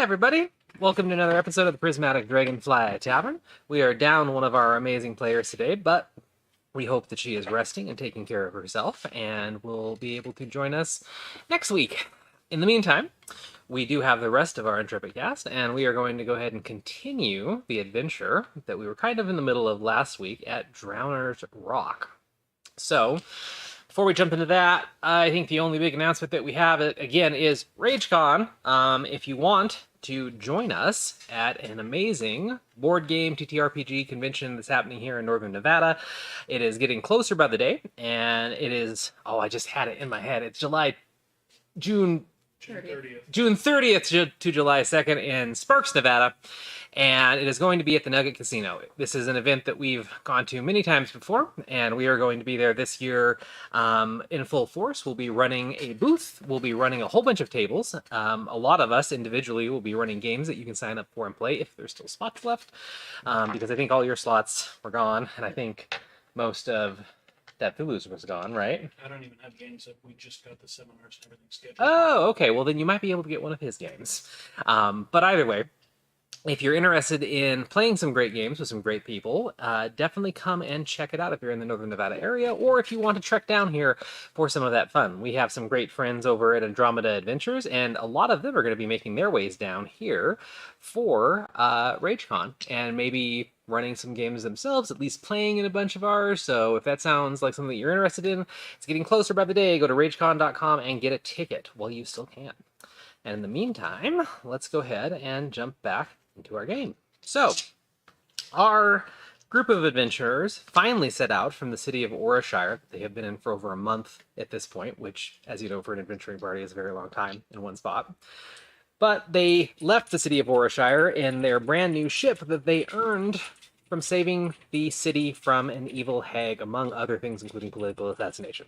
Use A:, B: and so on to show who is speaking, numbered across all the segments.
A: Hi, everybody. Welcome to another episode of the Prismatic Dragonfly Tavern. We are down one of our amazing players today, but we hope that she is resting and taking care of herself and will be able to join us next week. In the meantime, we do have the rest of our intrepid cast, and we are going to go ahead and continue the adventure that we were kind of in the middle of last week at Drowner's Rock. So, before we jump into that, I think the only big announcement that we have, again, is RageCon. If you want to join us at an amazing board game TTRPG convention that's happening here in Northern Nevada, it is getting closer by the day, and it is, I just had it in my head. It's June 30th to July 2nd in Sparks, Nevada, and it is going to be at the Nugget Casino. This is an event that we've gone to many times before, and we are going to be there this year in full force. We'll be running a booth. We'll be running a whole bunch of tables. A lot of us individually will be running games that you can sign up for and play if there's still spots left, because I think all your slots were gone, and I think most of that Toulouse was gone, right?
B: I don't even have games up. We just got the seminars and everything scheduled.
A: Oh, okay. Well, then you might be able to get one of his games. But either way, if you're interested in playing some great games with some great people, definitely come and check it out if you're in the Northern Nevada area, or if you want to trek down here for some of that fun. We have some great friends over at Andromeda Adventures, and a lot of them are going to be making their ways down here for RageCon, and maybe running some games themselves, at least playing in a bunch of ours. So if that sounds like something that you're interested in, it's getting closer by the day. Go to ragecon.com and get a ticket while you still can. And in the meantime, let's go ahead and jump back into our game. So, our group of adventurers finally set out from the city of Orishire. They have been in for over a month at this point, which, as you know, for an adventuring party is a very long time in one spot. But they left the city of Orishire in their brand new ship that they earned from saving the city from an evil hag, among other things, including political assassination.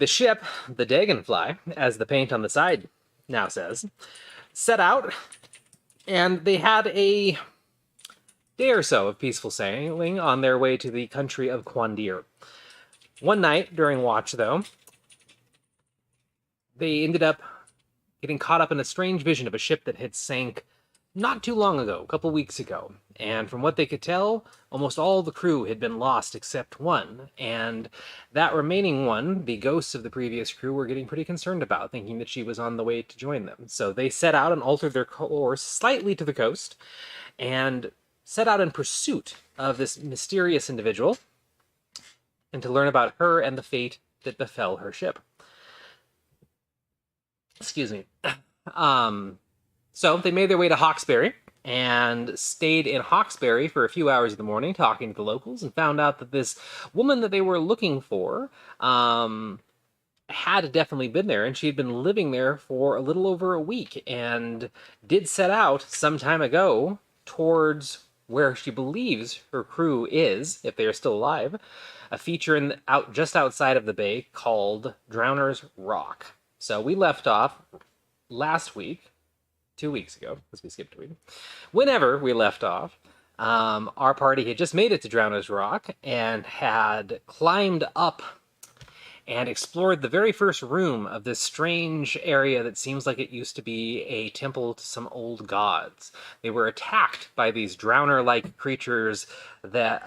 A: The ship, the Dragonfly, as the paint on the side now says, set out, and they had a day or so of peaceful sailing on their way to the country of Quandir. One night during watch, though, they ended up getting caught up in a strange vision of a ship that had sank not too long ago, a couple weeks ago. And from what they could tell, almost all the crew had been lost except one. And that remaining one, the ghosts of the previous crew, were getting pretty concerned about, thinking that she was on the way to join them. So they set out and altered their course slightly to the coast and set out in pursuit of this mysterious individual and to learn about her and the fate that befell her ship. Excuse me. So they made their way to Hawkesbury and stayed in Hawkesbury for a few hours in the morning talking to the locals, and found out that this woman that they were looking for had definitely been there, and she had been living there for a little over a week and did set out some time ago towards where she believes her crew is, if they are still alive, a feature just outside of the bay called Drowner's Rock. So we left off last week, 2 weeks ago, because we skipped a week. Whenever we left off, our party had just made it to Drowner's Rock and had climbed up and explored the very first room of this strange area that seems like it used to be a temple to some old gods. They were attacked by these drowner-like creatures that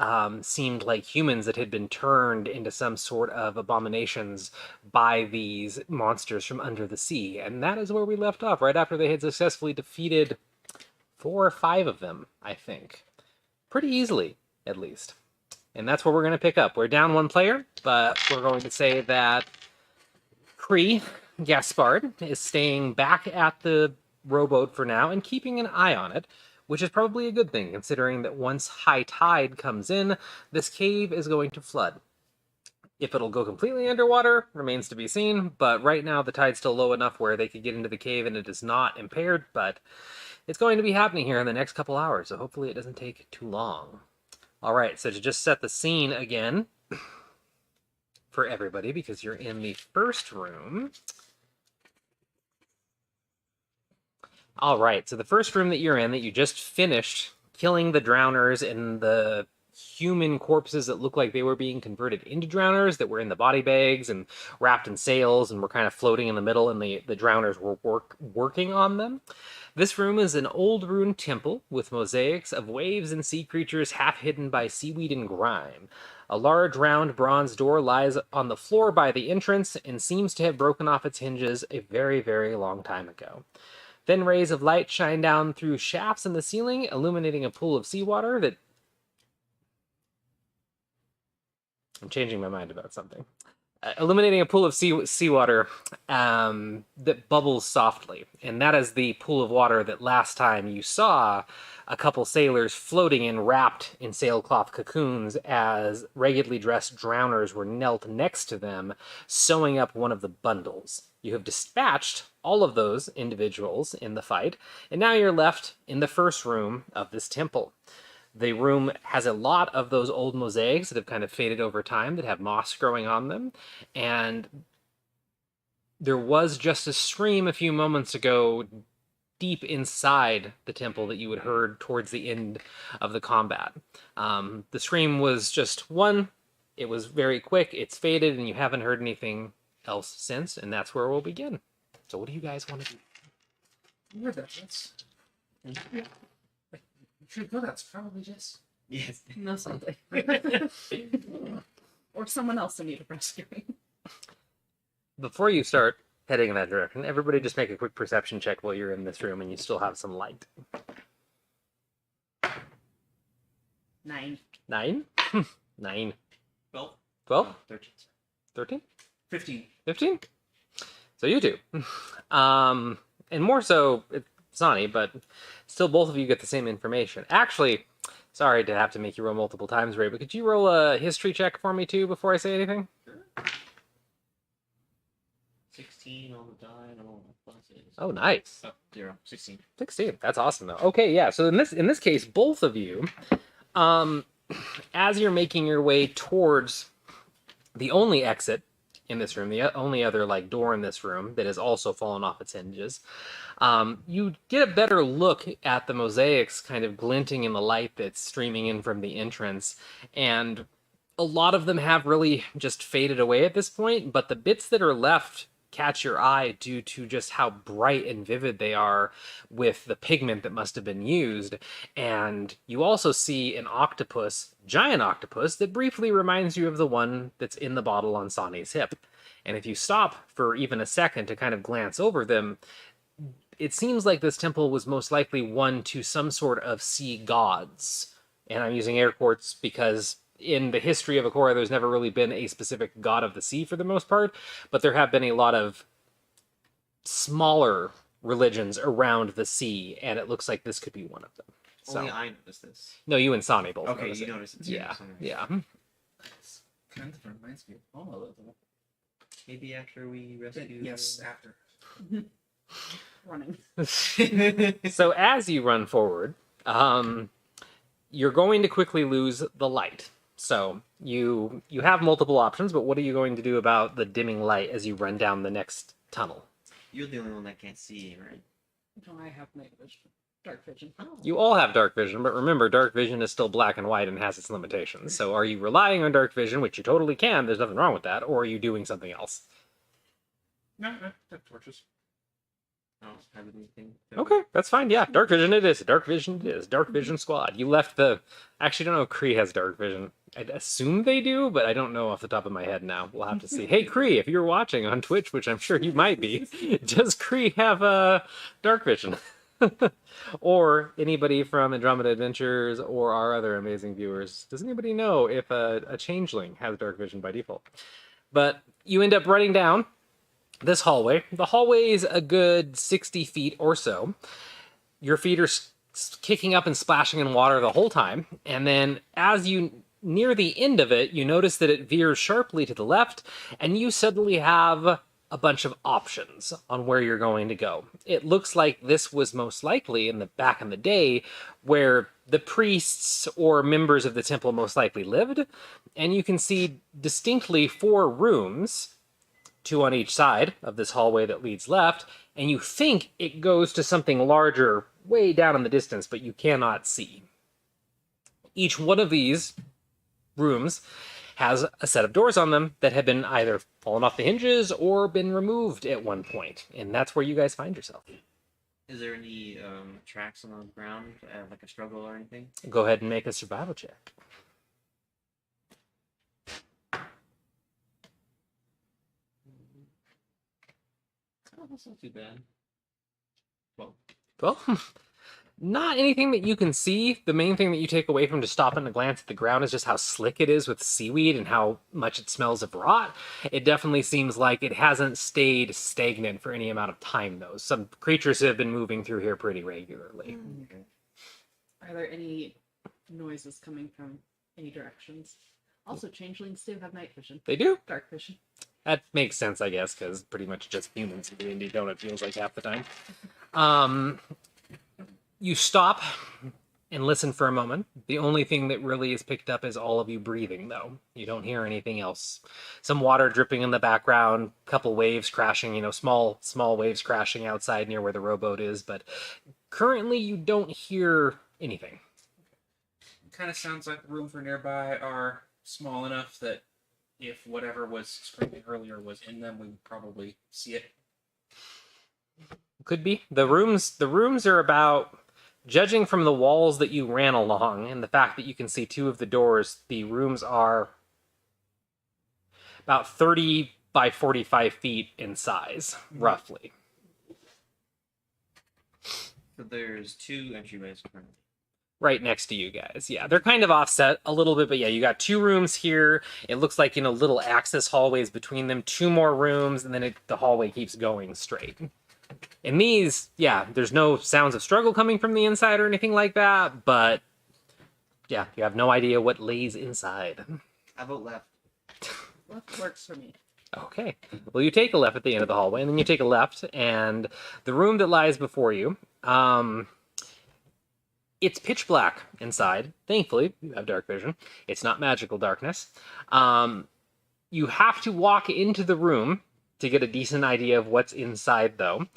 A: seemed like humans that had been turned into some sort of abominations by these monsters from under the sea. And that is where we left off, right after they had successfully defeated 4 or 5 of them, I think. Pretty easily, at least. And that's where we're going to pick up. We're down 1 player, but we're going to say that Cree Gaspard is staying back at the rowboat for now and keeping an eye on it, which is probably a good thing, considering that once high tide comes in, this cave is going to flood. If it'll go completely underwater remains to be seen, but right now the tide's still low enough where they could get into the cave and it is not impaired, but it's going to be happening here in the next couple hours, so hopefully it doesn't take too long. All right, so to just set the scene again for everybody, because you're in the first room. All right, so the first room that you're in, that you just finished killing the drowners in the human corpses that look like they were being converted into drowners that were in the body bags and wrapped in sails and were kind of floating in the middle, and the drowners were working on them. This room is an old ruined temple with mosaics of waves and sea creatures half hidden by seaweed and grime. A large round bronze door lies on the floor by the entrance and seems to have broken off its hinges a very, very long time ago. Thin rays of light shine down through shafts in the ceiling, illuminating a pool of seawater that... I'm changing my mind about something. Illuminating a pool of seawater that bubbles softly. And that is the pool of water that last time you saw a couple sailors floating in, wrapped in sailcloth cocoons, as raggedly dressed drowners were knelt next to them, sewing up one of the bundles. You have dispatched all of those individuals in the fight, and now you're left in the first room of this temple. The room has a lot of those old mosaics that have kind of faded over time, that have moss growing on them, and there was just a scream a few moments ago deep inside the temple that you had heard towards the end of the combat. The scream was just one. It was very quick. It's faded, and you haven't heard anything else since, and that's where we'll begin. So what do you guys want to do?
C: Where that's... I'm sure that's probably just...
D: Yes.
E: No, something. Or someone else in need of rescuing.
A: Before you start heading in that direction, everybody just make a quick perception check while you're in this room and you still have some light.
E: 9.
A: 9? 9.
D: 12?
A: 12?
D: 13.
A: 13?
C: 15.
A: 15? So you two. And more so, Sonny, but still both of you get the same information. Actually, sorry to have to make you roll multiple times, Ray, but could you roll a history check for me too before I say anything?
D: 16 on the die and all the pluses.
A: Oh, nice.
D: Oh, 0. 16.
A: 16. That's awesome, though. Okay, yeah. So in this case, both of you, as you're making your way towards the only exit in this room, the only other like door in this room that has also fallen off its hinges, you get a better look at the mosaics kind of glinting in the light that's streaming in from the entrance, and a lot of them have really just faded away at this point, but the bits that are left catch your eye due to just how bright and vivid they are with the pigment that must have been used. And you also see an octopus, giant octopus, that briefly reminds you of the one that's in the bottle on Sonny's hip. And if you stop for even a second to kind of glance over them, it seems like this temple was most likely one to some sort of sea gods. And I'm using air quotes because in the history of Akora, there's never really been a specific god of the sea for the most part, but there have been a lot of smaller religions around the sea, and it looks like this could be one of them. So,
D: Only I noticed this.
A: no, you and Sonny both
D: Okay,
A: noticed
D: you
A: it.
D: noticed it too.
A: Yeah,
D: Sorry.
A: yeah.
C: This kind of reminds me of Home a little.
D: Maybe after we rescue...
C: Yes, after.
E: Running.
A: So as you run forward, you're going to quickly lose the light. So you have multiple options, but what are you going to do about the dimming light as you run down the next tunnel?
D: You're the only one that can't see, right?
E: No, I have night vision. Dark vision.
A: You all have dark vision, but remember, dark vision is still black and white and has its limitations. So are you relying on dark vision, which you totally can, there's nothing wrong with that, or are you doing something else?
C: No, that torches.
D: I don't have anything.
A: Okay, that's fine. Yeah, dark vision it is. Dark vision it is. Dark vision squad. You left the... Actually, I don't know if Kree has dark vision. I'd assume they do, but I don't know off the top of my head now. We'll have to see. Hey, Kree, if you're watching on Twitch, which I'm sure you might be, does Kree have dark vision? Or anybody from Andromeda Adventures or our other amazing viewers, does anybody know if a changeling has dark vision by default? But you end up running down this hallway. The hallway is a good 60 feet or so. Your feet are kicking up and splashing in water the whole time. And then as you near the end of it, you notice that it veers sharply to the left, and you suddenly have a bunch of options on where you're going to go. It looks like this was most likely in the back in the day where the priests or members of the temple most likely lived. And you can see distinctly 4 rooms, 2 on each side of this hallway that leads left, and you think it goes to something larger way down in the distance, but you cannot see. Each one of these rooms has a set of doors on them that have been either fallen off the hinges or been removed at one point, and that's where you guys find yourself.
D: Is there any tracks on the ground, like a struggle or anything?
A: Go ahead and make a survival check.
D: Oh, that's not too bad. Well,
A: Well, not anything that you can see. The main thing that you take away from just stopping to glance at the ground is just how slick it is with seaweed and how much it smells of rot. It definitely seems like it hasn't stayed stagnant for any amount of time, though. Some creatures have been moving through here pretty regularly.
E: Are there any noises coming from any directions? Also, changelings do have night vision.
A: They do?
E: Dark vision.
A: That makes sense, I guess, because pretty much just humans in D&D don't, it feels like half the time. You stop and listen for a moment. The only thing that really is picked up is all of you breathing, though. You don't hear anything else. Some water dripping in the background, couple waves crashing, small waves crashing outside near where the rowboat is, but currently you don't hear anything.
C: Kind of sounds like the rooms for nearby are small enough that if whatever was screaming earlier was in them, we would probably see it.
A: Could be. The rooms are about, judging from the walls that you ran along and the fact that you can see two of the doors, the rooms are about 30 by 45 feet in size, roughly.
D: so there's two entryways currently.
A: Right next to you guys. Yeah, they're kind of offset a little bit, but yeah, you got two rooms here. It looks like, little access hallways between them, two more rooms, and then the hallway keeps going straight. In these, yeah, there's no sounds of struggle coming from the inside or anything like that, but yeah, you have no idea what lays inside.
D: I vote left.
E: Left works for me.
A: Okay. Well, you take a left at the end of the hallway, and then you take a left, and the room that lies before you, it's pitch black inside. Thankfully, you have dark vision. It's not magical darkness. You have to walk into the room to get a decent idea of what's inside, though.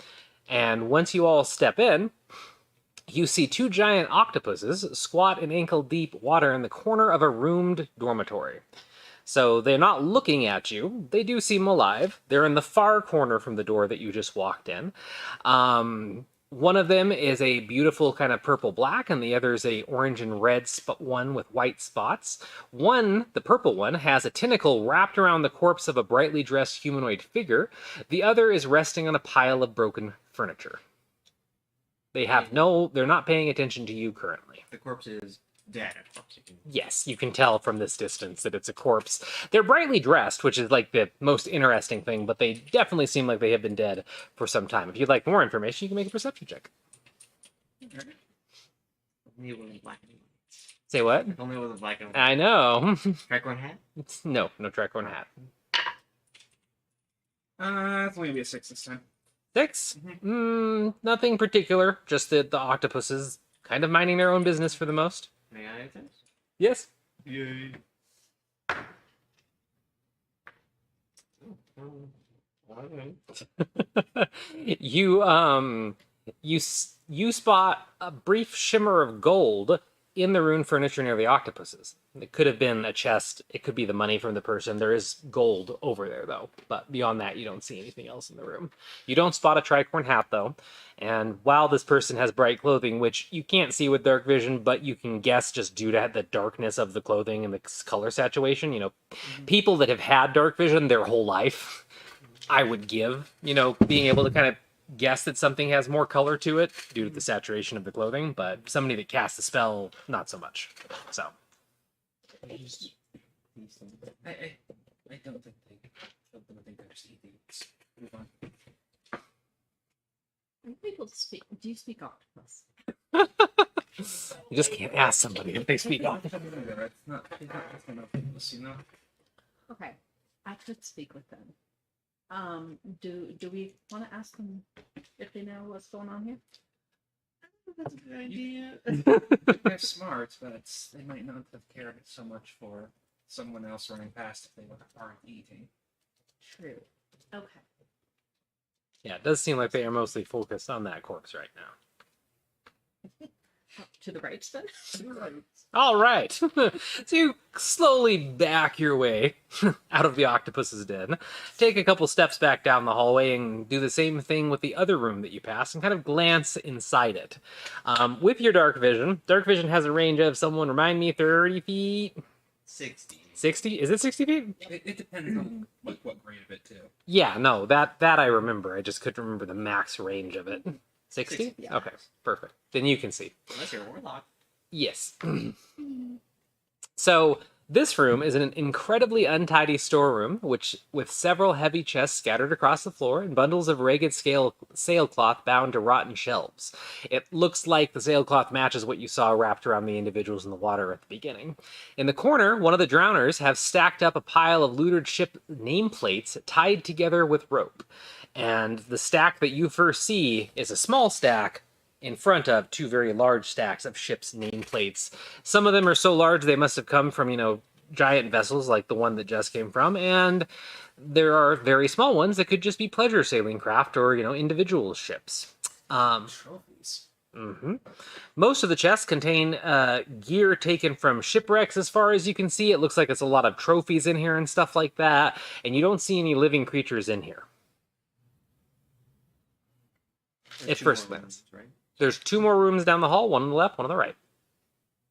A: And once you all step in, you see two giant octopuses squat in ankle-deep water in the corner of a roomed dormitory. So they're not looking at you. They do seem alive. They're in the far corner from the door that you just walked in. One of them is a beautiful kind of purple-black, and the other is a orange and red one with white spots. One, the purple one, has a tentacle wrapped around the corpse of a brightly dressed humanoid figure. The other is resting on a pile of broken furniture. They're not paying attention to you currently.
D: The corpse is dead. Of course.
A: Yes, you can tell from this distance that it's a corpse. They're brightly dressed, which is like the most interesting thing, but they definitely seem like they have been dead for some time. If you'd like more information, you can make a perception check.
D: Only with a black and white.
A: Say what?
D: Only with a black and white.
A: I know.
D: Tricorn hat?
A: No tricorn hat.
C: It's only gonna be a 6 this time.
A: 6? Nothing particular. Just that the octopuses kind of minding their own business for the most.
D: May I attempt?
A: Yes.
C: Yay.
A: You spot a brief shimmer of gold in the rune furniture near the octopuses. It could have been a chest. It could be the money from the person. There is gold over there, though. But beyond that, you don't see anything else in the room. You don't spot a tricorn hat, though. And while this person has bright clothing, which you can't see with dark vision, but you can guess just due to the darkness of the clothing and the color saturation, people that have had dark vision their whole life, I would give, being able to kind of guess that something has more color to it due to the saturation of the clothing, but somebody that casts a spell, not so much. So.
C: I don't think they're sleeping. Move on.
E: Are you able to speak? Do you speak octopus?
A: You just can't ask somebody if they speak off.
C: It's not enough,
E: Okay, I could speak with them. Do we want to ask them if they know what's going on here?
D: That's a good idea.
C: They're smart, but they might not have cared so much for someone else running past if they aren't eating.
E: True. Okay.
A: Yeah, it does seem like they are mostly focused on that corpse right now.
E: To the right, then.
A: All right. So you slowly back your way out of the octopus's den, take a couple steps back down the hallway, and do the same thing with the other room that you pass, and kind of glance inside it. With your dark vision has a range of, someone remind me, 30 feet?
D: 60.
A: 60? Is it 60 feet?
C: It depends on what grade of it too.
A: Yeah, no, that I remember. I just couldn't remember the max range of it. 60?
E: Yeah.
A: Okay, perfect. Then you can see.
D: Unless you're a warlock.
A: Yes. So this room is an incredibly untidy storeroom, which with several heavy chests scattered across the floor and bundles of ragged sailcloth bound to rotten shelves. It looks like the sailcloth matches what you saw wrapped around the individuals in the water at the beginning. In the corner, one of the drowners have stacked up a pile of looted ship nameplates tied together with rope. And the stack that you first see is a small stack in front of two very large stacks of ships' nameplates. Some of them are so large they must have come from, giant vessels like the one that Jess came from, and there are very small ones that could just be pleasure sailing craft or, individual ships.
C: Trophies.
A: Most of the chests contain gear taken from shipwrecks. As far as you can see, it looks like it's a lot of trophies in here and stuff like that, and you don't see any living creatures in here. At first glance.
D: Right?
A: There's 2 more rooms down the hall, one on the left, one on the right.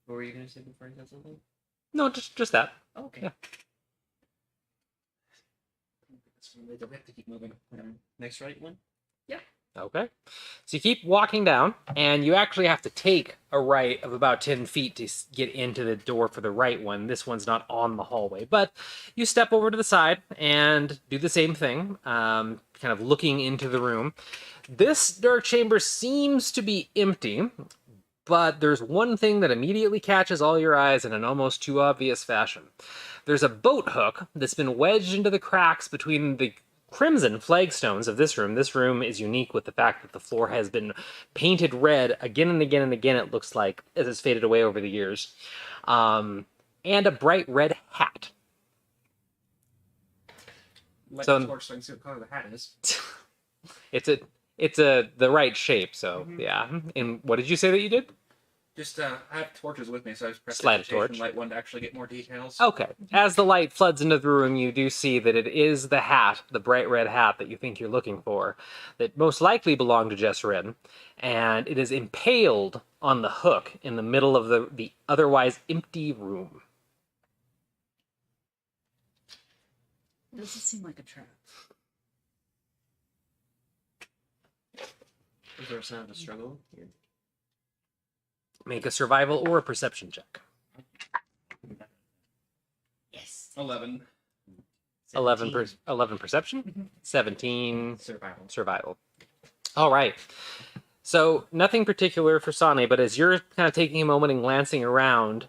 D: What were you going to say before you said something?
A: No, just that.
D: Oh, okay.
A: Yeah.
C: We have to keep moving.
D: Next right one?
A: Okay. So you keep walking down, and you actually have to take a right of about 10 feet to get into the door for the right one. This one's not on the hallway, but you step over to the side and do the same thing, kind of looking into the room. This dark chamber seems to be empty, but there's one thing that immediately catches all your eyes in an almost too obvious fashion. There's a boat hook that's been wedged into the cracks between the crimson flagstones of this room. This room is unique with the fact that the floor has been painted red again and again and again, it looks like, as it's faded away over the years. And a bright red hat.
C: Light
A: So-
C: the torch so I can see what color the hat is.
A: It's the right shape, so yeah. And what did you say that you did?
C: Just I have torches with me, so I just press
A: Slide a
C: the vegetation
A: torch.
C: light one to actually get more details.
A: Okay. As the light floods into the room, you do see that it is the hat, the bright red hat that you think you're looking for, that most likely belonged to Jess Red, and it is impaled on the hook in the middle of the otherwise empty room.
E: Does it seem like a trap?
D: Is there a sound of a struggle here?
A: Make a survival or a perception check.
D: Yes.
C: 11.
A: 11 perception, 17
D: Survival.
A: survival. All right. So nothing particular for Sane, but as you're kind of taking a moment and glancing around,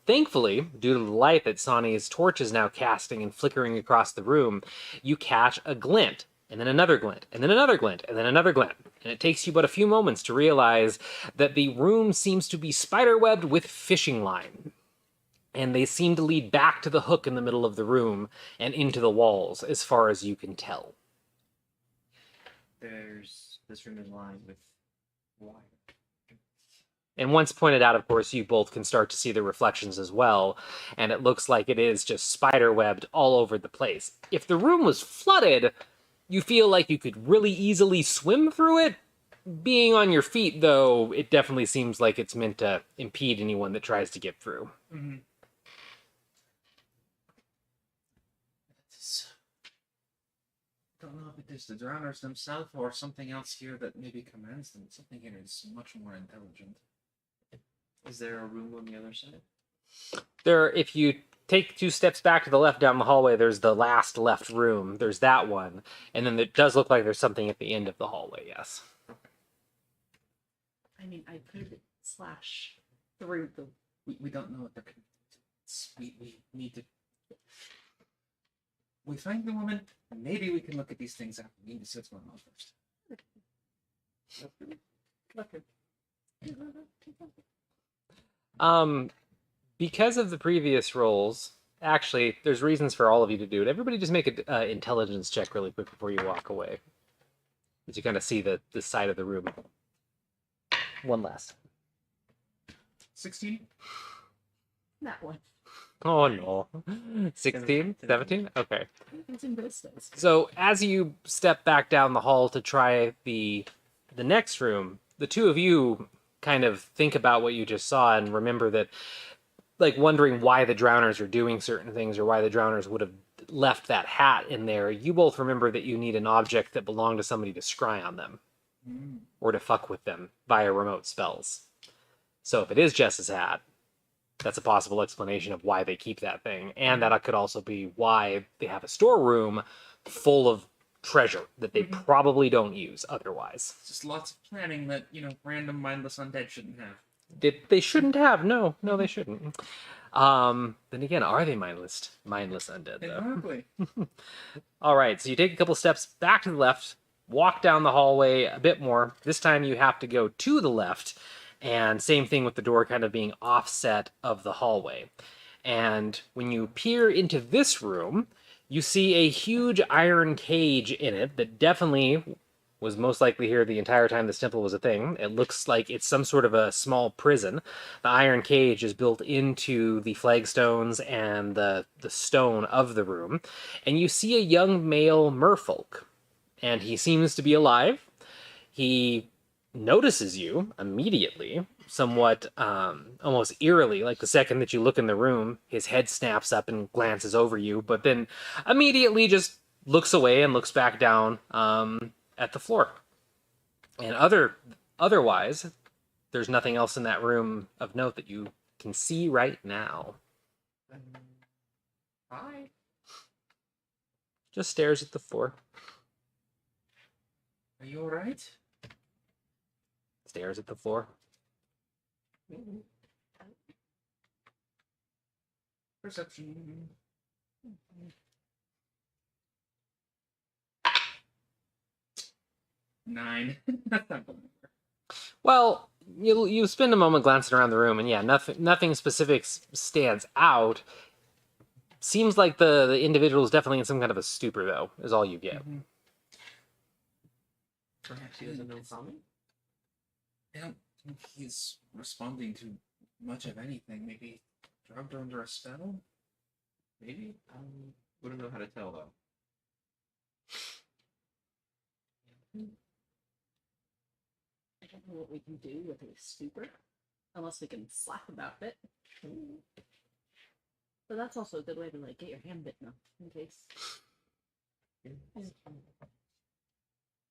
A: thankfully, due to the light that Sane's torch is now casting and flickering across the room, you catch a glint, and then another glint, and then another glint, and then another glint. And it takes you but a few moments to realize that the room seems to be spiderwebbed with fishing line. And they seem to lead back to the hook in the middle of the room and into the walls, as far as you can tell.
D: This room is lined with wire.
A: And once pointed out, of course, you both can start to see the reflections as well, and it looks like it is just spider-webbed all over the place. If the room was flooded, you feel like you could really easily swim through it. Being on your feet, though, it definitely seems like it's meant to impede anyone that tries to get through.
C: Mm-hmm. Don't know if it is the drowners themselves or something else here that maybe commands them. Something here is much more intelligent.
D: Is there a room on the other side?
A: If you take 2 steps back to the left down the hallway, there's the last left room. There's that one. And then it does look like there's something at the end of the hallway, yes.
E: I mean, I could slash through the.
C: We don't know what they're connected to. We need to. We find the woman, and maybe we can look at these things after. We need to see what's going on first.
E: Okay.
A: Because of the previous rolls, actually, there's reasons for all of you to do it. Everybody just make an intelligence check really quick before you walk away. As you kind of see the side of the room. One last.
C: 16?
E: That one.
A: Oh no. 16? 17? Okay.
E: It's in those days.
A: So as you step back down the hall to try the next room, the two of you kind of think about what you just saw and remember that, like, wondering why the drowners are doing certain things or why the drowners would have left that hat in there. You both remember that you need an object that belonged to somebody to scry on them or to fuck with them via remote spells. So if it is Jess's hat, that's a possible explanation of why they keep that thing. And that could also be why they have a storeroom full of treasure that they probably don't use otherwise.
C: Just lots of planning that, random mindless undead shouldn't have.
A: They shouldn't have. No, they shouldn't. Then again, are they mindless undead, though?
C: Exactly.
A: All right, so you take a couple steps back to the left, walk down the hallway a bit more. This time you have to go to the left, and same thing with the door kind of being offset of the hallway. And when you peer into this room, you see a huge iron cage in it that definitely was most likely here the entire time this temple was a thing. It looks like it's some sort of a small prison. The iron cage is built into the flagstones and the stone of the room. And you see a young male merfolk. And he seems to be alive. He notices you immediately, somewhat almost eerily, like the second that you look in the room, his head snaps up and glances over you, but then immediately just looks away and looks back down at the floor. And otherwise, there's nothing else in that room of note that you can see right now.
C: Hi.
A: Just stares at the floor.
C: Are you alright?
A: Stares at the floor.
C: Perception. 9. That's not going anywhere.
A: Well, you spend a moment glancing around the room, and yeah, nothing specific stands out. Seems like the individual is definitely in some kind of a stupor, though, is all you get.
D: Perhaps he doesn't know common?
C: I don't think he's responding to much of anything. Maybe drugged or under a spell?
D: Maybe. Wouldn't know how to tell though.
E: I don't know what we can do with a stupor, unless we can slap about it. But that's also a good way to get your hand bitten off in case.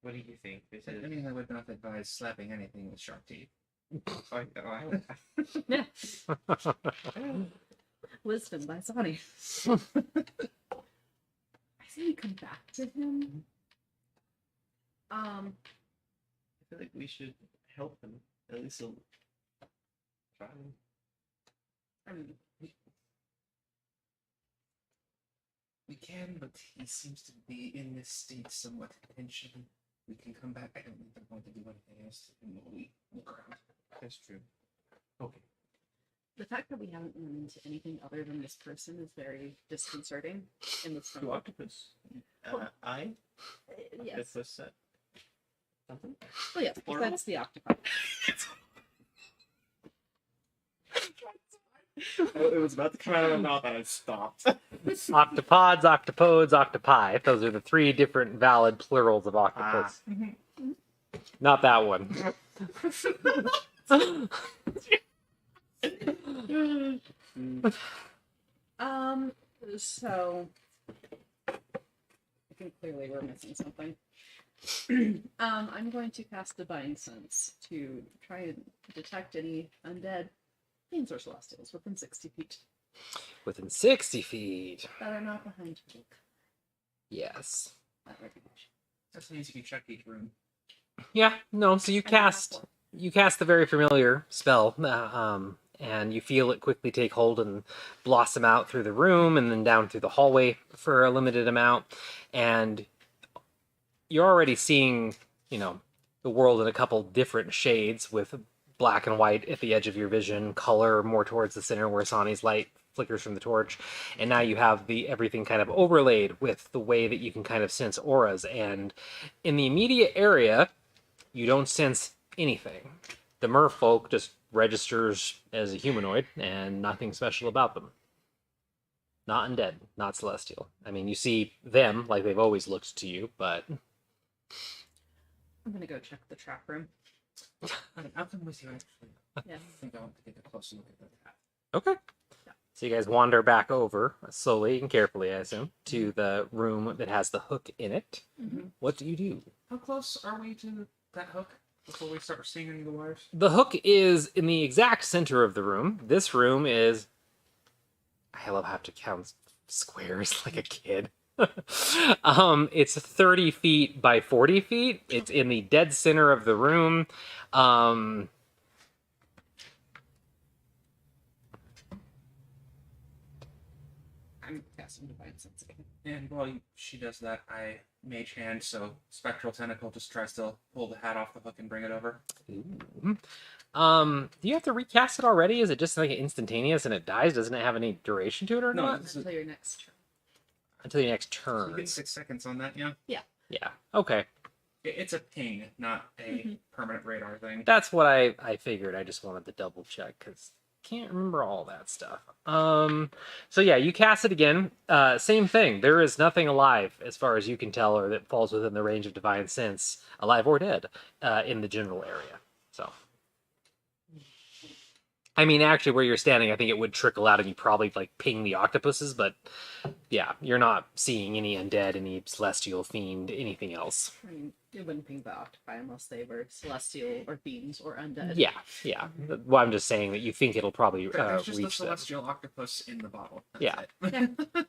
D: What do you think? This is.
C: I mean, I would not advise slapping anything with sharp teeth.
E: Yeah. Wisdom by Sonny. I say we come back to him.
D: I feel like we should help him. At least he'll try.
E: I mean,
C: We can, but he seems to be in this state somewhat tension. We can come back. I don't think they're going to do anything else while we look around.
D: That's true. Okay.
E: the fact that we haven't run into anything other than this person is very disconcerting in this
D: To
E: film.
D: octopus. I?
E: Yes.
D: It's a set. Something?
E: Well, yes,
D: Or-
E: besides the octopus.
D: It was about to come out of my mouth and I stopped.
A: Octopods, octopodes, octopi. Those are the three different valid plurals of octopus. Not that one.
E: So I think clearly we're missing something. I'm going to cast Divine Sense to try and detect any undead fiends or celestials within 60 feet
A: Within 60 feet.
E: that are not behind Luke.
A: Yes.
E: That recognition.
C: That's means you can check each room.
A: Yeah, no, so you
E: I have
A: cast
E: four.
A: the very familiar spell, and you feel it quickly take hold and blossom out through the room and then down through the hallway for a limited amount. And you're already seeing, the world in a couple different shades with black and white at the edge of your vision, color more towards the center where Sani's light flickers from the torch. And now you have everything kind of overlaid with the way that you can kind of sense auras. And in the immediate area, you don't sense anything. The merfolk just registers as a humanoid and nothing special about them. Not undead, not celestial. I mean, you see them like they've always looked to you, but
E: I'm gonna go check the trap room.
C: I'll come with you, actually.
E: Yeah.
C: I think I want to take a closer look at the cat.
A: okay. So you guys wander back over slowly and carefully, I assume, to the room that has the hook in it.
E: Mm-hmm.
A: What do you do?
C: How close are we to that hook before we start seeing any of the wires?
A: The hook is in the exact center of the room. This room is... I love how to count squares like a kid. It's 30 feet by 40 feet. It's in the dead center of the room.
E: I'm casting Divine Sense again.
C: And while she does that, I mage hand, so Spectral Tentacle just tries to pull the hat off the hook and bring it over.
A: Ooh. Do you have to recast it already? Is it just like instantaneous and it dies? Doesn't it have any duration to it or
C: No,
A: not?
C: this is-
E: Until your next turn.
A: Until your next
C: You
A: turn.
C: get 6 seconds on that, yeah?
A: Yeah. Okay.
C: It's a ping, not a
E: Mhm.
C: permanent radar thing.
A: That's what I figured. I just wanted to double check because can't remember all that stuff. So yeah, you cast it again. Same thing. There is nothing alive as far as you can tell, or that falls within the range of divine sense, alive or dead, in the general area. So, I mean, actually, where you're standing, I think it would trickle out, and you probably like ping the octopuses. But yeah, you're not seeing any undead, any celestial fiend, anything else.
E: I mean, it wouldn't ping the octopi unless they were celestial or fiends or undead.
A: Yeah. Well, I'm just saying that you think it'll probably
C: There's just a
A: reach them.
C: celestial octopus in the bottle. That's
A: Yeah.
C: it.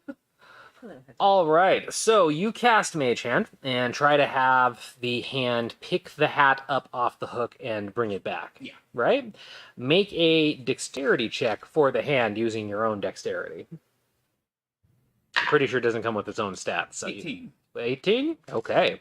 A: All right, so you cast Mage Hand and try to have the hand pick the hat up off the hook and bring it back.
C: Yeah.
A: Right? Make a dexterity check for the hand using your own dexterity. Pretty sure it doesn't come with its own stats. So
C: 18.
A: 18? Okay.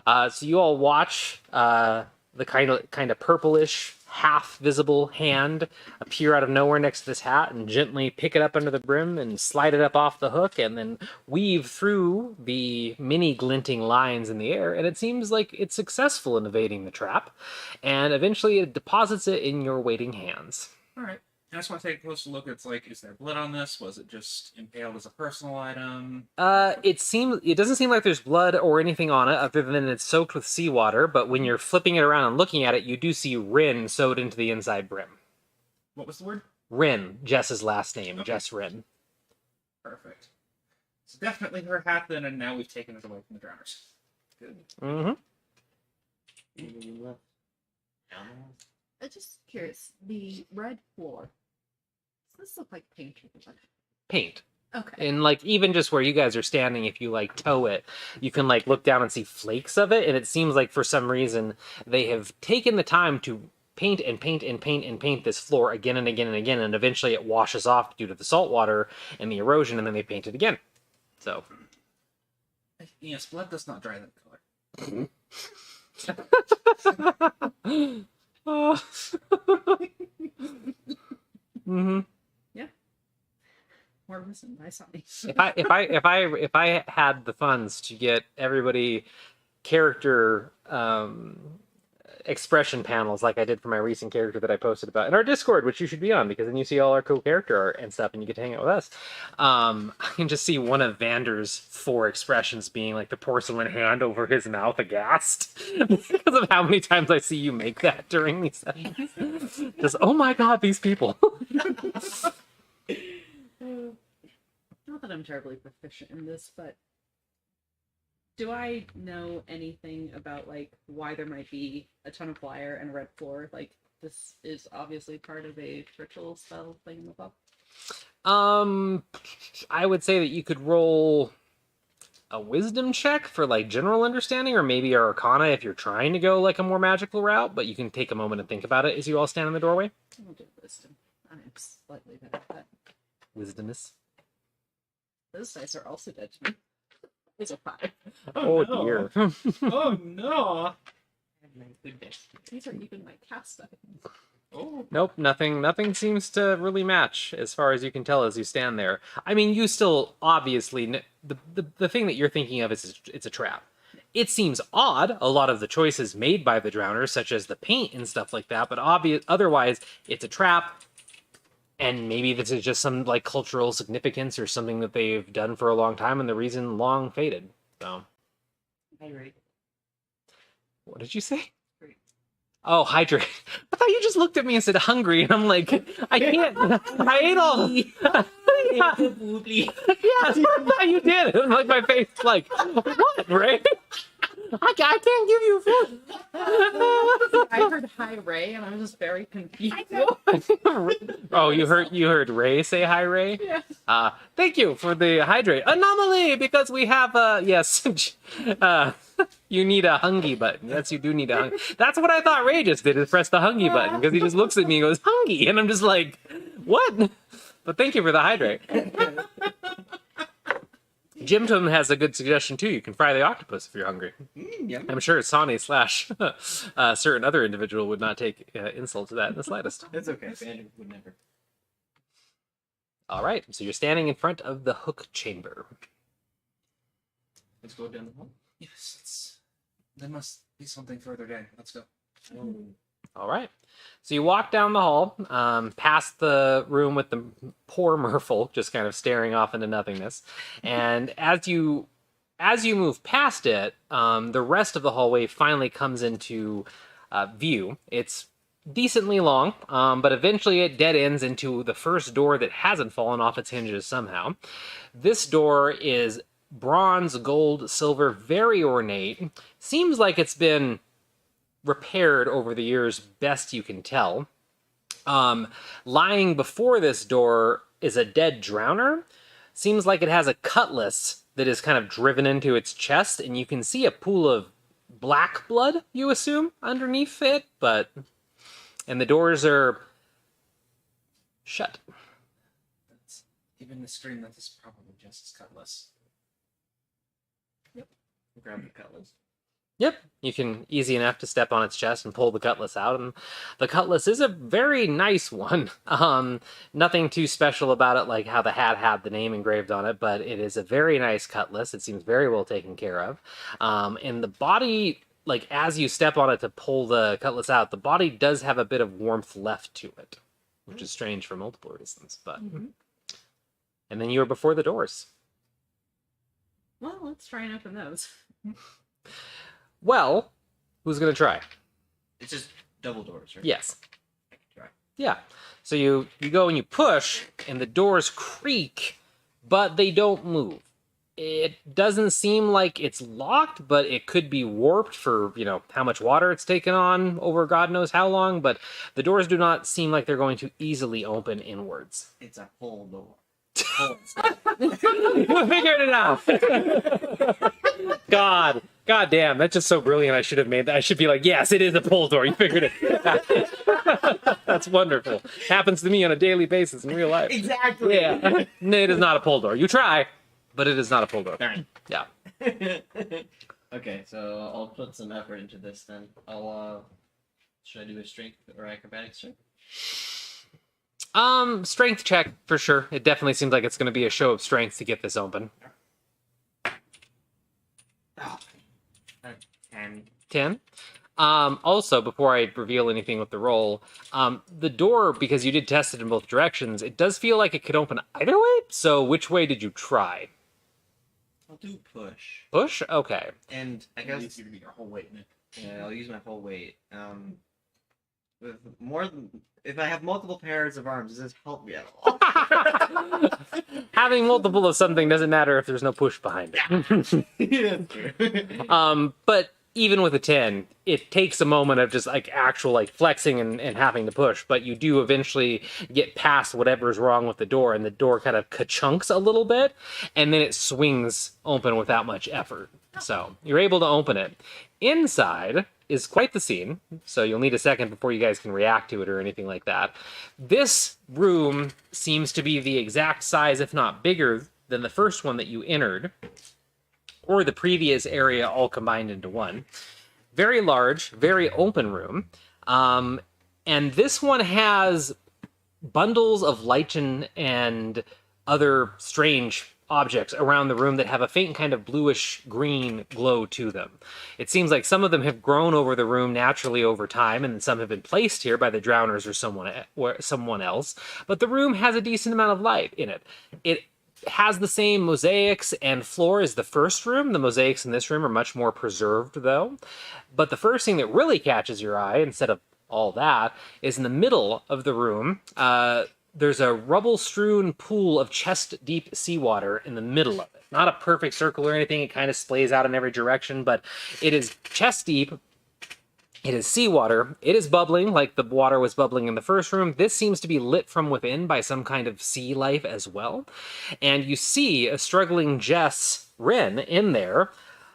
A: So you all watch the kind of purplish, half visible hand appear out of nowhere next to this hat and gently pick it up under the brim and slide it up off the hook and then weave through the many glinting lines in the air, and it seems like it's successful in evading the trap, and eventually it deposits it in your waiting hands.
C: Alright. I just want to take a closer look. It's like, is there blood on this? Was it just impaled as a personal item?
A: It doesn't seem like there's blood or anything on it other than it's soaked with seawater, but when you're flipping it around and looking at it, you do see Rin sewed into the inside brim.
C: What was the word?
A: Rin, Jess's last name,
C: Okay.
A: Jess Rin.
C: Perfect. It's definitely her hat then, and now we've taken it away from the drowners. Good.
A: Mm-hmm.
E: I'm just curious. The red floor. Does this look like paint or what?
A: Paint.
E: Okay.
A: And like even just where you guys are standing, if you like toe it, you can like look down and see flakes of it, and it seems like for some reason they have taken the time to paint and paint and paint and paint this floor again and again and again, and eventually it washes off due to the salt water and the erosion, and then they paint it again. So
C: Yes, blood does not dry that color.
A: Mm-hmm.
E: More wisdom, I saw me.
A: If I had the funds to get everybody character expression panels like I did for my recent character that I posted about in our Discord, which you should be on because then you see all our cool character art and stuff and you get to hang out with us. I can just see one of Vander's 4 expressions being like the porcelain hand over his mouth aghast because of how many times I see you make that during these sessions. Just, oh my god, these people.
E: Not that I'm terribly proficient in this, but do I know anything about like why there might be a ton of fire and a red floor? Like this is obviously part of a ritual spell thing in the book.
A: I would say that you could roll a wisdom check for like general understanding, or maybe a arcana if you're trying to go like a more magical route, but you can take a moment and think about it as you all stand in the doorway.
E: I'll do wisdom. I'm slightly better at that.
A: Wisdomous.
E: Those dice are also dead to me. It's a 5.
A: Oh,
C: no.
A: dear.
C: Oh no!
E: These are even my cast die.
C: Oh.
A: Nope, nothing seems to really match as far as you can tell as you stand there. I mean, you still obviously the thing that you're thinking of is it's a trap. It seems odd, a lot of the choices made by the drowners, such as the paint and stuff like that, but otherwise, it's a trap, and maybe this is just some, like, cultural significance or something that they've done for a long time, and the reason long faded. So,
D: Hydrate.
A: what did you say?
D: Great.
A: Oh, hydrate. I thought you just looked at me and said hungry, and I'm like, I can't, I ate all. Yeah, that's what I thought you did. It was like my face, like, what, Ray? I can't give you food.
E: I heard hi Ray, and I was just very confused.
A: Oh, you heard Ray say hi, Ray?
E: Yeah.
A: Thank you for the hydrate anomaly, because we have yes. You need a hungry button. Yes, you do need a hungry. That's what I thought Ray just did, is press the hungry button, because he just looks at me and goes hungry, and I'm just like, what? But thank you for the hydrate. Jim Tom has a good suggestion too. You can fry the octopus if you're hungry.
D: Yeah.
A: I'm sure Sonny slash certain other individual would not take insult to that in the slightest.
D: That's okay. Bandit would never.
A: All right, so you're standing in front of the hook chamber.
D: Let's go down the hall.
C: Yes, there must be something further down. Let's go.
A: All right. So you walk down the hall, past the room with the poor Merfolk just kind of staring off into nothingness. And as you move past it, the rest of the hallway finally comes into view. It's decently long, but eventually it dead ends into the first door that hasn't fallen off its hinges somehow. This door is bronze, gold, silver, very ornate. Seems like it's been repaired over the years, best you can tell. Lying before this door is a dead drowner. Seems like it has a cutlass that is kind of driven into its chest, and you can see a pool of black blood, you assume, underneath it, and the doors are shut.
C: That's, given the scream, that is probably just his cutlass.
D: Grab the cutlass.
A: Yep, you can easy enough to step on its chest and pull the cutlass out, and the cutlass is a very nice one. Nothing too special about it, like how the hat had the name engraved on it, but it is a very nice cutlass. It seems very well taken care of. And the body, like as you step on it to pull the cutlass out, the body does have a bit of warmth left to it, which is strange for multiple reasons. But and then you are before the doors.
E: Well, let's try and open those.
A: Well, who's gonna try?
D: It's just double doors, right?
A: Yes.
D: I can try.
A: Yeah. So you go and you push, and the doors creak, but they don't move. It doesn't seem like it's locked, but it could be warped for, how much water it's taken on over God knows how long, but the doors do not seem like they're going to easily open inwards.
D: It's a full door.
A: You figured it out. God damn, that's just so brilliant. I should have made that. I should be like, yes, it is a pull door. You figured it. That's wonderful. Happens to me on a daily basis in real life.
D: Exactly.
A: Yeah. No, it is not a pull door. You try, but it is not a pull door.
D: Darn.
A: Yeah.
D: Okay, so I'll put some effort into this then. Should I do a strength or acrobatics check?
A: Strength check for sure. It definitely seems like it's going to be a show of strength to get this open.
D: Oh. 10.
A: 10. Also, before I reveal anything with the roll, the door, because you did test it in both directions, it does feel like it could open either way. So which way did you try?
D: I'll do push.
A: Push? Okay.
D: And I
B: Guess
D: guess
B: you your whole weight in it.
D: yeah, I'll use my whole weight. With more than if I have multiple pairs of arms, does this help me at all?
A: Having multiple of something doesn't matter if there's no push behind it.
D: Yeah, that's true.
A: But even with a 10, it takes a moment of just like actual like flexing and having to push, but you do eventually get past whatever's wrong with the door, and the door kind of ka-chunks a little bit, and then it swings open without much effort. So you're able to open it. Inside is quite the scene, so you'll need a second before you guys can react to it or anything like that. This room seems to be the exact size, if not bigger, than the first one that you entered, or the previous area all combined into one. Very large, very open room. And this one has bundles of lichen and other strange objects around the room that have a faint kind of bluish green glow to them. It seems like some of them have grown over the room naturally over time, and some have been placed here by the drowners or someone else, but the room has a decent amount of light in it. It has the same mosaics and floor as the first room. The mosaics in this room are much more preserved, though. But the first thing that really catches your eye, instead of all that, is in the middle of the room. There's a rubble-strewn pool of chest-deep seawater in the middle of it. Not a perfect circle or anything. It kind of splays out in every direction, but it is chest-deep. It is seawater. It is bubbling like the water was bubbling in the first room. This seems to be lit from within by some kind of sea life as well. And you see a struggling Jess Wren in there,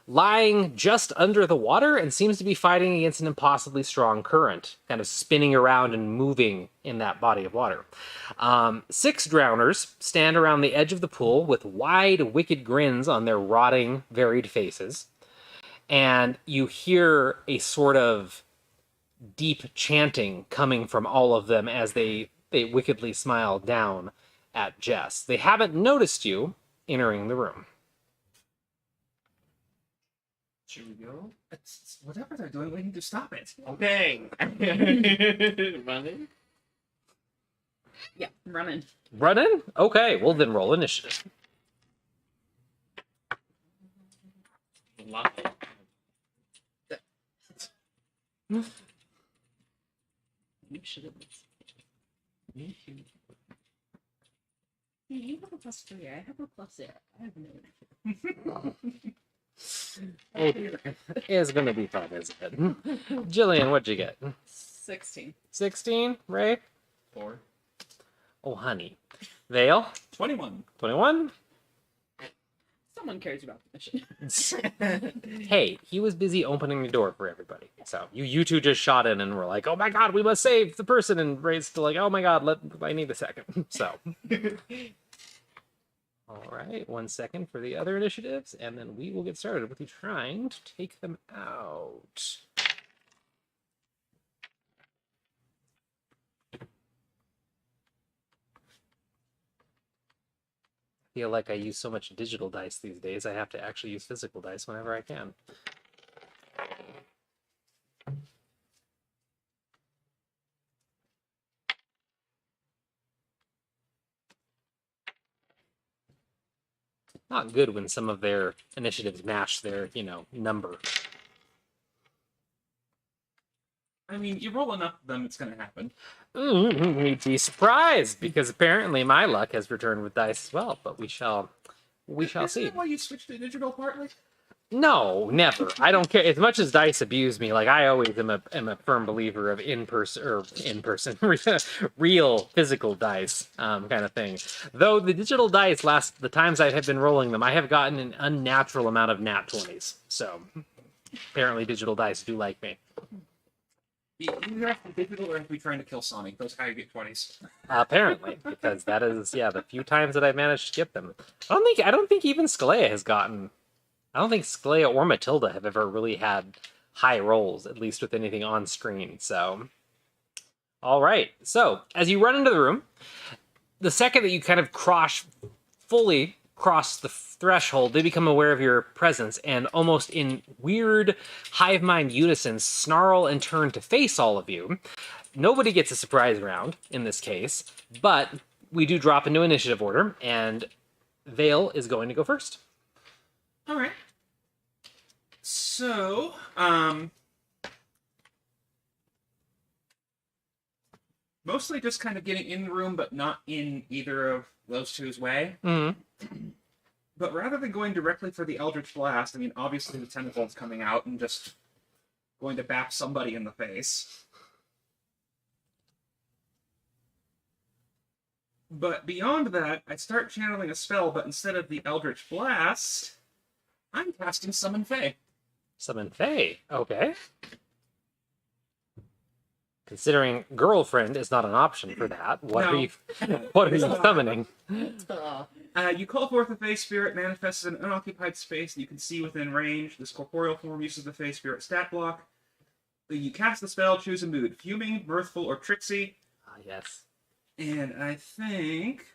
A: lying just under the water, and seems to be fighting against an impossibly strong current, kind of spinning around and moving in that body of water. 6 drowners stand around the edge of the pool with wide, wicked grins on their rotting, varied faces. And you hear a sort of deep chanting coming from all of them as they wickedly smile down at Jess. They haven't noticed you entering the room.
C: Should we go? It's whatever they're doing, we need to stop it.
D: Okay. Running?
E: Yeah, I'm running.
A: Running? Okay, well then roll initiative.
D: Lie. You should have.
E: Hey, you have a +3. I have a +0. I have no.
A: It's gonna be fun, isn't it? Jillian, what'd you get?
E: 16.
A: 16, Ray?
D: 4.
A: Oh, honey. Vale?
C: 21.
A: 21?
E: Someone cares about the mission.
A: Hey, he was busy opening the door for everybody. So you two just shot in and were like, oh my god, we must save the person. And Ray's still like, oh my god, I need a second. So. All right, 1 second for the other initiatives, and then we will get started with you trying to take them out. I feel like I use so much digital dice these days, I have to actually use physical dice whenever I can. Not good when some of their initiatives match their, number.
C: I mean, you roll enough of them, it's gonna happen.
A: You'd be surprised, because apparently my luck has returned with dice as well, but we shall
C: Isn't
A: see.
C: that why you switched to digital partly?
A: No, never. I don't care. As much as dice abuse me, like I always am a firm believer of in person, real physical dice kind of thing. Though the digital dice, the times I have been rolling them, I have gotten an unnatural amount of nat 20s. So apparently digital dice do like me.
C: You either have to be digital or have to be trying to kill Sonic. Those how you get 20s.
A: Apparently, because that is the few times that I've managed to get them. I don't think even Skalea has gotten. I don't think Skalea or Matilda have ever really had high rolls, at least with anything on screen. So, all right. So, as you run into the room, the second that you kind of fully cross the threshold, they become aware of your presence and almost in weird hive mind unison snarl and turn to face all of you. Nobody gets a surprise round in this case, but we do drop into initiative order, and Vale is going to go first.
C: All right. So, mostly just kind of getting in the room, but not in either of those two's way.
A: Mm-hmm.
C: But rather than going directly for the Eldritch Blast, I mean, obviously the tentacle's coming out and just going to bap somebody in the face. But beyond that, I start channeling a spell, but instead of the Eldritch Blast, I'm casting Summon Fae.
A: Summon Fae. Okay. Considering girlfriend is not an option for that, what
C: No.
A: are you summoning?
C: You call forth a Fae Spirit, manifests in an unoccupied space that you can see within range. This corporeal form uses the Fae Spirit stat block. You cast the spell, choose a mood. Fuming, mirthful, or tricksy.
A: Ah, yes.
C: And I think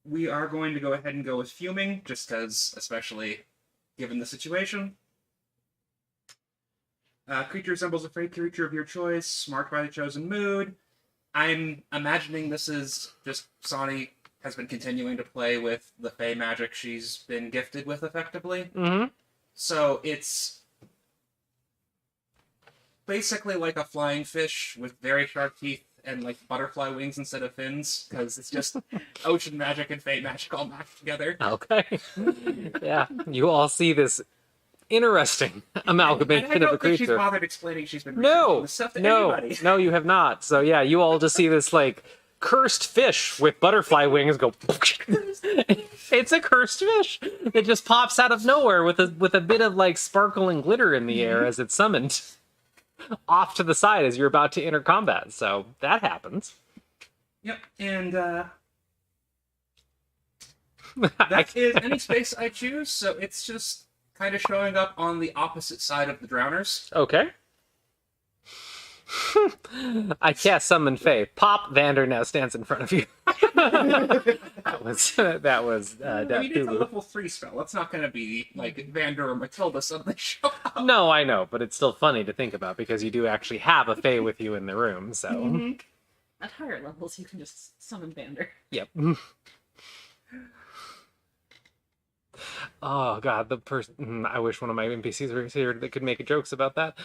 C: we are going to go ahead and go with fuming, just because, especially given the situation. Creature resembles a fey creature of your choice, marked by the chosen mood. I'm imagining this is just Sonny has been continuing to play with the fey magic she's been gifted with, effectively.
A: Mm-hmm.
C: So it's basically like a flying fish with very sharp teeth and like butterfly wings instead of fins, because it's just ocean magic and fey magic all mashed together.
A: Okay. Yeah, you all see this interesting
C: And
A: amalgamation
C: I
A: of a
C: don't think she's
A: creature.
C: bothered explaining she's been researching
A: No,
C: this stuff to
A: no,
C: anybody.
A: no, you have not. So yeah, you all just see this like cursed fish with butterfly wings go. It's a cursed fish that just pops out of nowhere with a bit of like sparkle and glitter in the air as it's summoned off to the side as you're about to enter combat. So that happens.
C: Yep, and that is any space I choose, so it's just kind of showing up on the opposite side of the drowners.
A: Okay. I cast Summon Fae. Pop, Vander now stands in front of you. that was
C: I mean, it's a
A: Cthulhu.
C: level 3 spell. It's not going to be like Vander or Matilda suddenly show up.
A: No, I know, but it's still funny to think about because you do actually have a Fae with you in the room, so...
E: At higher levels, you can just summon Vander.
A: Yep. Oh god, the person. I wish one of my NPCs were here that could make jokes about that.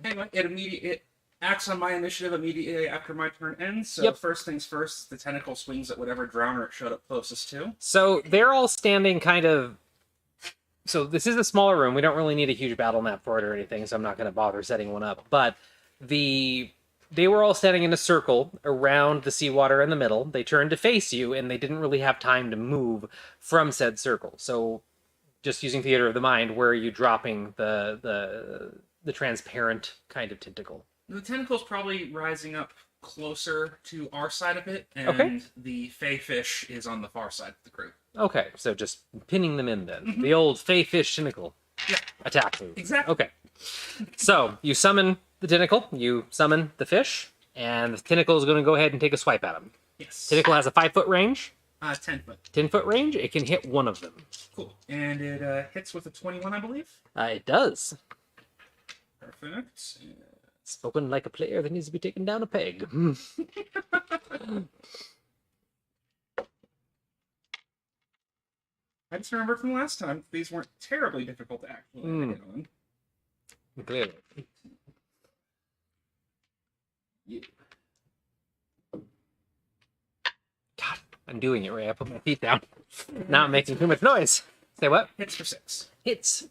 C: Anyway, it acts on my initiative immediately after my turn ends, so
A: Yep.
C: first things first, the tentacle swings at whatever drowner it showed up closest to.
A: So they're all standing kind of. So this is a smaller room. We don't really need a huge battle map for it or anything, so I'm not going to bother setting one up. But they were all standing in a circle around the seawater in the middle. They turned to face you, and they didn't really have time to move from said circle. So, just using theater of the mind, where are you dropping the transparent kind of tentacle?
C: The tentacle's probably rising up closer to our side of it, and
A: Okay.
C: the fey fish is on the far side of the group.
A: Okay, so just pinning them in then. The old fey fish tentacle
C: Yeah,
A: attack move.
C: exactly.
A: Okay. So you summon the tentacle, you summon the fish, and the tentacle is going to go ahead and take a swipe at him.
C: Yes.
A: Tentacle has a 5-foot range,
C: 10 foot.
A: 10-foot range. It can hit one of them.
C: Cool. And it hits with a 21, I believe.
A: It does.
C: Perfect.
A: Spoken like a player that needs to be taken down a peg.
C: I just remembered from last time these weren't terribly difficult to actually hit on.
A: Clearly.
C: Yeah.
A: God, I'm doing it, Ray. I put my feet down. Not making too much noise. Say what?
C: Hits for 6.
A: Hits.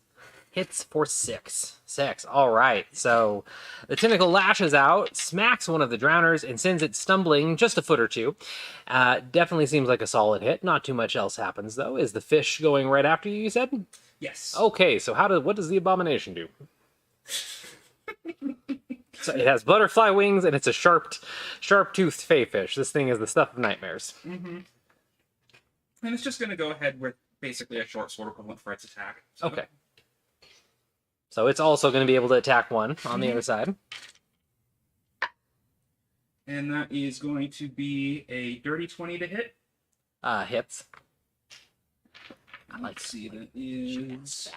A: Hits for 6. 6. All right. So the tentacle lashes out, smacks one of the drowners, and sends it stumbling just a foot or two. Definitely seems like a solid hit. Not too much else happens, though. Is the fish going right after you, you said?
C: Yes.
A: Okay, so what does the abomination do? So it has butterfly wings, and it's a sharp-toothed fey fish. This thing is the stuff of nightmares.
C: Mm-hmm. And it's just going to go ahead with basically a short sword equivalent for its attack. So.
A: Okay. So it's also going to be able to attack one on the other side.
C: And that is going to be a dirty 20 to hit.
A: Hits.
C: Let's see, that is...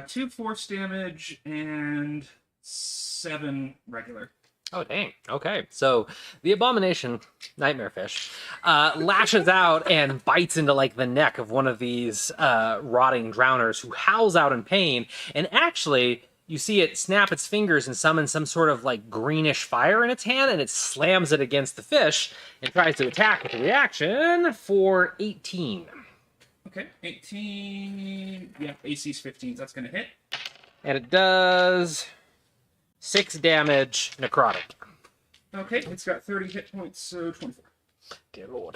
C: Two force damage and 7 regular.
A: Oh, dang. Okay. So the abomination, nightmare fish, lashes out and bites into like the neck of one of these rotting drowners who howls out in pain. And actually, you see it snap its fingers and summon some sort of like greenish fire in its hand, and it slams it against the fish and tries to attack with a reaction for 18.
C: Okay, 18... Yeah, AC's 15, so that's going to hit.
A: And it does 6 damage necrotic.
C: Okay, it's got 30 hit points, so 24.
A: Dear Lord.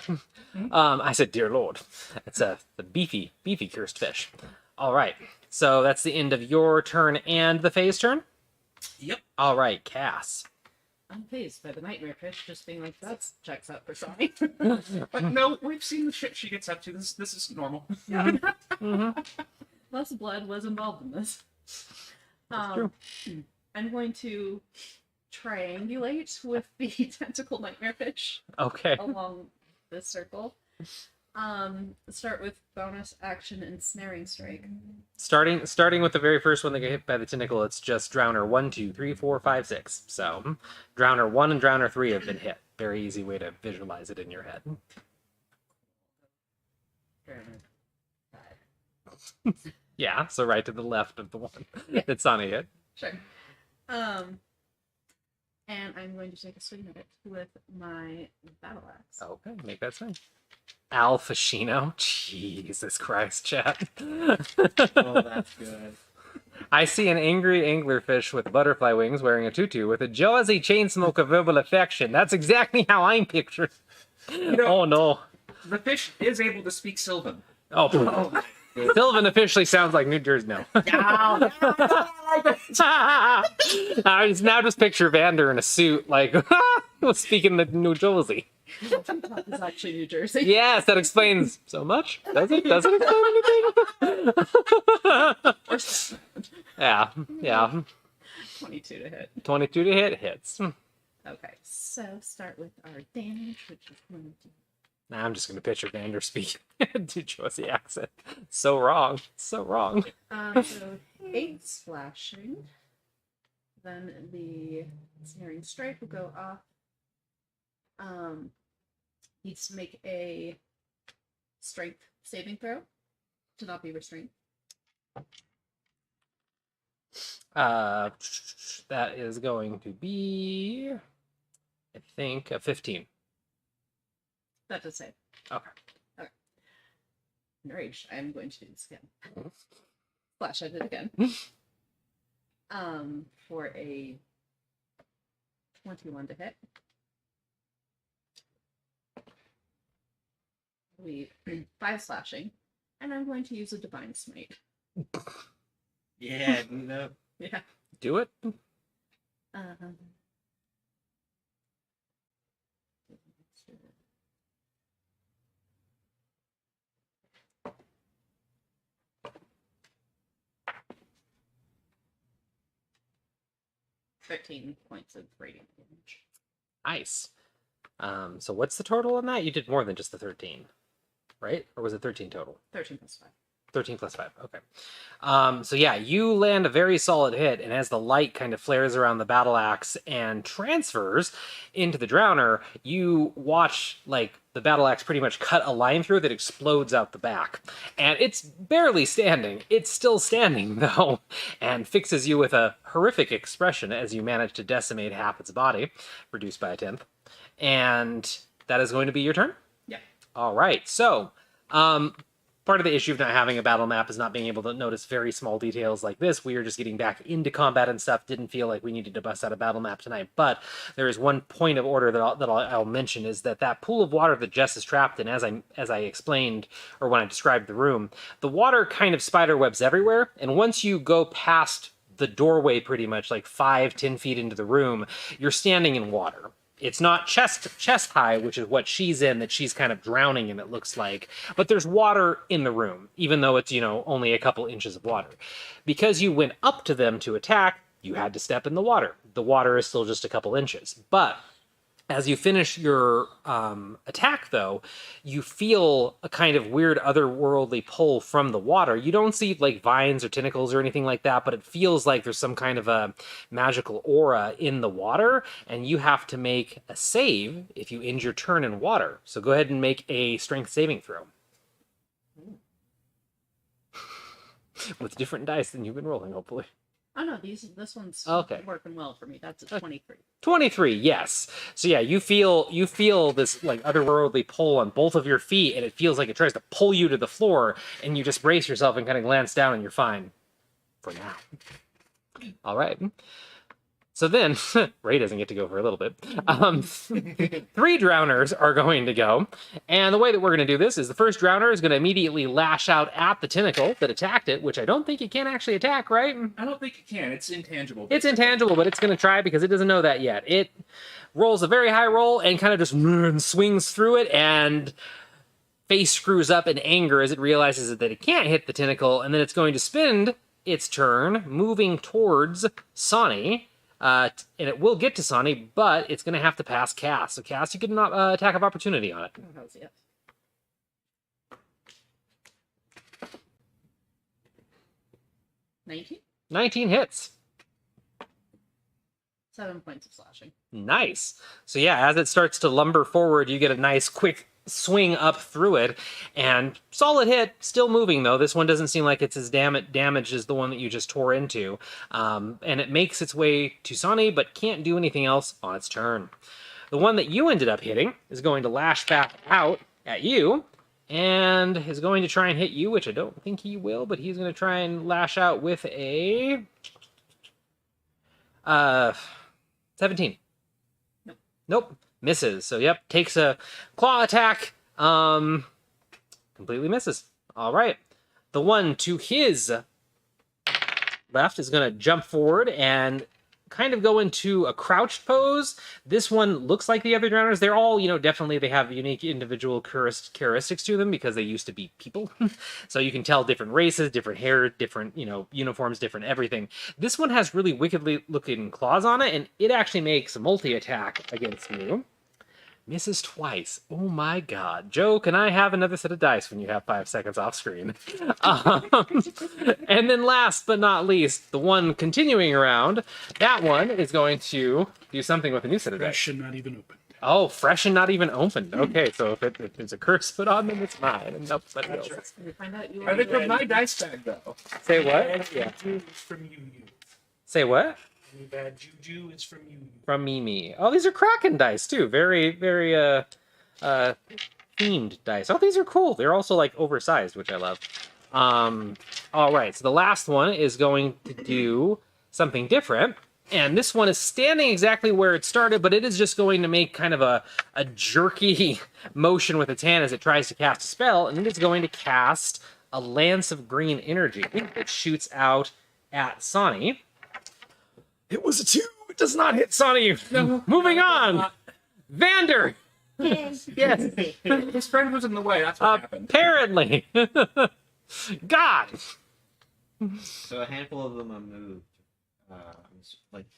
A: I said, dear Lord. It's the beefy cursed fish. All right. So that's the end of your turn and the phase turn.
C: Yep.
A: All right, Cass.
E: unfazed by the nightmare fish, just being like, that checks out for Sonny.
C: But no, we've seen the shit she gets up to. This is normal.
E: Less blood was involved in this.
A: true.
E: I'm going to triangulate with the tentacle nightmare fish
A: Okay.
E: along this circle. Start with bonus action ensnaring strike.
A: Starting with the very first one that get hit by the tentacle, it's just Drowner 1, 2, 3, 4, 5, 6. So Drowner 1 and Drowner 3 have been hit. Very easy way to visualize it in your head. Yeah, so right to the left of the one that's on a hit.
E: Sure. And I'm going to take a swing at it with my battle axe.
A: Okay, make that swing. Al Pacino. Jesus Christ, chat.
D: Oh, that's good.
A: I see an angry anglerfish with butterfly wings wearing a tutu with a jawsy chain smoke of verbal affection. That's exactly how I'm picturing. Oh no.
C: The fish is able to speak Sylvan.
A: Oh, Sylvan officially sounds like New Jersey now. I now just picture Vander in a suit, like speaking the New Jersey.
E: That is actually New Jersey.
A: Yes, that explains so much. Does it? Does it explain anything?
E: Or something.
A: Yeah.
E: 22 to hit.
A: 22 to hit hits.
E: Okay, so start with our damage, which is going to...
A: Now I'm just gonna picture Vander speaking to Josie accent. So wrong. So wrong.
E: So 8 slashing. Then the snaring strike will go off. Needs to make a strength saving throw to not be restrained.
A: That is going to be, I think, a 15.
E: That does save.
A: Okay.
E: Okay. Enraged, I am going to do this again. Flash, I did again. For a 21 to hit. We 5 slashing, and I'm going to use a divine smite.
D: Yeah, no.
E: Yeah.
A: Do it.
E: Um, $13 points of radiant damage.
A: Nice. So what's the total on that? You did more than just the 13, right? Or was it 13 total?
E: 13 plus 5.
A: 13 plus 5. Okay. So yeah, you land a very solid hit, and as the light kind of flares around the battle axe and transfers into the Drowner, you watch like the battle axe pretty much cut a line through that explodes out the back. And it's barely standing. It's still standing though, and fixes you with a horrific expression as you manage to decimate half its body, reduced by a 10th. And that is going to be your turn?
E: Yeah.
A: All right. So, part of the issue of not having a battle map is not being able to notice very small details like this. We were just getting back into combat and stuff. Didn't feel like we needed to bust out a battle map tonight. But there is one point of order that I'll mention, is that pool of water that Jess is trapped in, as I explained, or when I described the room, the water kind of spiderwebs everywhere. And once you go past the doorway pretty much like 5-10 feet into the room, you're standing in water. It's not chest high, which is what she's in, that she's kind of drowning in, it looks like. But there's water in the room, even though it's, only a couple inches of water. Because you went up to them to attack, you had to step in the water. The water is still just a couple inches. But as you finish your attack, though, you feel a kind of weird otherworldly pull from the water. You don't see like vines or tentacles or anything like that, but it feels like there's some kind of a magical aura in the water, and you have to make a save if you end your turn in water. So go ahead and make a strength saving throw. With different dice than you've been rolling, hopefully.
E: Oh no, this one's
A: Okay.
E: working well for me. That's a 23.
A: 23, yes. So yeah, you feel this like otherworldly pull on both of your feet, and it feels like it tries to pull you to the floor, and you just brace yourself and kind of glance down, and you're fine for now. All right. So then, Ray doesn't get to go for a little bit. 3 drowners are going to go. And the way that we're going to do this is the first drowner is going to immediately lash out at the tentacle that attacked it, which I don't think it can actually attack, right?
C: I don't think it can. It's intangible.
A: It's intangible, but it's going to try because it doesn't know that yet. It rolls a very high roll and kind of just swings through it, and face screws up in anger as it realizes that it can't hit the tentacle, and then it's going to spend its turn moving towards Sonny. And it will get to Sonny, but it's going to have to pass Cass. So Cass, you get an attack of opportunity on it.
E: Oh, how's it? 19?
A: 19 hits.
E: 7 points of slashing.
A: Nice. So yeah, as it starts to lumber forward, you get a nice quick swing up through it, and solid hit. Still moving though. This one doesn't seem like it's as damaged as the one that you just tore into. And it makes its way to Sonny, but can't do anything else on its turn. The one that you ended up hitting is going to lash back out at you, and is going to try and hit you, which I don't think he will, but he's going to try and lash out with a 17. Nope. Misses. So, yep, takes a claw attack. Completely misses. All right. The one to his left is going to jump forward and kind of go into a crouched pose. This one looks like the other drowners. They're all, definitely they have unique individual characteristics to them because they used to be people. So you can tell different races, different hair, different, uniforms, different everything. This one has really wickedly looking claws on it, and it actually makes a multi-attack against you. Misses twice. Oh my god. Joe, can I have another set of dice when you have 5 seconds off screen? And then last but not least, the one continuing around, that one is going to do something with a new set of dice.
B: Fresh and not even opened.
A: Oh, fresh and not even opened. Okay, so if there's a curse put on them, it's mine. And nobody
B: That's
A: else.
B: right.
E: We find out you
C: Are they
E: are
C: from my dice bag though?
A: Say
B: Bad
A: what? Yeah.
B: juju is from you.
A: Say what?
B: Any bad juju is from you.
A: From Mimi. Oh, these are Kraken dice too. Very, very themed dice. Oh, these are cool. They're also like oversized, which I love. All right, so the last one is going to do something different. And this one is standing exactly where it started, but it is just going to make kind of a jerky motion with its hand as it tries to cast a spell, and it is going to cast a Lance of Green Energy that shoots out at Sonny. It was a 2. It does not hit Sonny.
C: No.
A: Moving on. Vander. Yes.
C: His friend was in the way. That's what happened.
A: Apparently. God.
D: So a handful of them are moved,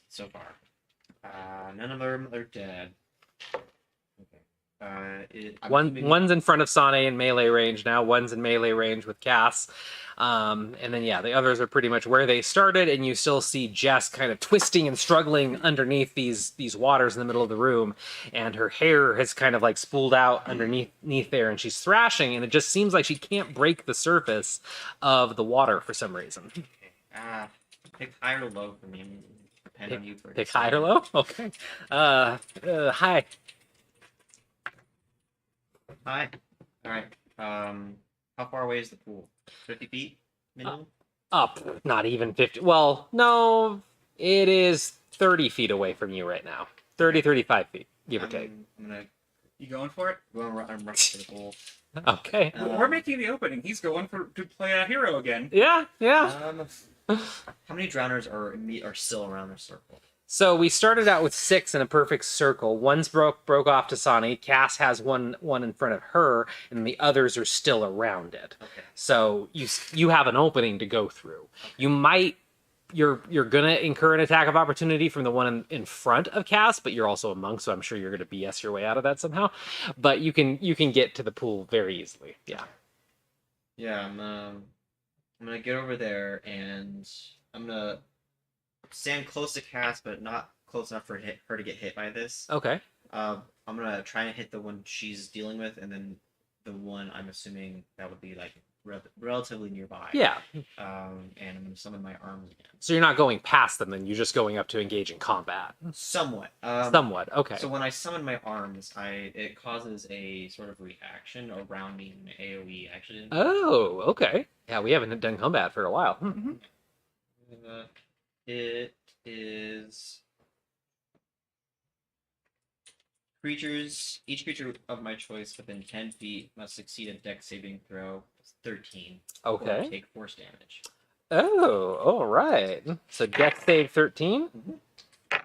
D: so far. None of them are dead. Okay.
A: One's in front of Sane in melee range now. One's in melee range with Cass. And then, yeah, the others are pretty much where they started, and you still see Jess kind of twisting and struggling underneath these waters in the middle of the room, and her hair has kind of like spooled out underneath there, and she's thrashing, and it just seems like she can't break the surface of the water for some reason.
D: Okay. Pick high or low for me. I'm gonna depend on you for
A: Pick high or low? Okay. High.
D: High. All right. How far away is the pool? 50 feet minimum?
A: Up. Not even 50. Well, no, it is 30 feet away from you right now. 35 feet, give or take.
D: I'm gonna
C: You going for it?
D: go and I'm rushing for the pool.
A: Okay.
C: We're making the opening. He's going to play a hero again.
A: Yeah.
D: How many drowners are still around the circle?
A: So we started out with 6 in a perfect circle. One's broke off to Sani. Cass has one in front of her, and the others are still around it.
D: Okay.
A: So you have an opening to go through. You're gonna incur an attack of opportunity from the one in front of Cass, but you're also a monk, so I'm sure you're gonna BS your way out of that somehow. But you can get to the pool very easily. Yeah.
D: Yeah, I'm gonna get over there and I'm gonna stand close to Cass, but not close enough for her to get hit by this.
A: Okay.
D: I'm gonna try and hit the one she's dealing with, and then the one I'm assuming that would be like relatively nearby.
A: Yeah.
D: And I'm gonna summon my arms again.
A: So you're not going past them, then you're just going up to engage in combat.
D: Somewhat.
A: Somewhat. Okay.
D: So when I summon my arms, it causes a sort of reaction around me, an AOE action.
A: Oh, okay. Yeah, we haven't done combat for a while.
D: It is Each creature of my choice within 10 feet must succeed a dex saving throw. 13. Or
A: Okay.
D: take force damage.
A: Oh, all right. So dex save 13.
D: Mhm.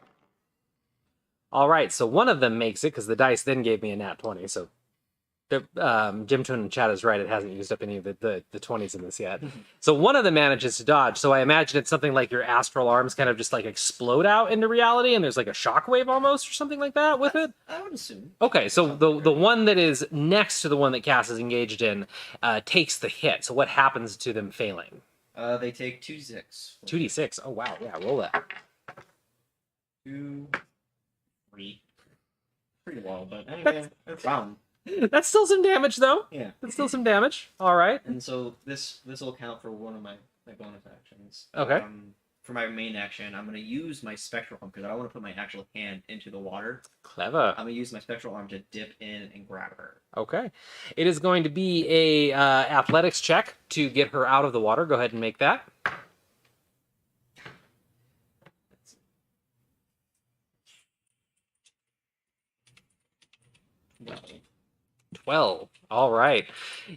A: All right. So one of them makes it because the dice then gave me a nat 20. So Jim Toon in chat is right. It hasn't used up any of the 20s in this yet. So one of them manages to dodge. So I imagine it's something like your astral arms kind of just like explode out into reality, and there's like a shockwave almost or something like that with it.
D: I would assume.
A: Okay, so the one that is next to the one that Cass is engaged in takes the hit. So what happens to them failing?
D: They take 2d6.
A: 2d6. Oh wow, yeah, roll that.
D: 2, 3. Pretty low, but anyway, that's round.
A: That's still some damage though.
D: Yeah.
A: That's still some damage. All right.
D: And so this will count for one of my bonus actions.
A: Okay.
D: For my main action, I'm gonna use my spectral arm because I don't want to put my actual hand into the water.
A: Clever.
D: I'm gonna use my spectral arm to dip in and grab her.
A: Okay. It is going to be a athletics check to get her out of the water. Go ahead and make that.
D: Well,
A: 12. All right.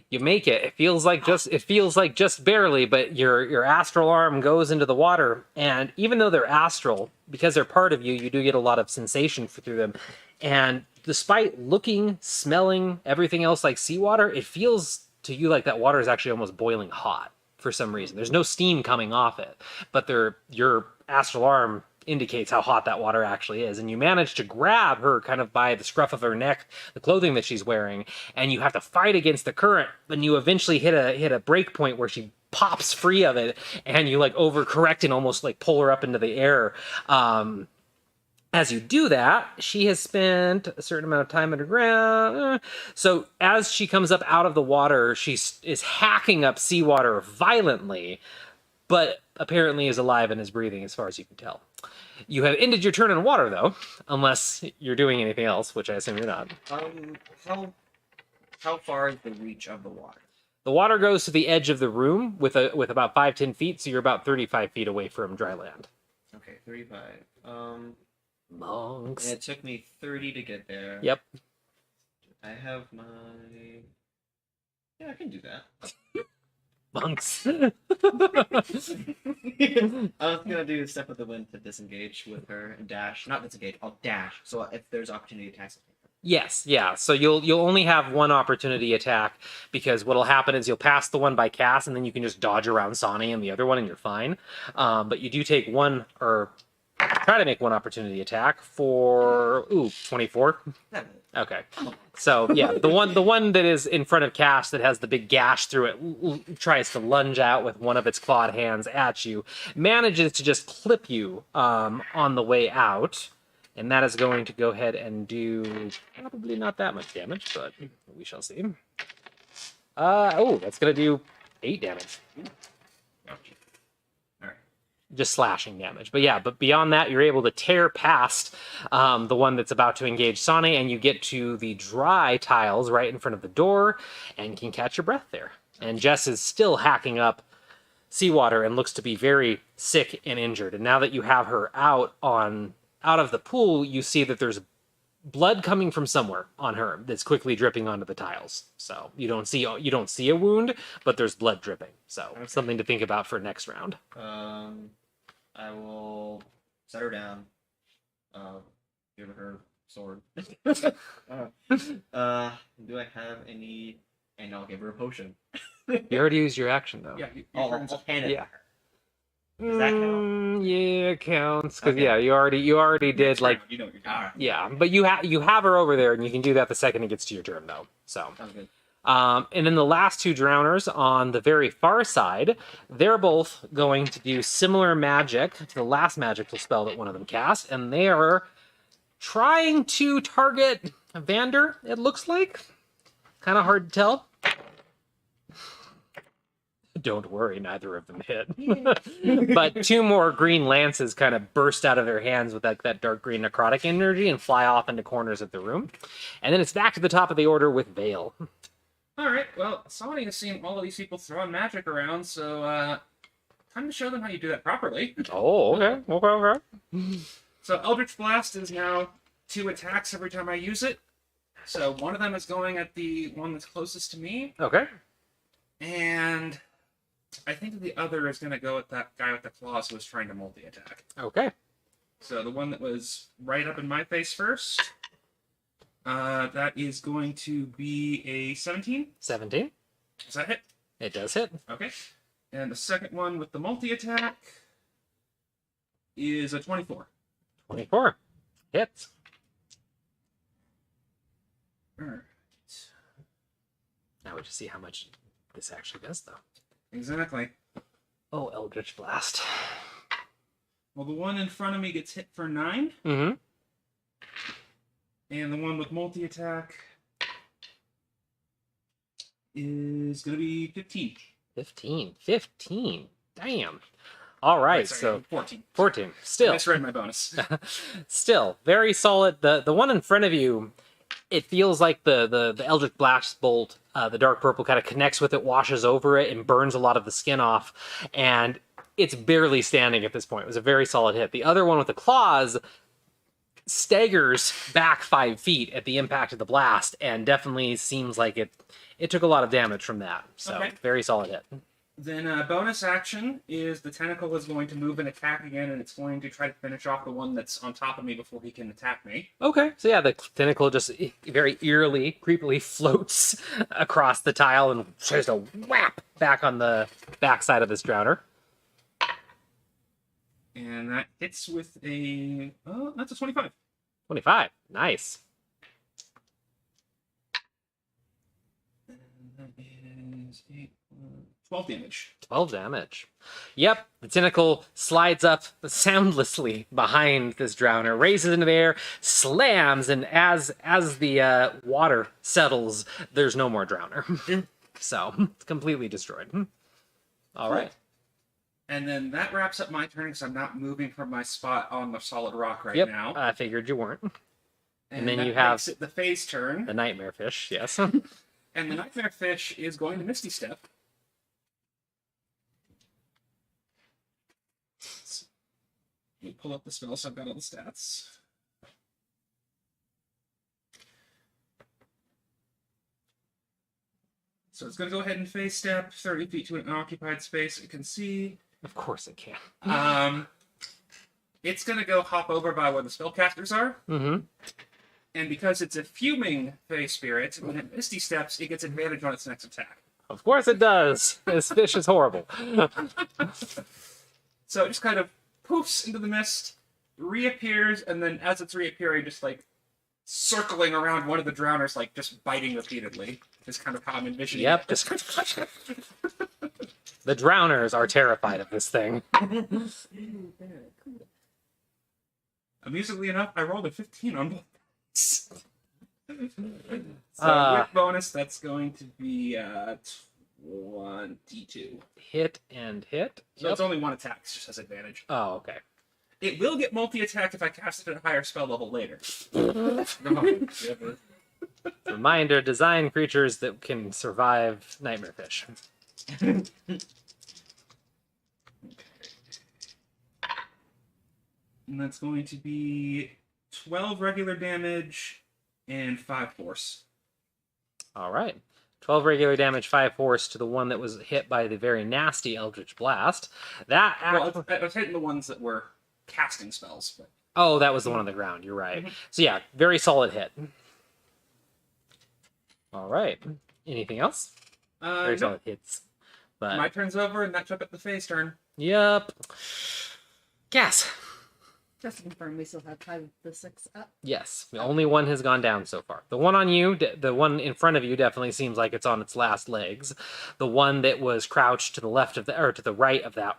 A: You make it. It feels like just barely, but your astral arm goes into the water, and even though they're astral, because they're part of you, you do get a lot of sensation through them. And despite looking, smelling, everything else like seawater, it feels to you like that water is actually almost boiling hot for some reason. There's no steam coming off it, but your astral arm indicates how hot that water actually is, and you manage to grab her kind of by the scruff of her neck, the clothing that she's wearing, and you have to fight against the current, and you eventually hit a break point where she pops free of it, and you like overcorrect and almost like pull her up into the air. As you do that, she has spent a certain amount of time underground. So as she comes up out of the water, she is hacking up seawater violently, but apparently is alive and is breathing as far as you can tell. You have ended your turn in water, though, unless you're doing anything else, which I assume you're not.
D: how far is the reach of the water?
A: The water goes to the edge of the room with about 5-10 feet, so you're about 35 feet away from dry land.
D: Okay, 35.
A: Monks.
D: And it took me 30 to get there.
A: Yep.
D: I have my... Yeah, I can do that.
A: Monks.
D: I was gonna do Step of the Wind to disengage with her and dash. Not disengage, I'll dash. So if there's opportunity attacks.
A: Yes, yeah. So you'll only have one opportunity attack, because what'll happen is you'll pass the one by Cass, and then you can just dodge around Sonny and the other one, and you're fine. But you do take one, or try to make one opportunity attack for 24. Okay. So yeah, the one that is in front of Cass that has the big gash through it tries to lunge out with one of its clawed hands at you, manages to just clip you on the way out, and that is going to go ahead and do probably not that much damage, but we shall see. That's gonna do 8 damage. Just slashing damage. But beyond that, you're able to tear past the one that's about to engage Sonny, and you get to the dry tiles right in front of the door and can catch your breath there. And Jess is still hacking up seawater and looks to be very sick and injured. And now that you have her out of the pool, you see that there's blood coming from somewhere on her that's quickly dripping onto the tiles. So you don't see a wound, but there's blood dripping. So
D: Okay.
A: Something to think about for next round.
D: I will set her down. Give her sword. Do I have any? And I'll give her a potion.
A: You already used your action though.
C: Yeah,
D: I'll hand it
A: Yeah.
D: to her. Does that count?
A: Yeah, it counts because
D: Okay.
A: yeah, you already did like
C: you know what you're doing.
D: Alright.
A: yeah, but you have her over there, and you can do that the second it gets to your turn though. So.
D: Sounds good.
A: And then the last two drowners on the very far side, they're both going to do similar magic to the last magical spell that one of them cast, and they are trying to target Vander, it looks like. Kind of hard to tell. Don't worry, neither of them hit. But two more green lances kind of burst out of their hands with that dark green necrotic energy and fly off into corners of the room. And then it's back to the top of the order with Vale.
C: Alright, well, somebody has seen all of these people throwing magic around, so, time to show them how you do that properly.
A: Oh, okay.
C: So Eldritch Blast is now 2 attacks every time I use it. So one of them is going at the one that's closest to me,
A: Okay.
C: and I think the other is going to go at that guy with the claws who was trying to multi-attack.
A: Okay.
C: So the one that was right up in my face first, that is going to be a 17.
A: 17.
C: Does that hit?
A: It does hit.
C: Okay. And the second one with the multi-attack is a 24.
A: 24. Hits.
C: Alright.
A: Now we just see how much this actually does, though.
C: Exactly.
A: Oh, Eldritch Blast.
C: Well, the one in front of me gets hit for 9,
A: Mm-hmm.
C: and the one with multi-attack is going to be 15.
A: 15. 15. Damn. All right,
C: Wait, sorry,
A: so
C: 14.
A: 14.
C: I
A: Still.
C: misread my bonus.
A: Still, very solid. The one in front of you, it feels like the Eldritch Blast bolt, the dark purple kind of connects with it, washes over it, and burns a lot of the skin off. And it's barely standing at this point. It was a very solid hit. The other one with the claws staggers back 5 feet at the impact of the blast, and definitely seems like it took a lot of damage from that. So,
C: Okay.
A: very solid hit.
C: Then bonus action is the tentacle is going to move and attack again, and it's going to try to finish off the one that's on top of me before he can attack me.
A: Okay, so yeah, the tentacle just very eerily, creepily floats across the tile and tries to whap back on the backside of this drowner.
C: And that hits with a... Oh, that's a 25.
A: 25. Nice.
C: And that is 8, 12 damage.
A: 12 damage. Yep, the tentacle slides up soundlessly behind this drowner, raises into the air, slams, and as the water settles, there's no more drowner. So, it's completely destroyed. All right.
C: And then that wraps up my turn because I'm not moving from my spot on the solid rock right
A: Yep,
C: now.
A: I figured you weren't.
C: And
A: then
C: that
A: you have-
C: makes it the phase turn.
A: The nightmare fish, yes.
C: And the nightmare fish is going to Misty Step. Let me pull up the spell so I've got all the stats. So it's going to go ahead and phase step 30 feet to an unoccupied space it can see.
A: Of course it can.
C: It's going to go hop over by where the spellcasters are.
A: Mm-hmm.
C: And because it's a fuming Fey Spirit, when it Misty Steps, it gets advantage on its next attack.
A: Of course it does. This fish is horrible.
C: So it just kind of poofs into the mist, reappears, and then as it's reappearing, just like circling around one of the drowners, like just biting repeatedly. Is kind of how I'm envisioning
A: Yep,
C: it.
A: just the drowners are terrified of this thing.
C: Amusingly enough, I rolled a 15 on both. So
A: Uh,
C: with bonus, that's going to be 22.
A: Hit and hit.
C: So
A: Yep.
C: it's only one attack, it just has advantage.
A: Oh, okay.
C: It will get multi-attack if I cast it at a higher spell level later.
A: Reminder, design creatures that can survive nightmare fish.
C: And that's going to be 12 regular damage and 5 force.
A: All right. 12 regular damage, 5 force to the one that was hit by the very nasty Eldritch Blast. That
C: Well, I was hitting the ones that were casting spells. But...
A: Oh, that was the one on the ground. You're right.
C: Mhm.
A: So yeah, very solid hit. All right. Anything else? Very
C: no,
A: solid hits. But
C: my turn's over, and that took up the phase turn.
A: yep. Gas.
E: Just to confirm, we still have 5 of the 6 up.
A: Yes, the only one has gone down so far. The one on you, the one in front of you, definitely seems like it's on its last legs. The one that was crouched to the left of or to the right of that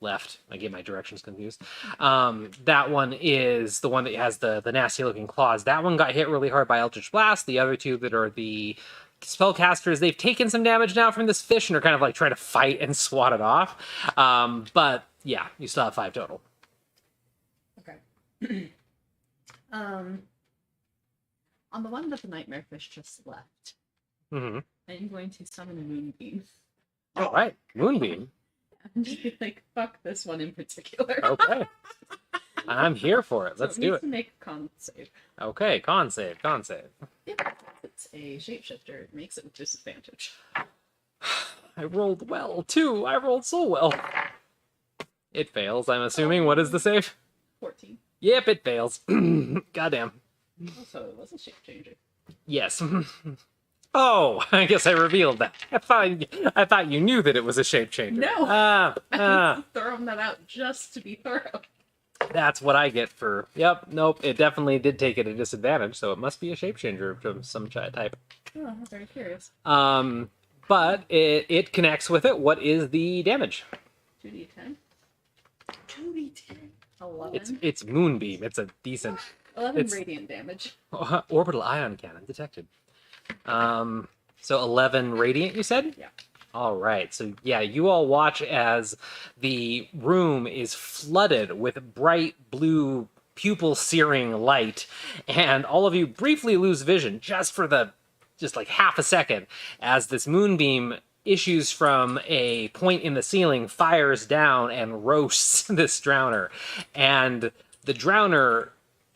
A: left. I get my directions confused. That one is the one that has the nasty looking claws. That one got hit really hard by Eldritch Blast. The other two that are the spellcasters, they've taken some damage now from this fish and are kind of like trying to fight and swat it off. But yeah, you still have 5 total.
E: Okay. On the one that the nightmare fish just left,
A: Mm-hmm.
E: I'm going to summon a moonbeam.
A: All right, Moonbeam.
E: And just be like, fuck this one in particular.
A: Okay. I'm here for it.
E: So
A: Let's
E: it
A: do
E: needs
A: it.
E: to make a con save.
A: Okay, con save, con save.
E: Yep. It's a shapeshifter. It makes it with disadvantage.
A: I rolled well, too. I rolled so well. It fails, I'm assuming. What is the save?
E: 14.
A: Yep, it fails. Goddamn.
E: Also, it was a shape changer.
A: Yes. Oh, I guess I revealed that. I thought you knew that it was a shape changer.
E: No.
A: Ah,
E: Throwing that out just to be thorough.
A: that's what I get for. Yep, nope. It definitely did take it at a disadvantage, so it must be a shape changer of some type.
E: Oh, I'm very curious.
A: But it connects with it. What is the damage?
E: 2d10.
B: 2d10.
E: 11.
A: It's moonbeam. It's a decent
E: 11
A: it's-
E: radiant damage.
A: orbital ion cannon detected. So 11 radiant, you said?
E: Yeah.
A: All right. So yeah, you all watch as the room is flooded with bright blue pupil searing light, and all of you briefly lose vision just like half a second as this moonbeam issues from a point in the ceiling, fires down, and roasts this drowner. And the drowner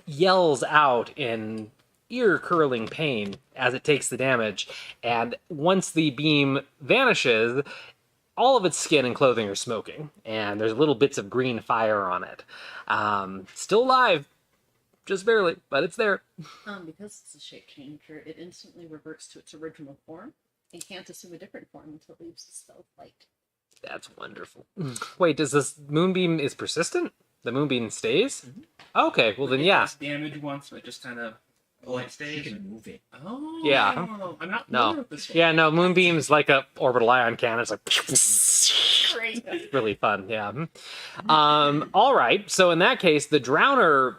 A: yells out in ear-curling pain as it takes the damage. And once the beam vanishes, all of its skin and clothing are smoking, and there's little bits of green fire on it. Still alive, just barely, but it's there.
E: Because it's a shape changer, it instantly reverts to its original form and can't assume a different form until it leaves the spell of light.
A: That's wonderful. Wait, does this moonbeam is persistent? The moonbeam stays? Okay, well then,
C: It
A: yeah.
C: does damage once, but just kind of light
D: She
C: stays.
D: can move it.
C: Oh,
A: Yeah.
C: I'm not familiar
A: No.
C: with this one.
A: Yeah, no, moonbeam's like a orbital ion cannon. It's like
E: Great.
A: it's really fun. Yeah. All right. So in that case, the drowner.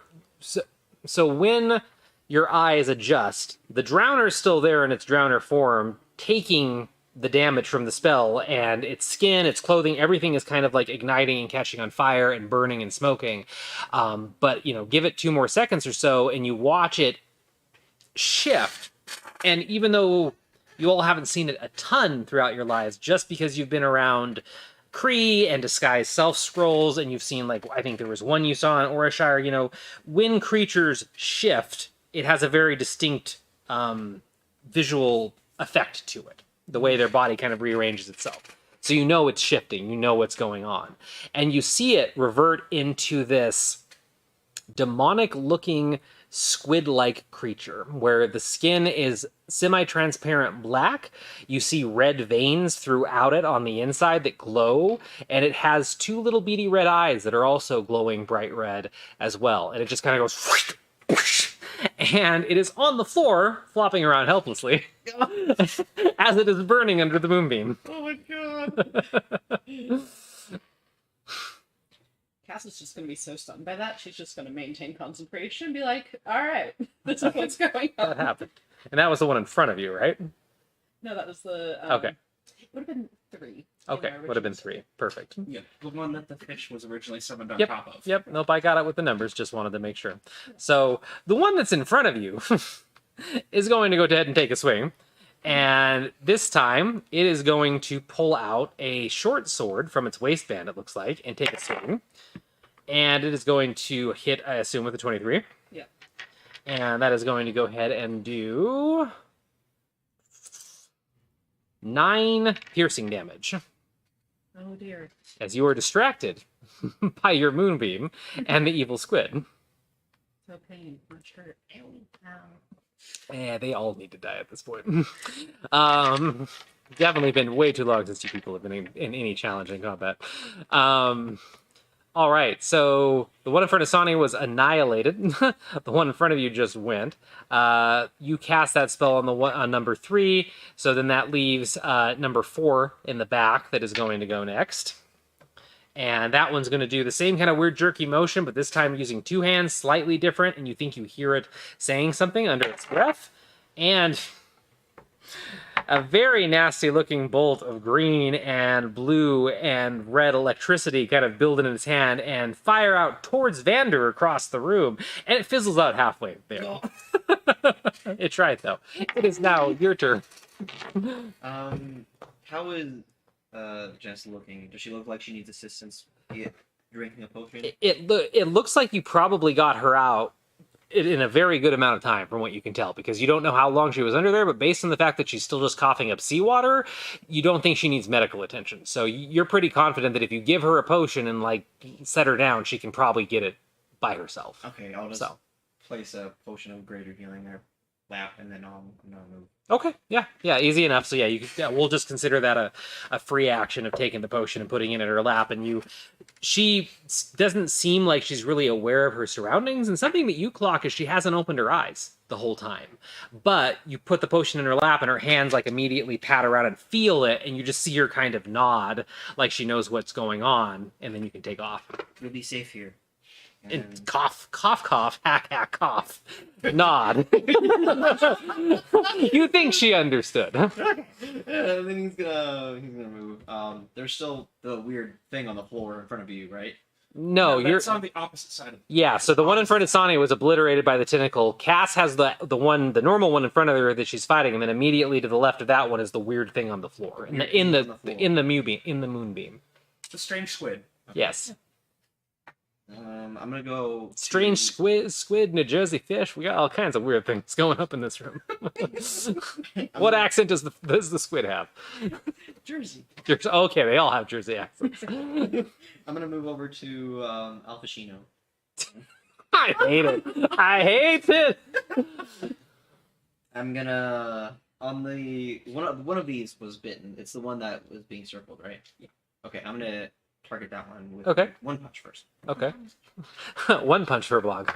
A: So when your eyes adjust, the drowner's still there in its drowner form, taking the damage from the spell, and its skin, its clothing, everything is kind of like igniting and catching on fire and burning and smoking. But give it 2 more seconds or so, and you watch it shift. And even though you all haven't seen it a ton throughout your lives, just because you've been around Kree and disguised self scrolls, and you've seen, like, I think there was one you saw in Orishire, when creatures shift, it has a very distinct visual effect to it, the way their body kind of rearranges itself. So it's shifting, what's going on. And you see it revert into this demonic-looking squid-like creature, where the skin is semi-transparent black. You see red veins throughout it on the inside that glow, and it has 2 little beady red eyes that are also glowing bright red as well. And it just kind of goes whoosh, and it is on the floor, flopping around helplessly, as it is burning under the moonbeam.
C: Oh my god.
E: Cass is just going to be so stunned by that, she's just going to maintain concentration and be like, alright, this is what's going on.
A: That happened. And that was the one in front of you, right?
E: No, that was the...
A: Okay.
E: It would have been 3.
A: Okay, would have been 3. Perfect.
C: Yeah, the one that the fish was originally summoned on
A: Yep.
C: top of.
A: Yep, nope, I got it with the numbers, just wanted to make sure. So, the one that's in front of you is going to go ahead and take a swing. And this time, it is going to pull out a short sword from its waistband, it looks like, and take a swing. And it is going to hit, I assume, with a 23.
E: Yeah.
A: And that is going to go ahead and do 9 piercing damage,
E: Oh dear.
A: as you are distracted by your moonbeam and the evil squid.
E: So pain, much hurt.
A: Yeah, they all need to die at this point. Definitely been way too long since you people have been in any challenging combat. All right, so the one in front of Sonny was annihilated. The one in front of you just went. You cast that spell on number 3, so then that leaves number 4 in the back that is going to go next. And that one's going to do the same kind of weird jerky motion, but this time using 2 hands, slightly different, and you think you hear it saying something under its breath. And a very nasty looking bolt of green and blue and red electricity kind of build in its hand and fire out towards Vander across the room. And it fizzles out halfway there. It tried, though. It is now your turn.
D: How is Jess looking? Does she look like she needs assistance drinking a potion?
A: It looks like you probably got her out in a very good amount of time, from what you can tell, because you don't know how long she was under there, but based on the fact that she's still just coughing up seawater, you don't think she needs medical attention. So you're pretty confident that if you give her a potion and like set her down, she can probably get it by herself.
D: Okay, I'll just
A: So
D: place a potion of greater healing in her lap, and then I'm gonna move.
A: okay, yeah, easy enough. So we'll just consider that a free action of taking the potion and putting it in her lap, and she doesn't seem like she's really aware of her surroundings, and something that you clock is she hasn't opened her eyes the whole time. But you put the potion in her lap, and her hands like immediately pat around and feel it, and you just see her kind of nod like she knows what's going on, and then you can take off.
D: You'll be safe here.
A: And cough, hack, cough, nod. You think she understood?
D: Then he's gonna move. There's still the weird thing on the floor in front of you, right?
A: No, you're
C: That's on the opposite side of the
A: yeah. So the one in front of Sonny was obliterated by the tentacle. Cass has the normal one in front of her that she's fighting, and then immediately to the left of that one is the weird thing on the floor. In the moonbeam.
C: The strange squid.
A: Yes.
D: I'm gonna go
A: Strange squid, New Jersey fish. We got all kinds of weird things going up in this room. What accent does the squid have?
E: Jersey.
A: Okay, they all have Jersey accents.
D: I'm gonna move over to Alphashino.
A: I hate it. I hate it.
D: I'm gonna on the one of these was bitten. It's the one that was being circled, right? Yeah. Okay, I'm gonna target that one with one punch first.
A: Okay. One punch for a blog.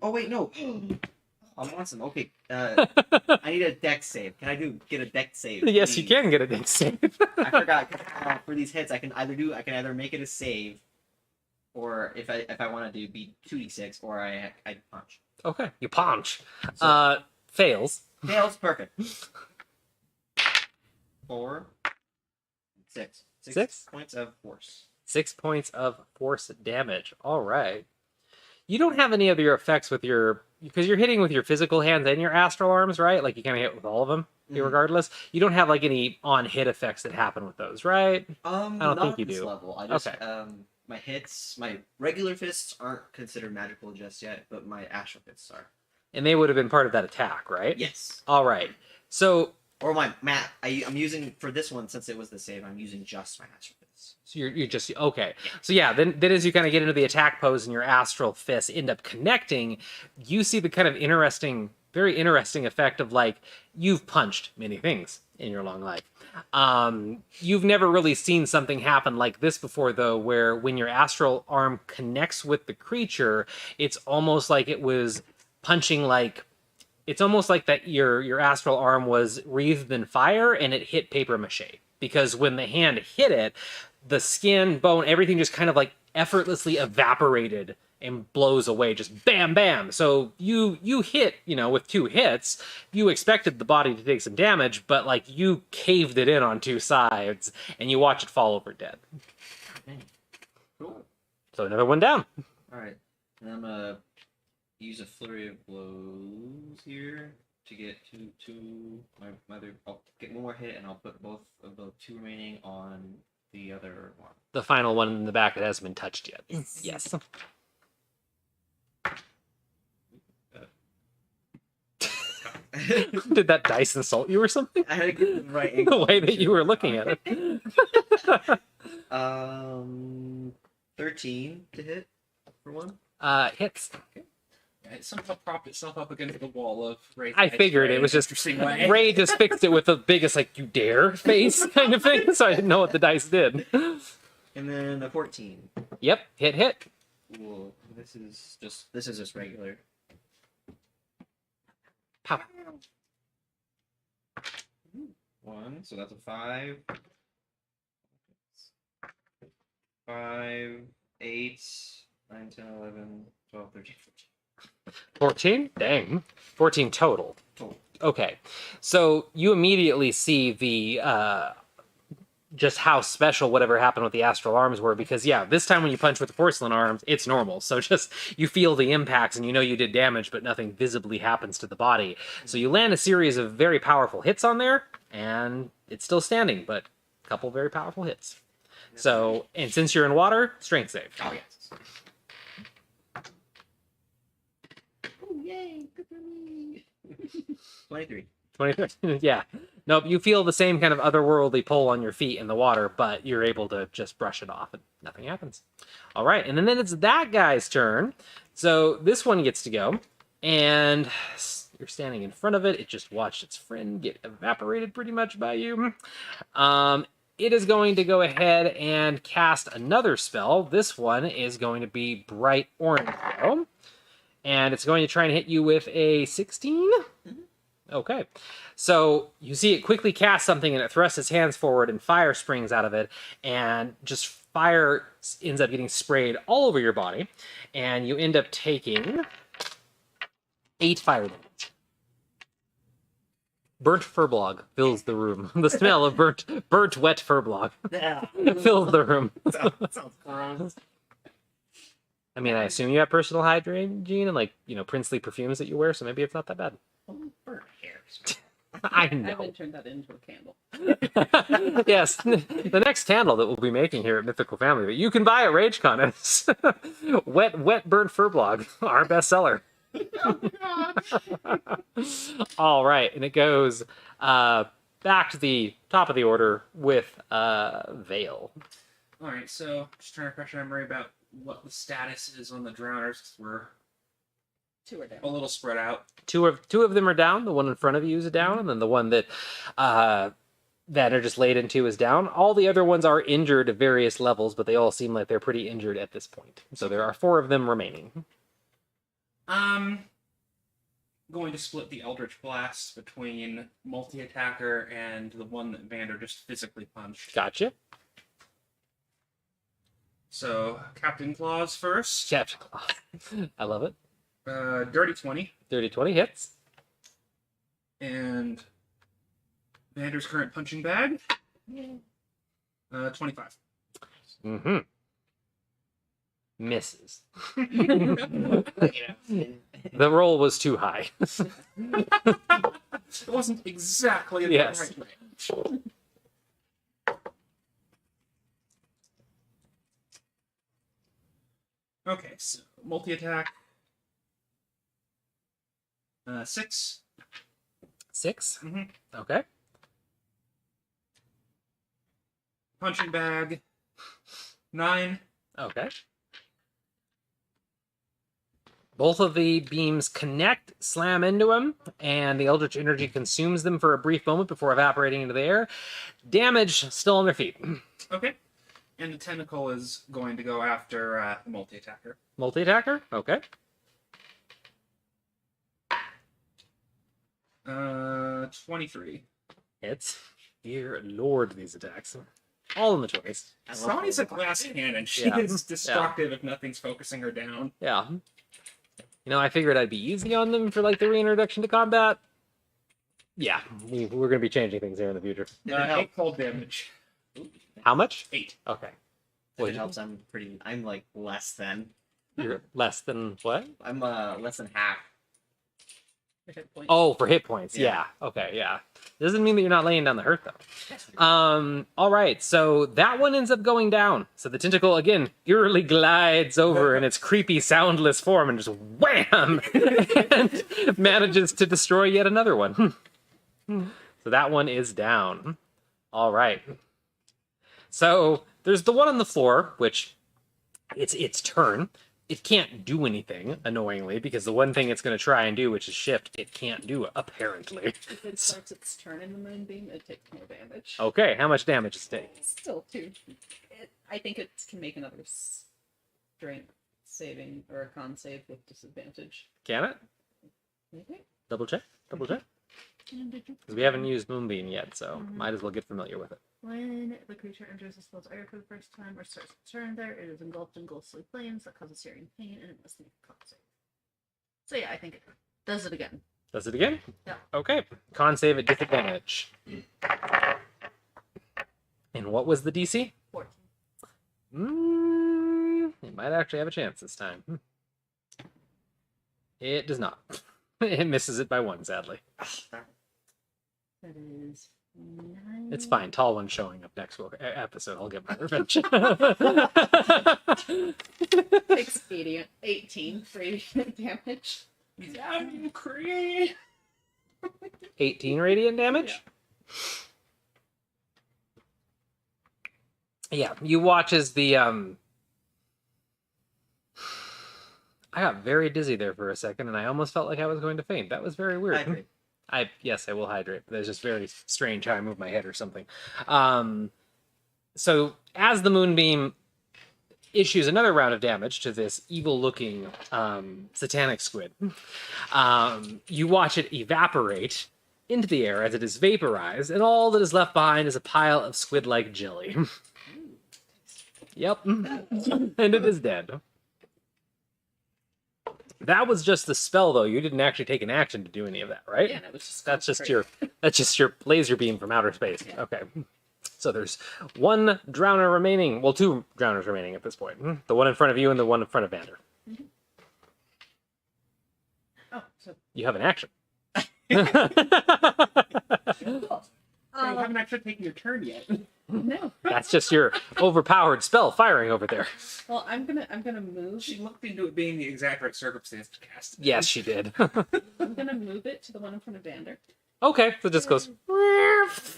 D: Oh wait, no. I'm awesome. Okay. I need a dex save. Can I get a dex save?
A: Yes,
D: please?
A: you can get a dex save.
D: I forgot. For these hits, I can either make it a save, or if I want to do be 2d6, or I punch.
A: Okay, you punch.
D: So,
A: Fails.
D: fails. Perfect. 4, 6. 6 points of force.
A: 6 points of force damage. All right. You don't have any of your effects with because you're hitting with your physical hands and your astral arms, right? Like you kind of hit with all of them, regardless. You don't have like any on-hit effects that happen with those, right?
D: I
A: don't think you
D: this
A: do.
D: level. I just
A: Okay.
D: My hits, my regular fists aren't considered magical just yet, but my astral fists are.
A: And they would have been part of that attack, right?
D: Yes.
A: All right. So
D: Or my mat. I'm using for this one since it was the save. I'm using just my astral fists.
A: So you're just okay. So yeah, then as you kind of get into the attack pose and your astral fists end up connecting, you see the kind of very interesting effect of like you've punched many things in your long life. You've never really seen something happen like this before, though, where when your astral arm connects with the creature, it's almost like it was punching like. It's almost like that your astral arm was wreathed in fire and it hit paper mache. Because when the hand hit it, the skin, bone, everything just kind of like effortlessly evaporated and blows away. Just bam, bam. So you hit, with 2 hits, you expected the body to take some damage, but like you caved it in on 2 sides and you watch it fall over dead.
D: Cool.
A: So another one down.
D: All right, and I'm gonna use a flurry of blows here to get to my other. I'll get one more hit, and I'll put both of the 2 remaining on the other one.
A: The final one in the back that hasn't been touched yet. Yes. Did that dice insult you or something?
D: I had to get the right
A: The way that you were looking at it.
D: 13 to hit for one.
A: Hits.
C: It somehow propped itself up against the wall of Ray.
A: I figured it was just Ray just fixed it with the biggest like you dare face kind of thing, so I didn't know what the dice did.
D: And then a 14.
A: Yep, hit.
D: Cool. This is just regular.
A: Pow.
D: 1, so that's a 5. 5, 8, 9, 10, 11, 12, 13,
A: 14? Dang. 14 total.
D: Total.
A: Okay. So you immediately see the just how special whatever happened with the astral arms were, because this time when you punch with the porcelain arms, it's normal. So just you feel the impacts and you know you did damage, but nothing visibly happens to the body. So you land a series of very powerful hits on there, and it's still standing, but a couple very powerful hits. So, and since you're in water, strength save.
D: Oh yes.
E: Oh, yay! Good for me.
D: 23.
A: 23. Yeah. Nope, you feel the same kind of otherworldly pull on your feet in the water, but you're able to just brush it off and nothing happens. All right, and then it's that guy's turn. So this one gets to go, and you're standing in front of it. It just watched its friend get evaporated pretty much by you. It is going to go ahead and cast another spell. This one is going to be Bright Orange Glow, and it's going to try and hit you with a 16. Okay. So you see it quickly cast something and it thrusts its hands forward and fire springs out of it, and just fire ends up getting sprayed all over your body, and you end up taking 8 fire damage. Burnt furblog fills the room. The smell of burnt wet furblog
D: Yeah.
A: fills the room.
D: Sounds gross.
A: I mean, I assume you have personal hygiene and, like, princely perfumes that you wear, so maybe it's not that bad.
D: Burnt hairs.
A: I
E: I
A: know.
E: haven't turned that into a candle.
A: Yes, the next candle that we'll be making here at Mythical Family that you can buy at RageCon is wet burnt furblog, our bestseller. All right, and it goes back to the top of the order with Vale.
C: All right, so just trying to refresh my memory about what the status is on the drowners, 'cause we're
E: 2 are down.
C: a little spread out.
A: Two of them are down. The one in front of you is down, and then the one that that are just laid into is down. All the other ones are injured at various levels, but they all seem like they're pretty injured at this point. So there are 4 of them remaining.
C: Going to split the Eldritch Blast between multi-attacker and the one that Vander just physically punched.
A: Gotcha.
C: So, Captain Claws first.
A: Captain Claw. I love it.
C: Dirty 20.
A: Dirty 20 hits.
C: And Vander's current punching bag. 25.
A: Mm-hmm. Misses.
D: You know.
A: The roll was too high.
C: It wasn't exactly in the
A: Yes.
C: right range. Okay, so multi-attack. 6.
A: 6.
C: Mhm.
A: Okay.
C: Punching bag. 9.
A: Okay. Both of the beams connect, slam into him, and the Eldritch Energy consumes them for a brief moment before evaporating into the air. Damage still on their feet.
C: Okay. And the tentacle is going to go after the multi-attacker.
A: Multi-attacker? Okay.
C: 23.
A: Hits. Dear Lord, these attacks. All in the 20s.
C: Sonny's a glass cannon. She
A: Yeah.
C: is destructive if nothing's focusing her down.
A: Yeah. I figured I'd be easy on them for, like, the reintroduction to combat. Yeah, we're going to be changing things here in the future.
D: If it helps,
C: 8 cold damage.
A: How much?
C: 8.
A: Okay.
D: if
A: What'd
D: it
A: you-
D: helps, I'm like less than.
A: You're less than what?
D: I'm less than half.
E: For hit points.
A: Oh, for hit points. Yeah.
D: Yeah.
A: Okay, yeah. Doesn't mean that you're not laying down the hurt, though. All right, so that one ends up going down. So the tentacle, again, eerily glides over in its creepy, soundless form and just wham! And manages to destroy yet another one. So that one is down. All right. So there's the one on the floor, which it's its turn. It can't do anything, annoyingly, because the one thing it's going to try and do, which is shift, it can't do, apparently.
E: If it starts its turn in the moonbeam, it takes more damage.
A: Okay, how much damage does it take?
E: Still 2. I think it can make another strength saving or a con save with disadvantage.
A: Can it?
E: Maybe?
A: Double check. Because we haven't used Moonbeam yet, so might as well get familiar with it.
E: When the creature enters the spell's area for the first time or starts its turn there, it is engulfed in ghostly flames that causes searing pain, and it must make a con save. So yeah, I think it does it again.
A: Does it again?
E: Yeah.
A: Okay. Con save at disadvantage. And what was the DC?
E: 14.
A: It might actually have a chance this time. It does not. It misses it by 1, sadly.
E: That is 9
A: It's fine. Tall One's showing up next episode. I'll get my revenge.
E: Takes 18 radiant damage.
C: Damn, Cree!
A: 18 radiant damage? Yeah, you watch as the, I got very dizzy there for a second, and I almost felt like I was going to faint. That was very weird.
D: Hydrate.
A: Yes, I will hydrate. But it's just very strange how I move my head or something. So as the moonbeam issues another round of damage to this evil-looking satanic squid, you watch it evaporate into the air as it is vaporized, and all that is left behind is a pile of squid-like jelly. Yep, and it is dead. That was just the spell, though. You didn't actually take an action to do any of that, right?
E: Yeah, that was just
A: That's just your laser beam from outer space.
E: Yeah.
A: Okay. So there's one drowner remaining. Well, two drowners remaining at this point. The one in front of you and the one in front of Vander.
E: Oh, so
A: You have an action.
C: You haven't actually taken your turn yet.
E: no.
A: That's just your overpowered spell firing over there.
E: Well, I'm gonna move.
C: She looked into it being the exact right circumstance to cast it.
A: Yes, she did.
E: I'm gonna move it to the one in front of Vander.
A: Okay, so it just goes.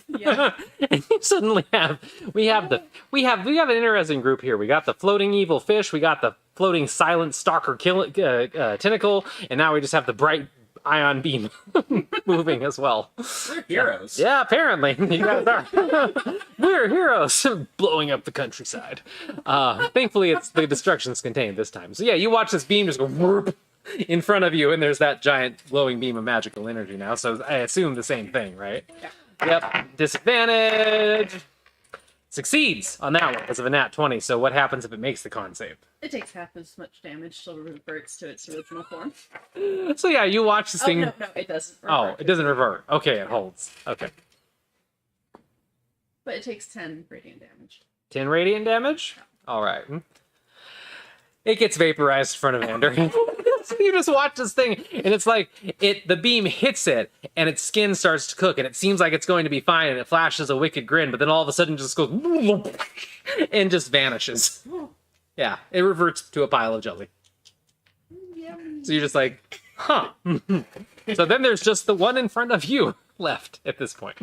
E: Yeah.
A: And you suddenly we have an interesting group here. We got the floating evil fish, we got the floating silent stalker tentacle, and now we just have the bright ion beam moving as well.
C: We're heroes.
A: Yeah, apparently. You guys are. We're heroes blowing up the countryside. Thankfully, it's the destruction's contained this time. So yeah, you watch this beam just go whoop in front of you, and there's that giant glowing beam of magical energy now. So I assume the same thing, right?
E: Yeah.
A: Yep. Disadvantage. Succeeds on that one because of a nat 20. So what happens if it makes the con save?
E: It takes half as much damage, so it reverts to its original form.
A: So yeah, you watch this thing.
E: No, it doesn't.
A: Oh,
E: revert.
A: it doesn't revert. Okay, it holds. Okay.
E: But it takes 10 radiant damage.
A: 10 radiant damage? Alright. It gets vaporized in front of Vander. So you just watch this thing, and it's like the beam hits it, and its skin starts to cook, and it seems like it's going to be fine, and it flashes a wicked grin, but then all of a sudden just goes and just vanishes. Yeah, it reverts to a pile of jelly. So you're just like, huh. So then there's just the one in front of you left at this point.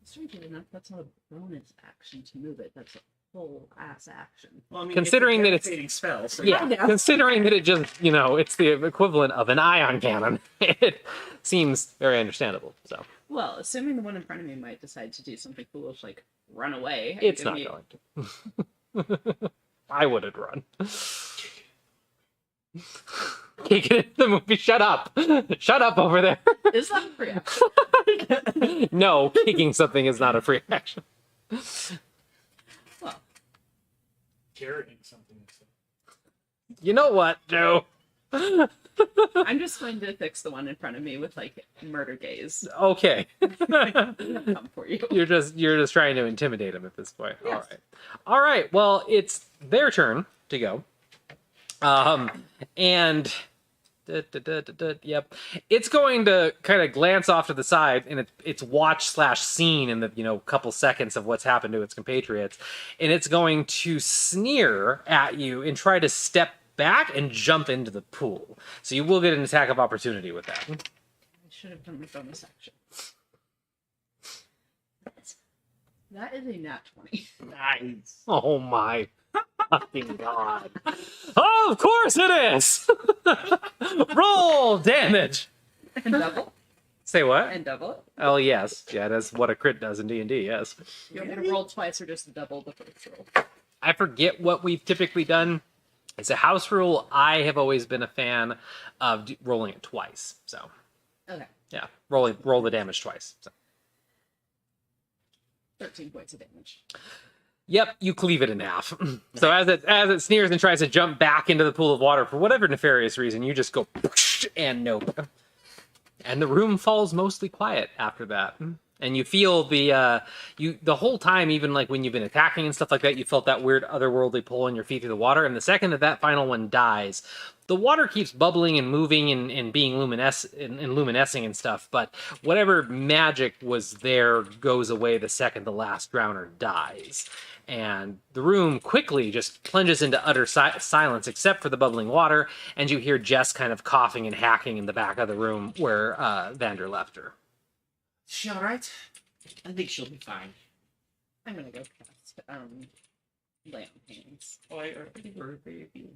E: Strangely enough, that's not a bonus action to move it. That's a full ass action.
C: Well, I mean,
A: Considering that it's-
C: a devastating spell, so
A: Yeah,
E: know.
A: considering that it just, it's the equivalent of an ion cannon, it seems very understandable. So
E: Well, assuming the one in front of me might decide to do something foolish like run away. and
A: it's
E: give
A: not
E: me-
A: going to. I wouldn't run. Kicking it in the movie. Shut up. Shut up over there.
E: Is that a free action?
A: No, kicking something is not a free action.
E: Well,
B: Carrying something.
A: You know what, Joe?
E: I'm just going to fix the one in front of me with like murder gaze.
A: Okay.
E: Come for you.
A: You're just trying to intimidate him at this point.
E: Yes.
A: All right. Well, it's their turn to go. And yep, it's going to kind of glance off to the side, and it's watch/scene in the couple seconds of what's happened to its compatriots, and it's going to sneer at you and try to step back and jump into the pool. So you will get an attack of opportunity with that.
E: I should have done my bonus action. That is a nat 20.
C: nice.
A: Oh my fucking god. Of course it is! Roll damage!
E: And double.
A: Say what?
E: And double it.
A: Oh yes. Yeah, that's what a crit does in D&D, yes.
E: You want me to roll twice or just double the first roll?
A: I forget what we've typically done. It's a house rule. I have always been a fan of rolling it twice. So,
E: Okay.
A: yeah. Roll the damage twice. So.
E: 13 points of damage.
A: Yep, you cleave it in half. So as it sneers and tries to jump back into the pool of water for whatever nefarious reason, you just go and nope. And the room falls mostly quiet after that. And you feel the whole time, even like when you've been attacking and stuff like that, you felt that weird otherworldly pull on your feet through the water. And the second that final one dies, the water keeps bubbling and moving and being luminescing and stuff. But whatever magic was there goes away the second the last drowner dies. And the room quickly just plunges into utter silence, except for the bubbling water. And you hear Jess kind of coughing and hacking in the back of the room where Vander left her.
C: Is she all right?
D: I think she'll be fine.
E: I'm gonna go cast lay on hands.
D: Oh, I think we're very few.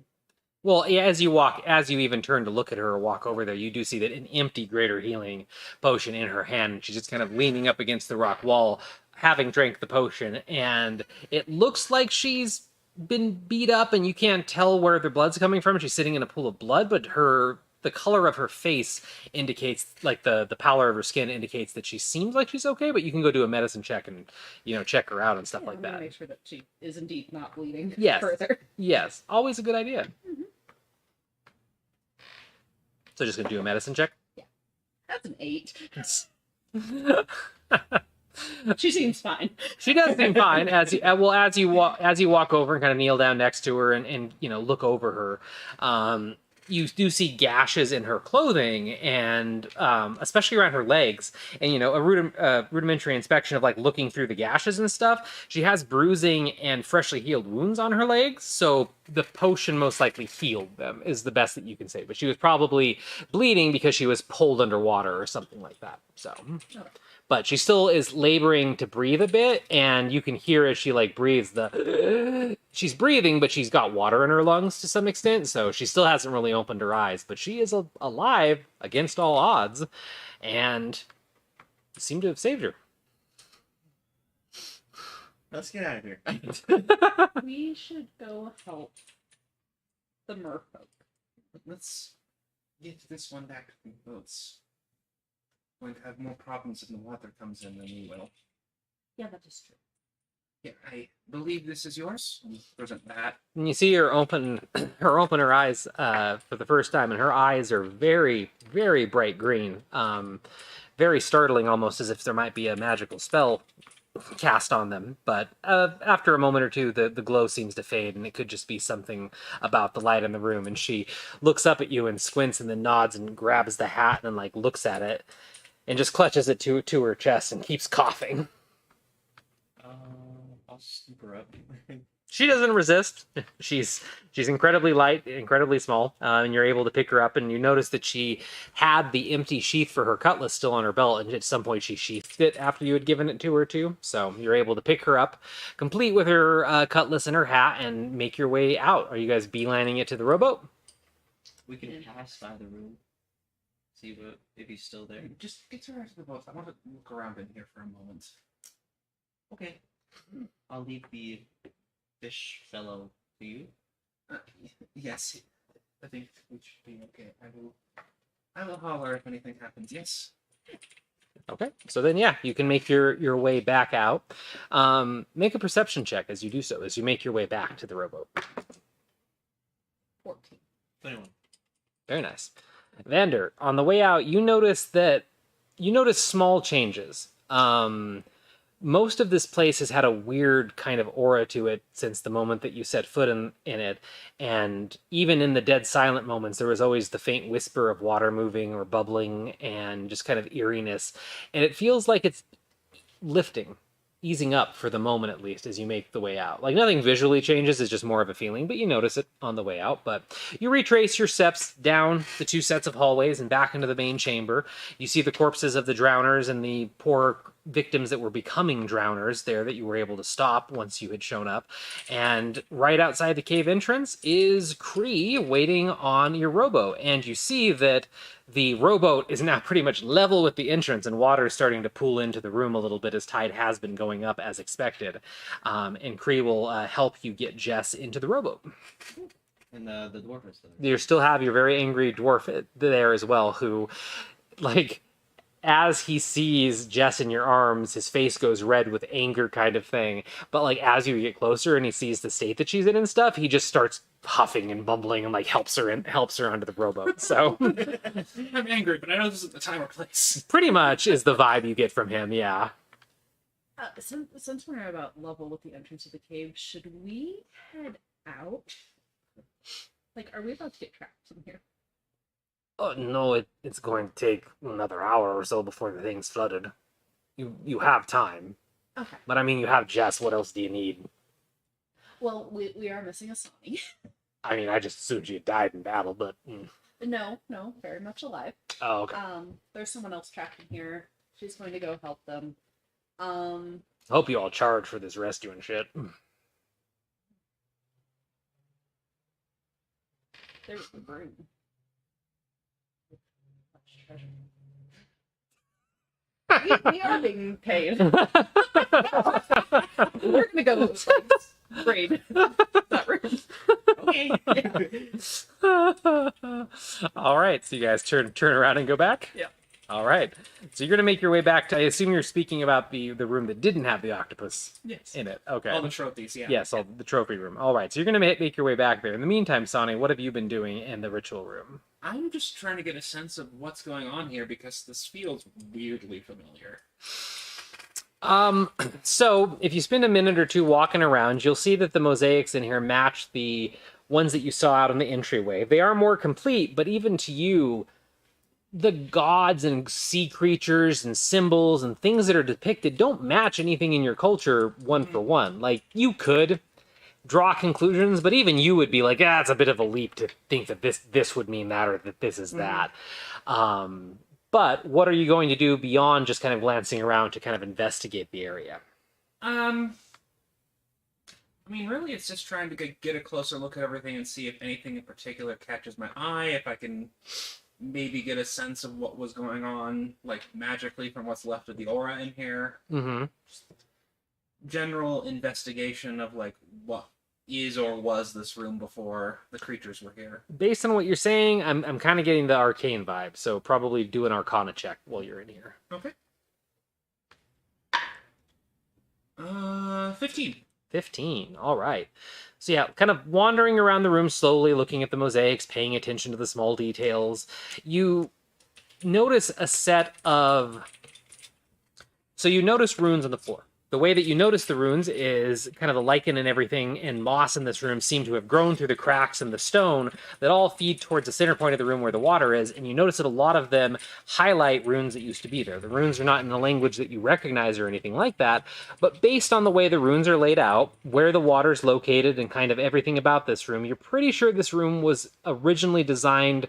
A: Well, yeah, as you even turn to look at her or walk over there, you do see that an empty greater healing potion in her hand. And she's just kind of leaning up against the rock wall, having drank the potion. And it looks like she's been beat up, and you can't tell where the blood's coming from. She's sitting in a pool of blood, but the color of her face indicates, like the pallor of her skin indicates that she seems like she's okay, but you can go do a medicine check and, check her out and stuff like
E: I'm gonna
A: that.
E: make sure that she is indeed not bleeding
A: Yes.
E: further.
A: Yes, always a good idea.
E: Mhm.
A: So just gonna do a medicine check?
E: That's an 8. She seems fine.
A: She does seem fine as you walk over and kind of kneel down next to her and look over her. You do see gashes in her clothing and especially around her legs, and a rudimentary inspection of like looking through the gashes and stuff. She has bruising and freshly healed wounds on her legs, so the potion most likely healed them is the best that you can say. But she was probably bleeding because she was pulled underwater or something like that. So.
E: Okay.
A: But she still is laboring to breathe a bit, and you can hear as she like breathes she's breathing, but she's got water in her lungs to some extent, so she still hasn't really opened her eyes, but she is alive against all odds, and seem to have saved her.
D: Let's get out of here.
E: We should go help the merfolk.
C: Let's get this one back to the boats. Going to have more problems if the water comes in than we will.
E: Yeah, that is true.
C: Yeah, I believe this is yours. Present that.
A: And you see her open her eyes for the first time, and her eyes are very, very bright green. Very startling, almost as if there might be a magical spell cast on them. But after a moment or two, the glow seems to fade, and it could just be something about the light in the room. And she looks up at you and squints and then nods and grabs the hat and like looks at it and just clutches it to her chest and keeps coughing.
D: I'll scoop her up.
A: She doesn't resist. She's incredibly light, incredibly small, and you're able to pick her up. And you notice that she had the empty sheath for her cutlass still on her belt, and at some point she sheathed it after you had given it to her too. So you're able to pick her up, complete with her cutlass and her hat, and make your way out. Are you guys beelining it to the rowboat?
D: We can pass by the room. See if he's still there.
C: Just get her out of the boat. I want to look around in here for a moment.
D: Okay. I'll leave the fish fellow to you.
C: Yes, I think we should be okay. I will holler if anything happens. Yes.
A: Okay, so then yeah, you can make your way back out. Make a perception check as you do so, as you make your way back to the rowboat.
E: 14.
D: 21.
A: Very nice. Vander, on the way out, you notice small changes. Most of this place has had a weird kind of aura to it since the moment that you set foot in it. And even in the dead silent moments, there was always the faint whisper of water moving or bubbling and just kind of eeriness. And it feels like it's lifting, easing up for the moment at least as you make the way out. Like nothing visually changes, it's just more of a feeling, but you notice it on the way out. But you retrace your steps down the 2 sets of hallways and back into the main chamber. You see the corpses of the drowners and the poor victims that were becoming drowners there that you were able to stop once you had shown up. And right outside the cave entrance is Cree waiting on your rowboat. And you see that the rowboat is now pretty much level with the entrance, and water is starting to pool into the room a little bit as tide has been going up as expected. And Cree will help you get Jess into the rowboat.
D: And the dwarf is there.
A: You still have your very angry dwarf there as well, who, like, as he sees Jess in your arms, his face goes red with anger kind of thing. But like as you get closer and he sees the state that she's in and stuff, he just starts huffing and bumbling and like helps her onto the rowboat. So
C: I'm angry, but I know this isn't the time or place.
A: pretty much is the vibe you get from him, yeah.
E: Since we're about level with the entrance of the cave, should we head out? Like, are we about to get trapped in here?
A: Oh no, it's going to take another hour or so before the thing's flooded. You have time.
E: Okay.
A: But I mean, you have Jess. What else do you need?
E: Well, we are missing a Sonny.
A: I mean, I just assumed you died in battle, but...
E: No, very much alive.
A: Oh, okay.
E: There's someone else trapped in here. She's going to go help them.
A: Hope you all charge for this rescue and shit.
E: There's the broom. We are being paid. We're gonna go raid that room.
C: Okay.
A: All right, so you guys turn around and go back?
E: Yeah.
A: All right. So you're going to make your way back to... I assume you're speaking about the room that didn't have the octopus
C: Yes.
A: in it. Okay.
C: All the trophies, yeah.
A: Yes, all the trophy room. All right, so you're going to make your way back there. In the meantime, Sonny, what have you been doing in the ritual room?
C: I'm just trying to get a sense of what's going on here because this feels weirdly familiar.
A: So if you spend a minute or two walking around, you'll see that the mosaics in here match the ones that you saw out in the entryway. They are more complete, but even to you, the gods and sea creatures and symbols and things that are depicted don't match anything in your culture one for one. Like, you could draw conclusions, but even you would be like, it's a bit of a leap to think that this would mean that or that this is that. But what are you going to do beyond just kind of glancing around to kind of investigate the area?
C: I mean, really, it's just trying to get a closer look at everything and see if anything in particular catches my eye, if I can maybe get a sense of what was going on, like, magically from what's left of the aura in here.
A: Mm-hmm.
C: Just general investigation of, like, what is or was this room before the creatures were here.
A: Based on what you're saying, I'm kind of getting the arcane vibe, so probably do an arcana check while you're in here.
C: Okay. 15.
A: 15. All right. So yeah, kind of wandering around the room slowly, looking at the mosaics, paying attention to the small details. You notice a set of... So you notice runes on the floor. The way that you notice the runes is kind of the lichen and everything and moss in this room seem to have grown through the cracks in the stone that all feed towards the center point of the room where the water is, and you notice that a lot of them highlight runes that used to be there. The runes are not in the language that you recognize or anything like that, but based on the way the runes are laid out, where the water's located, and kind of everything about this room, you're pretty sure this room was originally designed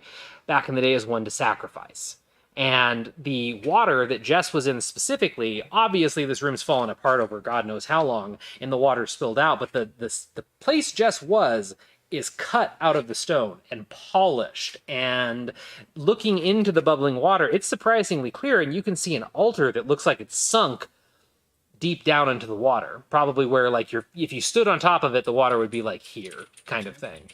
A: back in the day as one to sacrifice. And the water that Jess was in specifically, obviously this room's fallen apart over God knows how long, and the water spilled out, but the place Jess was is cut out of the stone and polished, and looking into the bubbling water, it's surprisingly clear, and you can see an altar that looks like it's sunk deep down into the water, probably where, like, if you stood on top of it, the water would be like here, kind of thing.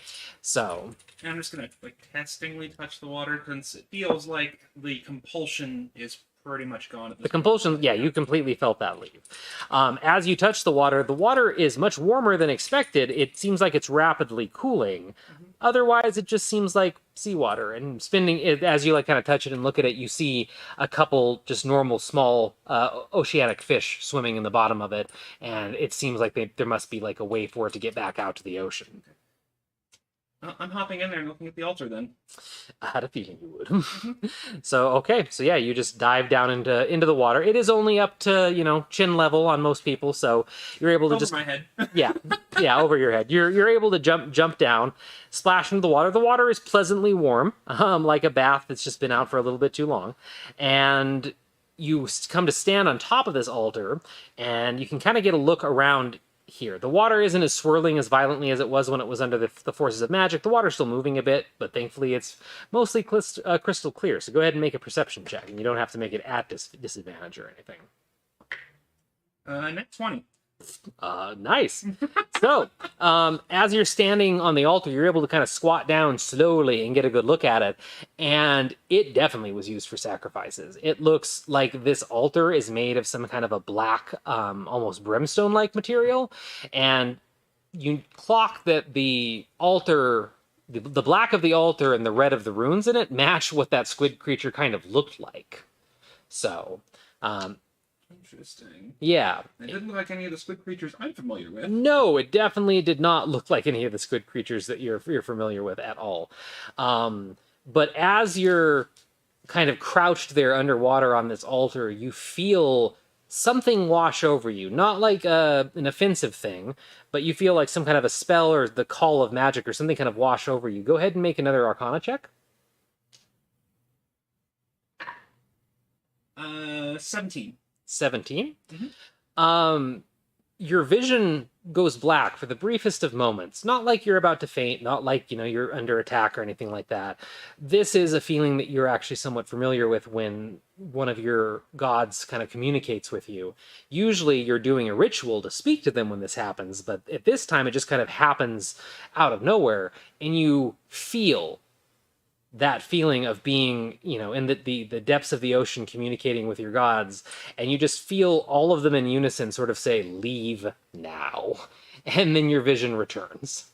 A: So...
C: And I'm just gonna, like, testingly touch the water since it feels like the compulsion is pretty much gone at this
A: The compulsion,
C: point.
A: yeah, you completely felt that leave. As you touch the water is much warmer than expected. It seems like it's rapidly cooling.
C: Mm-hmm.
A: Otherwise, it just seems like seawater. And spinning it, as you like kind of touch it and look at it, you see a couple just normal small oceanic fish swimming in the bottom of it. And it seems like there must be like a way for it to get back out to the ocean.
C: I'm hopping in there and looking at the altar then.
A: I had a feeling you would. So yeah, you just dive down into the water. It is only up to chin level on most people, so you're able to
C: Over
A: just
C: my head.
A: yeah over your head. You're able to jump down, splash into the water. The water is pleasantly warm, like a bath that's just been out for a little bit too long, and you come to stand on top of this altar, and you can kind of get a look around. Here, the water isn't as swirling as violently as it was when it was under the forces of magic. The water's still moving a bit, but thankfully it's mostly crystal clear. So go ahead and make a perception check, and you don't have to make it at disadvantage or anything.
C: Net 20.
A: Nice. So, as you're standing on the altar, you're able to kind of squat down slowly and get a good look at it. And it definitely was used for sacrifices. It looks like this altar is made of some kind of a black, almost brimstone-like material. And you clock that the altar, the black of the altar and the red of the runes in it match what that squid creature kind of looked like. So,
C: Interesting.
A: yeah.
C: It didn't look like any of the squid creatures I'm familiar with.
A: No, it definitely did not look like any of the squid creatures that you're familiar with at all. But as you're kind of crouched there underwater on this altar, you feel something wash over you. Not like an offensive thing, but you feel like some kind of a spell or the call of magic or something kind of wash over you. Go ahead and make another Arcana check.
C: 17.
A: 17.
C: Mhm.
A: Your vision goes black for the briefest of moments. Not like you're about to faint, not like, you're under attack or anything like that. This is a feeling that you're actually somewhat familiar with when one of your gods kind of communicates with you. Usually you're doing a ritual to speak to them when this happens, but at this time it just kind of happens out of nowhere, and you feel that feeling of being, in the depths of the ocean communicating with your gods, and you just feel all of them in unison sort of say, "Leave now." And then your vision returns.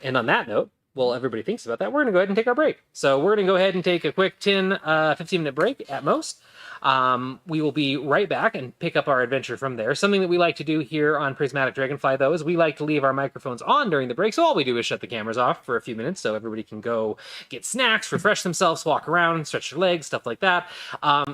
A: And on that note, while everybody thinks about that, we're going to go ahead and take our break. So we're going to go ahead and take a quick 10, 15-minute break at most. We will be right back and pick up our adventure from there. Something that we like to do here on Prismatic Dragonfly, though, is we like to leave our microphones on during the break, so all we do is shut the cameras off for a few minutes so everybody can go get snacks, refresh themselves, walk around, stretch their legs, stuff like that.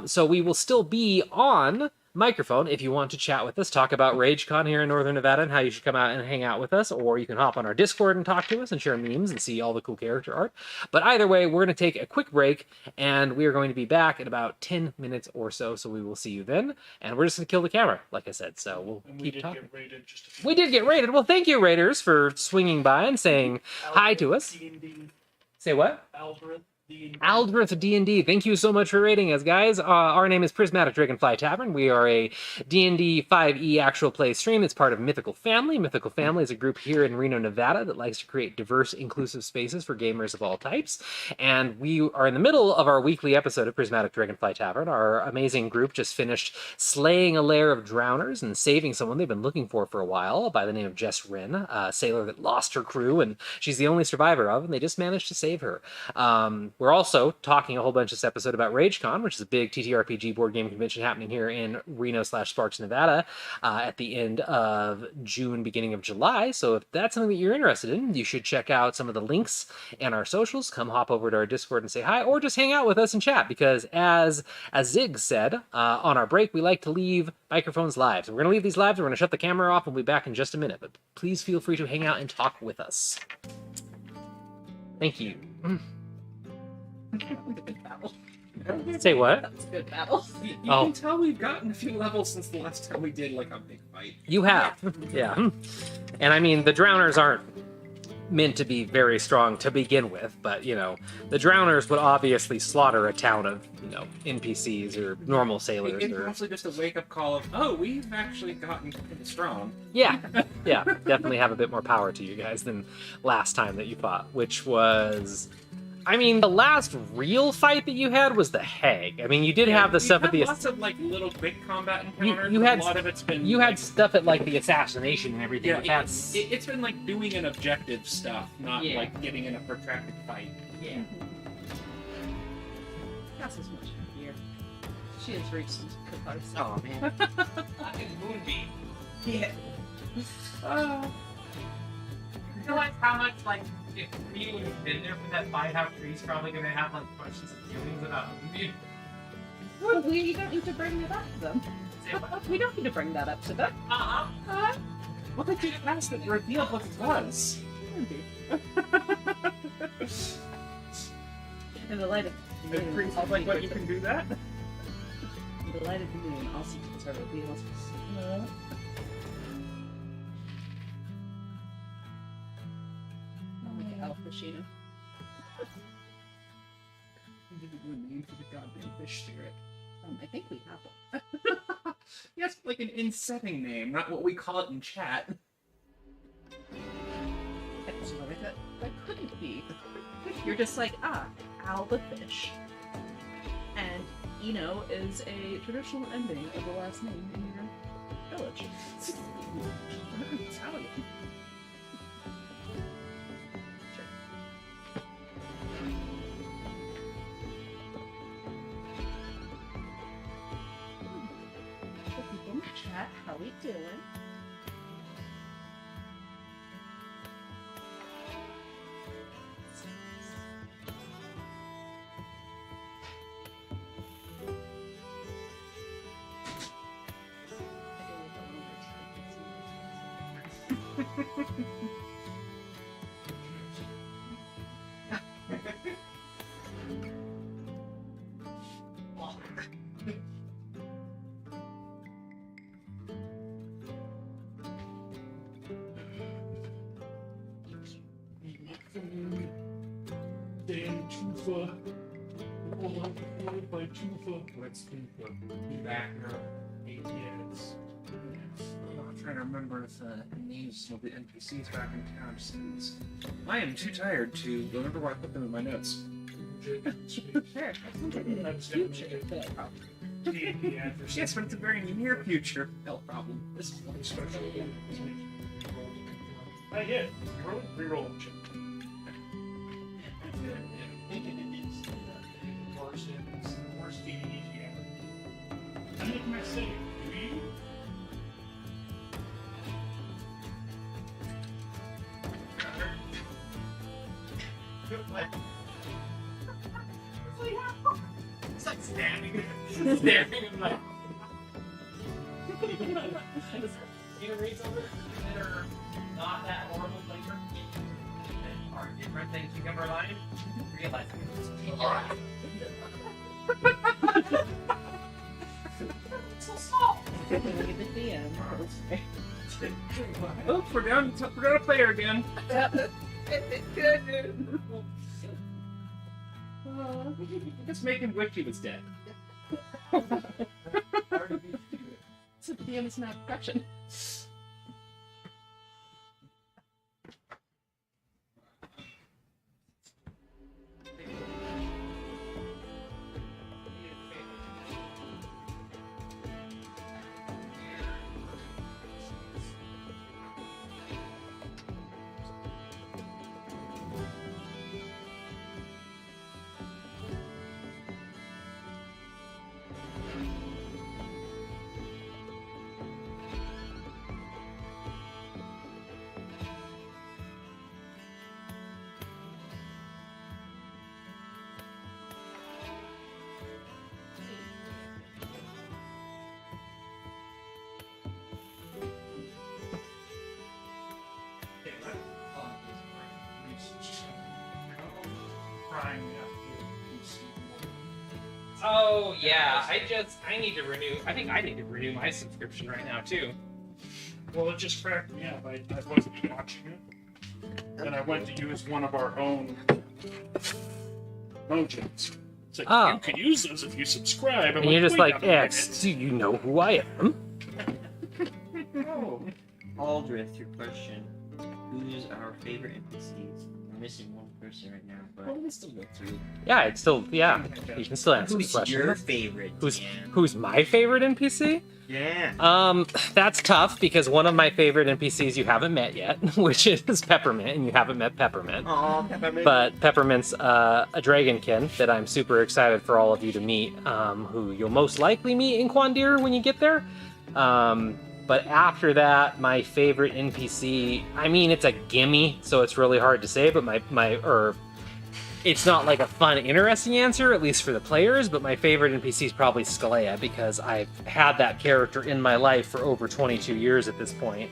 A: So we will still be on microphone if you want to chat with us, talk about RageCon here in Northern Nevada and how you should come out and hang out with us, or you can hop on our Discord and talk to us and share memes and see all the cool character art. But either way, we're going to take a quick break, and we are going to be back in about 10 minutes or so, so we will see you then, and we're just going to kill the camera, like I said, so we'll
B: And we
A: keep
B: did
A: talking.
B: get raided just a few
A: We did get raided. Well, thank you, Raiders, for swinging by and saying hi to us.
B: D&D,
A: Say what?
B: Aldrith, D&D.
A: Aldrith D&D, thank you so much for rating us, guys. Our name is Prismatic Dragonfly Tavern. We are a D&D 5e actual play stream. It's part of Mythical Family. Mythical Family is a group here in Reno, Nevada that likes to create diverse, inclusive spaces for gamers of all types. And we are in the middle of our weekly episode of Prismatic Dragonfly Tavern. Our amazing group just finished slaying a lair of drowners and saving someone they've been looking for a while by the name of Jess Wren, a sailor that lost her crew, and she's the only survivor of, and they just managed to save her. We're also talking a whole bunch this episode about RageCon, which is a big TTRPG board game convention happening here in Reno/Sparks, Nevada, at the end of June, beginning of July. So if that's something that you're interested in, you should check out some of the links in our socials. Come hop over to our Discord and say hi, or just hang out with us and chat, because as Zig said on our break, we like to leave microphones live. So we're going to leave these live. We're going to shut the camera off. We'll be back in just a minute, but please feel free to hang out and talk with us. Thank you.
E: That was a good battle.
A: Say what?
E: That was a good battle.
C: You
A: Oh.
C: can tell we've gotten a few levels since the last time we did like a big fight.
A: You have. Yeah. And I mean, the drowners aren't meant to be very strong to begin with, but, the drowners would obviously slaughter a town of, NPCs or normal sailors.
C: It's
A: Or...
C: mostly just a wake-up call of, oh, we've actually gotten kind of strong.
A: Yeah. Yeah. Definitely have a bit more power to you guys than last time that you fought, which was... I mean, the last real fight that you had was the Hag. I mean, you did have the stuff at the...
C: lots of like little quick combat encounters.
A: you
C: but
A: had-
C: a lot of it's been.
A: You had
C: like,
A: stuff at, like, the assassination and everything.
C: yeah,
A: but that's...
C: it's been like doing an objective stuff, not
A: Yeah.
C: like getting in a protracted fight.
A: Yeah.
E: Cass is much happier. She has reached some catharsis.
A: Oh, man.
C: Moonbeam.
B: Yeah.
C: Uh,
A: Realize how much, like, if we would have been there for that fight, how Tree's probably gonna have, like, questions and feelings about Moonbeam.
E: Well, we don't need to bring it up to them. We don't need to bring that up to them.
C: what did you ask that revealed what it was?
E: In the light of the
C: It
E: moon,
C: brings
E: all
C: up, like, what you
E: secrets
C: can do that?
E: are- in the light of the moon, all secrets are revealed. Like an elf machine.
C: You didn't give a name for the goddamn fish spirit.
E: I think we have one.
C: Yes, like an in-setting name, not what we call it in chat.
E: So that couldn't be. You're just like, Al the fish. And Eno is a traditional ending of the last name in your village.
C: Italian.
E: People in the chat, how we doing?
B: Dan Tufa. By Tufa. Let's Tufa. Be back now. 8 years.
C: I'm trying to remember the names of the NPCs back in town. I am too tired to remember where I put them in my notes.
E: Sure, that sounds like a future for that problem.
B: D&D adversary.
C: Yes, but it's a very near future health problem. This one.
B: Special. I did. Reroll check. Worst D&D ever. I'm looking at saying, do you?
C: It's like standing staring in my.
A: You read something that are not that horrible flavor that are different things you can rely on? Realize it's so small.
E: Look at the DM.
C: Oh, we're down a player again. Just make him wish he was dead.
E: So the DM is not corruption.
A: Oh yeah, I need to renew. I think I need to renew my subscription right now too.
B: Well, it just cracked me up. I wasn't watching it. And I went to use one of our own mojos. It's like,
A: Oh.
B: you can use those if you subscribe. I'm
A: And you're just
B: "Wait
A: like,
B: a minute."
A: X, do you know who I am?
D: Oh, Aldrith, your question. Who's our favorite NPCs? I'm missing one person right now, but
C: we still go through.
A: Yeah, it's still you can still answer the
D: who's
A: question.
D: your favorite?
A: Who's
D: Dan?
A: who's my favorite NPC?
D: Yeah.
A: That's tough because one of my favorite NPCs you haven't met yet, which is Peppermint, and you haven't met Peppermint.
D: Aw, Peppermint.
A: But Peppermint's a dragonkin that I'm super excited for all of you to meet, who you'll most likely meet in Quandir when you get there. But after that, my favorite NPC, I mean, it's a gimme, so it's really hard to say, but it's not like a fun, interesting answer, at least for the players, but my favorite NPC is probably Skalea, because I've had that character in my life for over 22 years at this point,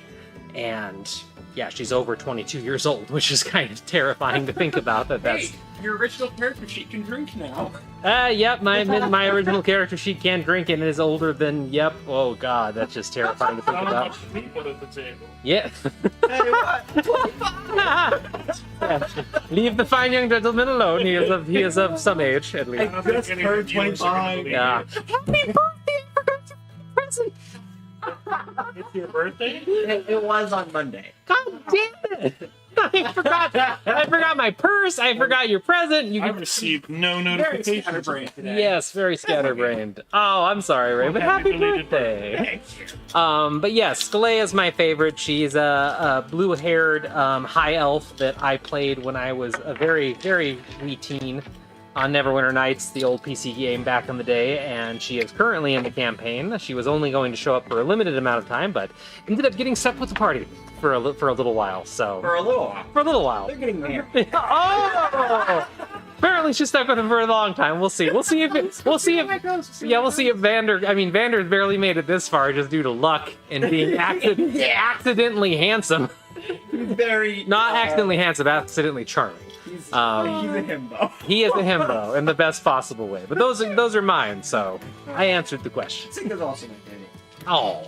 A: and yeah, she's over 22 years old, which is kind of terrifying to think about. That's
C: Hey, your original character sheet can drink now.
A: Yep, my original character sheet can drink and is older than, yep, oh god, that's just terrifying to think
B: Not
A: about.
B: much people at the table.
A: Yeah.
D: Hey, what?
A: Leave the fine young gentleman alone. He is of some age, at least.
B: I don't think
D: just
B: any
D: turned
B: of you are
D: 25.
B: gonna
A: Yeah.
B: believe
A: Happy birthday! I forgot to present.
B: It's your birthday?
D: It was on Monday.
A: God damn it! I forgot my purse. I forgot your present. You
B: I
A: can...
B: received no
C: Very
B: notification.
C: scatterbrained today.
A: Yes, very scatterbrained. Oh, I'm sorry, Ray,
B: Well,
A: but
B: happy
A: happy
B: belated
A: birthday.
C: Thank you.
A: But yes, Skalea is my favorite. She's a blue-haired high elf that I played when I was a very, very wee teen on Neverwinter Nights, the old PC game back in the day, and she is currently in the campaign. She was only going to show up for a limited amount of time, but ended up getting stuck with the party for a little while. So
D: For a little while.
A: for a little while.
D: They're getting there.
A: Oh! Apparently she's stuck with him for a long time. We'll see. We'll see if Vander. I mean, Vander's barely made it this far just due to luck and being accidentally handsome.
D: He's very...
A: Not accidentally handsome, accidentally charming.
D: He's a himbo.
A: He is a himbo in the best possible way. But those are mine, so I answered the question.
D: Signa's also my favorite.
A: Oh,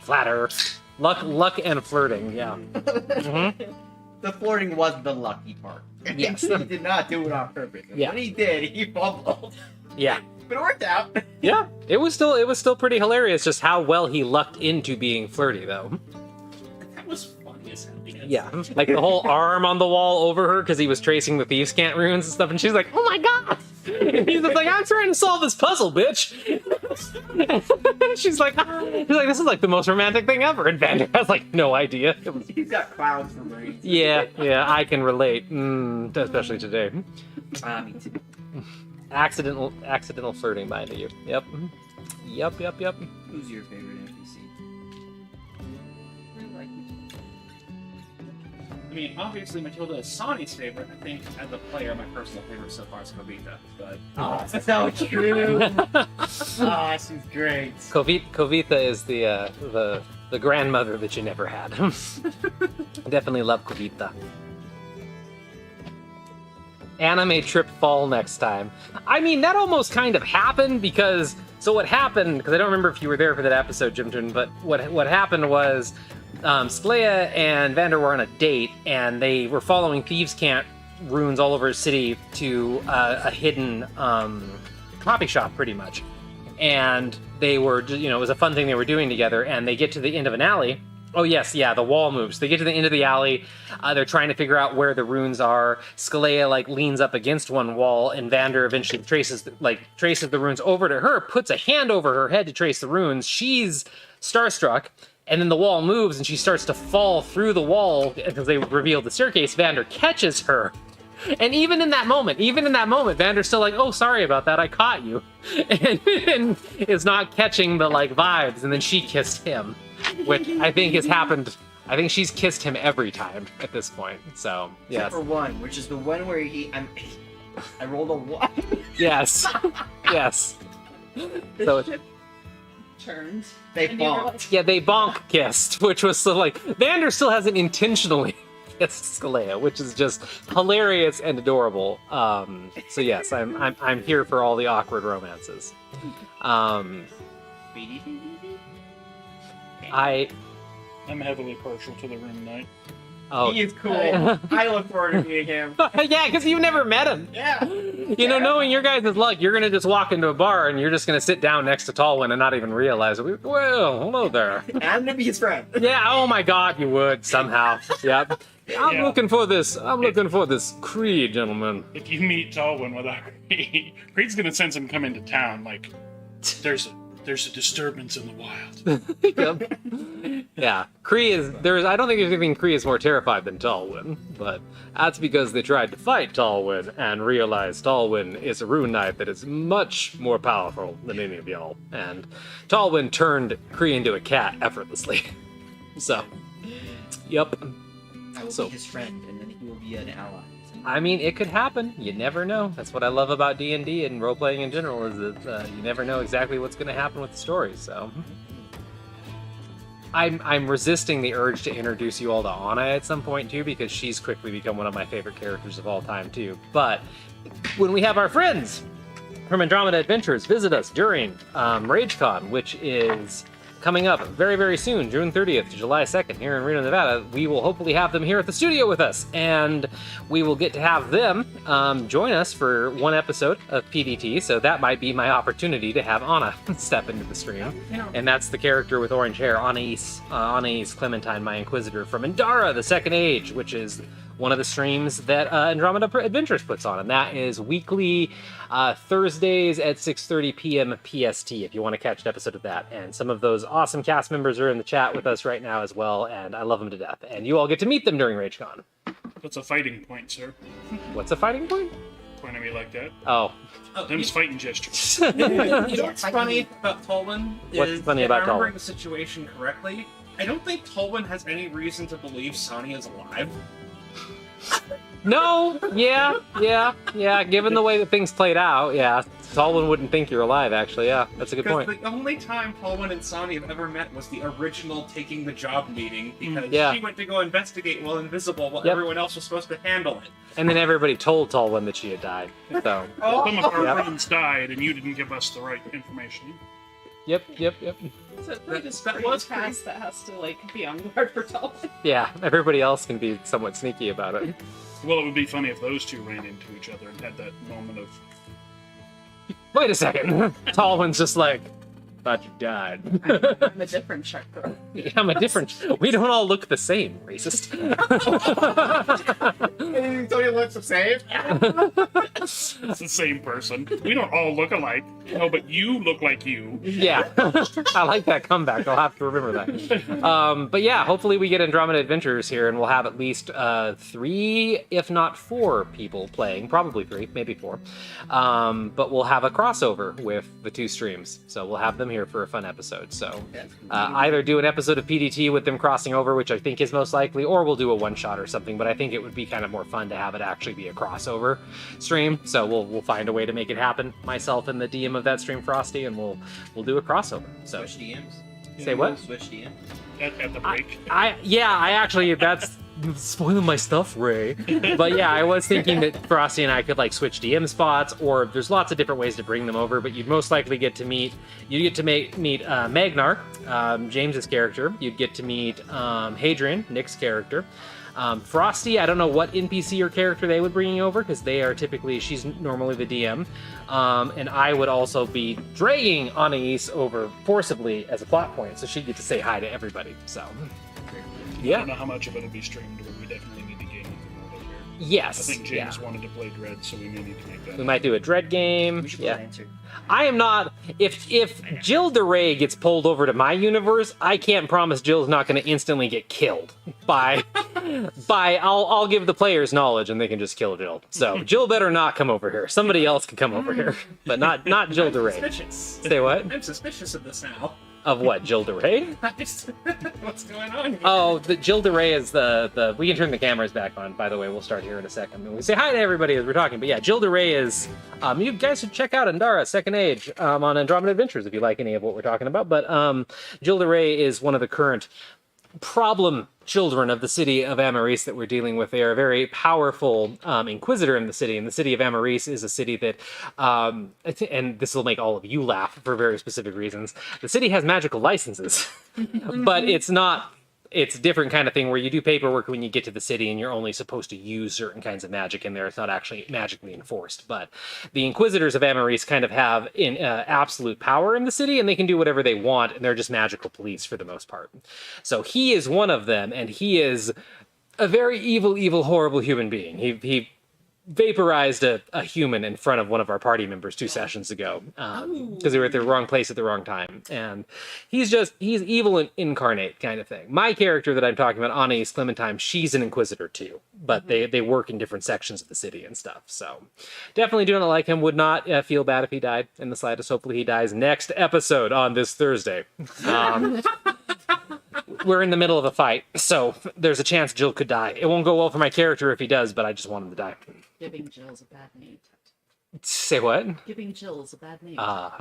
A: flatter. Luck and flirting, yeah. Mhm.
D: The flirting was the lucky part.
A: Yes.
D: He did not do it on purpose. And
A: Yeah.
D: when he did, he fumbled.
A: Yeah.
D: But it worked out.
A: Yeah. It was still pretty hilarious just how well he lucked into being flirty though.
B: That was funny as hell.
A: Yeah. Like the whole arm on the wall over her because he was tracing the Thieves' Cant runes and stuff, and she's like, "Oh my god!" And he's just like, "I'm trying to solve this puzzle, bitch." she's like, "This is like the most romantic thing ever." And Vander has like no idea. It was,
D: He's got clouds for brains.
A: yeah, I can relate, especially today.
D: Me too.
A: Accidental flirting by you. Yep. Yep.
D: Who's your favorite NPC?
E: I like you.
C: I mean, obviously Matilda is Sonny's favorite. I think as a player, my personal favorite so far is Kobita. But
D: Oh, that's so true. Ah, she's great.
A: Kavitha is the grandmother that you never had. Definitely love Kavitha. Anime trip fall next time. I mean, that almost kind of happened because... So what happened, because I don't remember if you were there for that episode, Jimton, but what happened was Skalea and Vander were on a date, and they were following Thieves' Cant runes all over the city to a hidden coffee shop, pretty much. And they were, it was a fun thing they were doing together, and they get to the end of an alley. Oh, yes, yeah, the wall moves. They get to the end of the alley. They're trying to figure out where the runes are. Skalea, leans up against one wall, and Vander eventually traces the runes over to her, puts a hand over her head to trace the runes. She's starstruck, and then the wall moves, and she starts to fall through the wall because they revealed the staircase. Vander catches her. And even in that moment, Vander's still like, "Oh, sorry about that, I caught you." And is not catching the, vibes, and then she kissed him. Which I think has happened. I think she's kissed him every time at this point. So, yes.
D: Except for one, which is the one where I rolled a 1.
A: Yes. Yes. So,
E: Turned.
D: They
E: And you were
D: bonked.
A: yeah, they bonk kissed, which was so Vander still hasn't intentionally kissed Skalea, which is just hilarious and adorable. So yes, I'm here for all the awkward romances.
B: I'm heavily partial to the room night.
A: Oh,
D: He is cool. I look forward to meeting him.
A: yeah, because you've never met him.
D: Yeah.
A: Knowing your guys' luck, you're gonna just walk into a bar and you're just gonna sit down next to Tallwin and not even realize it. Well, hello there.
D: I'm gonna be his friend.
A: Yeah, oh my god, you would somehow. Yep. I'm
B: Yeah.
A: looking for this Creed, gentlemen.
B: If you meet Tallwin without Creed, Creed's gonna send him come into town. There's a disturbance in the wild.
A: Yep. Yeah, Kree is. I don't think there's anything Kree is more terrified than Tallwin, but that's because they tried to fight Tallwin and realized Tallwin is a rune knight that is much more powerful than any of y'all. And Tallwin turned Kree into a cat effortlessly. So, yep.
D: I will
A: So-
D: be his friend, and then he will be an ally.
A: I mean, it could happen. You never know. That's what I love about D&D and role-playing in general, is that you never know exactly what's going to happen with the story, so... I'm resisting the urge to introduce you all to Anna at some point, too, because she's quickly become one of my favorite characters of all time, too. But when we have our friends from Andromeda Adventures visit us during RageCon, which is coming up very, very soon, June 30th to July 2nd here in Reno, Nevada. We will hopefully have them here at the studio with us, and we will get to have them join us for one episode of PDT, so that might be my opportunity to have Anna step into the stream. And that's the character with orange hair, Anais Clementine, my Inquisitor from Indara, the Second Age, which is one of the streams that Andromeda Adventures puts on, and that is weekly Thursdays at 6:30 p.m. PST, if you want to catch an episode of that. And some of those awesome cast members are in the chat with us right now as well, and I love them to death. And you all get to meet them during RageCon.
B: That's a fighting point, sir.
A: What's a fighting point?
B: Point at me like that.
A: Oh.
B: Them's fighting gestures.
C: You know what's funny about Tolwyn is,
A: What's funny
C: if
A: about
C: I'm remembering
A: Tolwyn?
C: the situation correctly, I don't think Tolwyn has any reason to believe Sonny is alive.
A: No, yeah. Given the way that things played out, yeah. Tolwyn wouldn't think you're alive, actually, yeah. That's a good
C: Because
A: point.
C: the only time Tolwyn and Sonny have ever met was the original taking the job meeting, because
A: Yeah.
C: she went to go investigate while invisible, while
A: Yep.
C: everyone else was supposed to handle it.
A: And then everybody told Tolwyn that she had died, so...
B: Some of our
A: Yep.
B: friends died, and you didn't give us the right information.
A: Yep.
E: So
C: That-
E: just
C: that was
E: pass that has to like be on guard for Tolwyn.
A: Yeah, everybody else can be somewhat sneaky about it.
B: Well, it would be funny if those two ran into each other and had that moment of,
A: Wait a second. Tolwyn's just like, thought you died.
E: I'm a different chakra.
A: Yeah, I'm a different... We don't all look the same, racist.
D: So he looks the same.
B: it's the same person. We don't all look alike. No, but you look like you.
A: Yeah, I like that comeback. I'll have to remember that. But yeah, hopefully we get Andromeda Adventures here, and we'll have at least 3, if not 4 people playing. Probably 3, maybe 4. But we'll have a crossover with the 2 streams, so we'll have them here for a fun episode. So either do an episode of PDT with them crossing over, which I think is most likely, or we'll do a one-shot or something. But I think it would be kind of more fun to have it actually be a crossover stream. So we'll find a way to make it happen. Myself and the DM of that stream, Frosty, and we'll do a crossover. So
D: Switch DMs.
A: say what?
D: Switch DMs.
B: At the break.
A: I actually, that's spoiling my stuff, Ray. But yeah, I was thinking that Frosty and I could like switch DM spots, or there's lots of different ways to bring them over. But you'd most likely get to meet Magnar, James's character. You'd get to meet Hadrian, Nick's character. Frosty, I don't know what NPC or character they would bring you over, because she's normally the DM. And I would also be dragging Anais over forcibly as a plot point, so she'd get to say hi to everybody. So,
B: I
A: yeah.
B: don't know how much of it will be streamed, but we definitely need to game with them over here.
A: Yes.
B: I think James wanted to play Dread, so we may need to make that.
A: We might do a Dread game.
D: We should
A: Yeah.
D: answer.
A: I am not. If Jill DeRay gets pulled over to my universe, I can't promise Jill's not going to instantly get killed by. I'll give the players knowledge and they can just kill Jill. So Jill better not come over here. Somebody else can come over here, but not Jill DeRay.
C: Suspicious.
A: Say what?
C: I'm suspicious of this now.
A: Of what? Jill DeRay?
C: What's going on here?
A: Oh, the Jill DeRay is the. We can turn the cameras back on. By the way, we'll start here in a second. We'll say hi to everybody as we're talking. But yeah, Jill DeRay is. You guys should check out Andara Second Age on Andromeda Adventures if you like any of what we're talking about. But Jill DeRay is one of the current problem children of the city of Amaris that we're dealing with. They are a very powerful inquisitor in the city, and the city of Amaris is a city that, and this will make all of you laugh for very specific reasons, the city has magical licenses, but it's not... It's a different kind of thing where you do paperwork when you get to the city and you're only supposed to use certain kinds of magic in there. It's not actually magically enforced. But the Inquisitors of Amaris kind of have absolute power in the city, and they can do whatever they want, and they're just magical police for the most part. So he is one of them, and he is a very evil, horrible human being. He vaporized a human in front of one of our party members 2 sessions ago because they were at the wrong place at the wrong time, and he's evil incarnate kind of thing. My character that I'm talking about, Anais Clementine, she's an inquisitor too, but they work in different sections of the city and stuff. So definitely do not like him. Would not feel bad if he died in the slightest. Hopefully he dies next episode on this Thursday. We're in the middle of a fight, so there's a chance Jill could die. It won't go well for my character if he does, but I just want him to die.
E: Giving Jill's a bad name.
A: Say what?
E: Giving Jill's a bad name.
D: My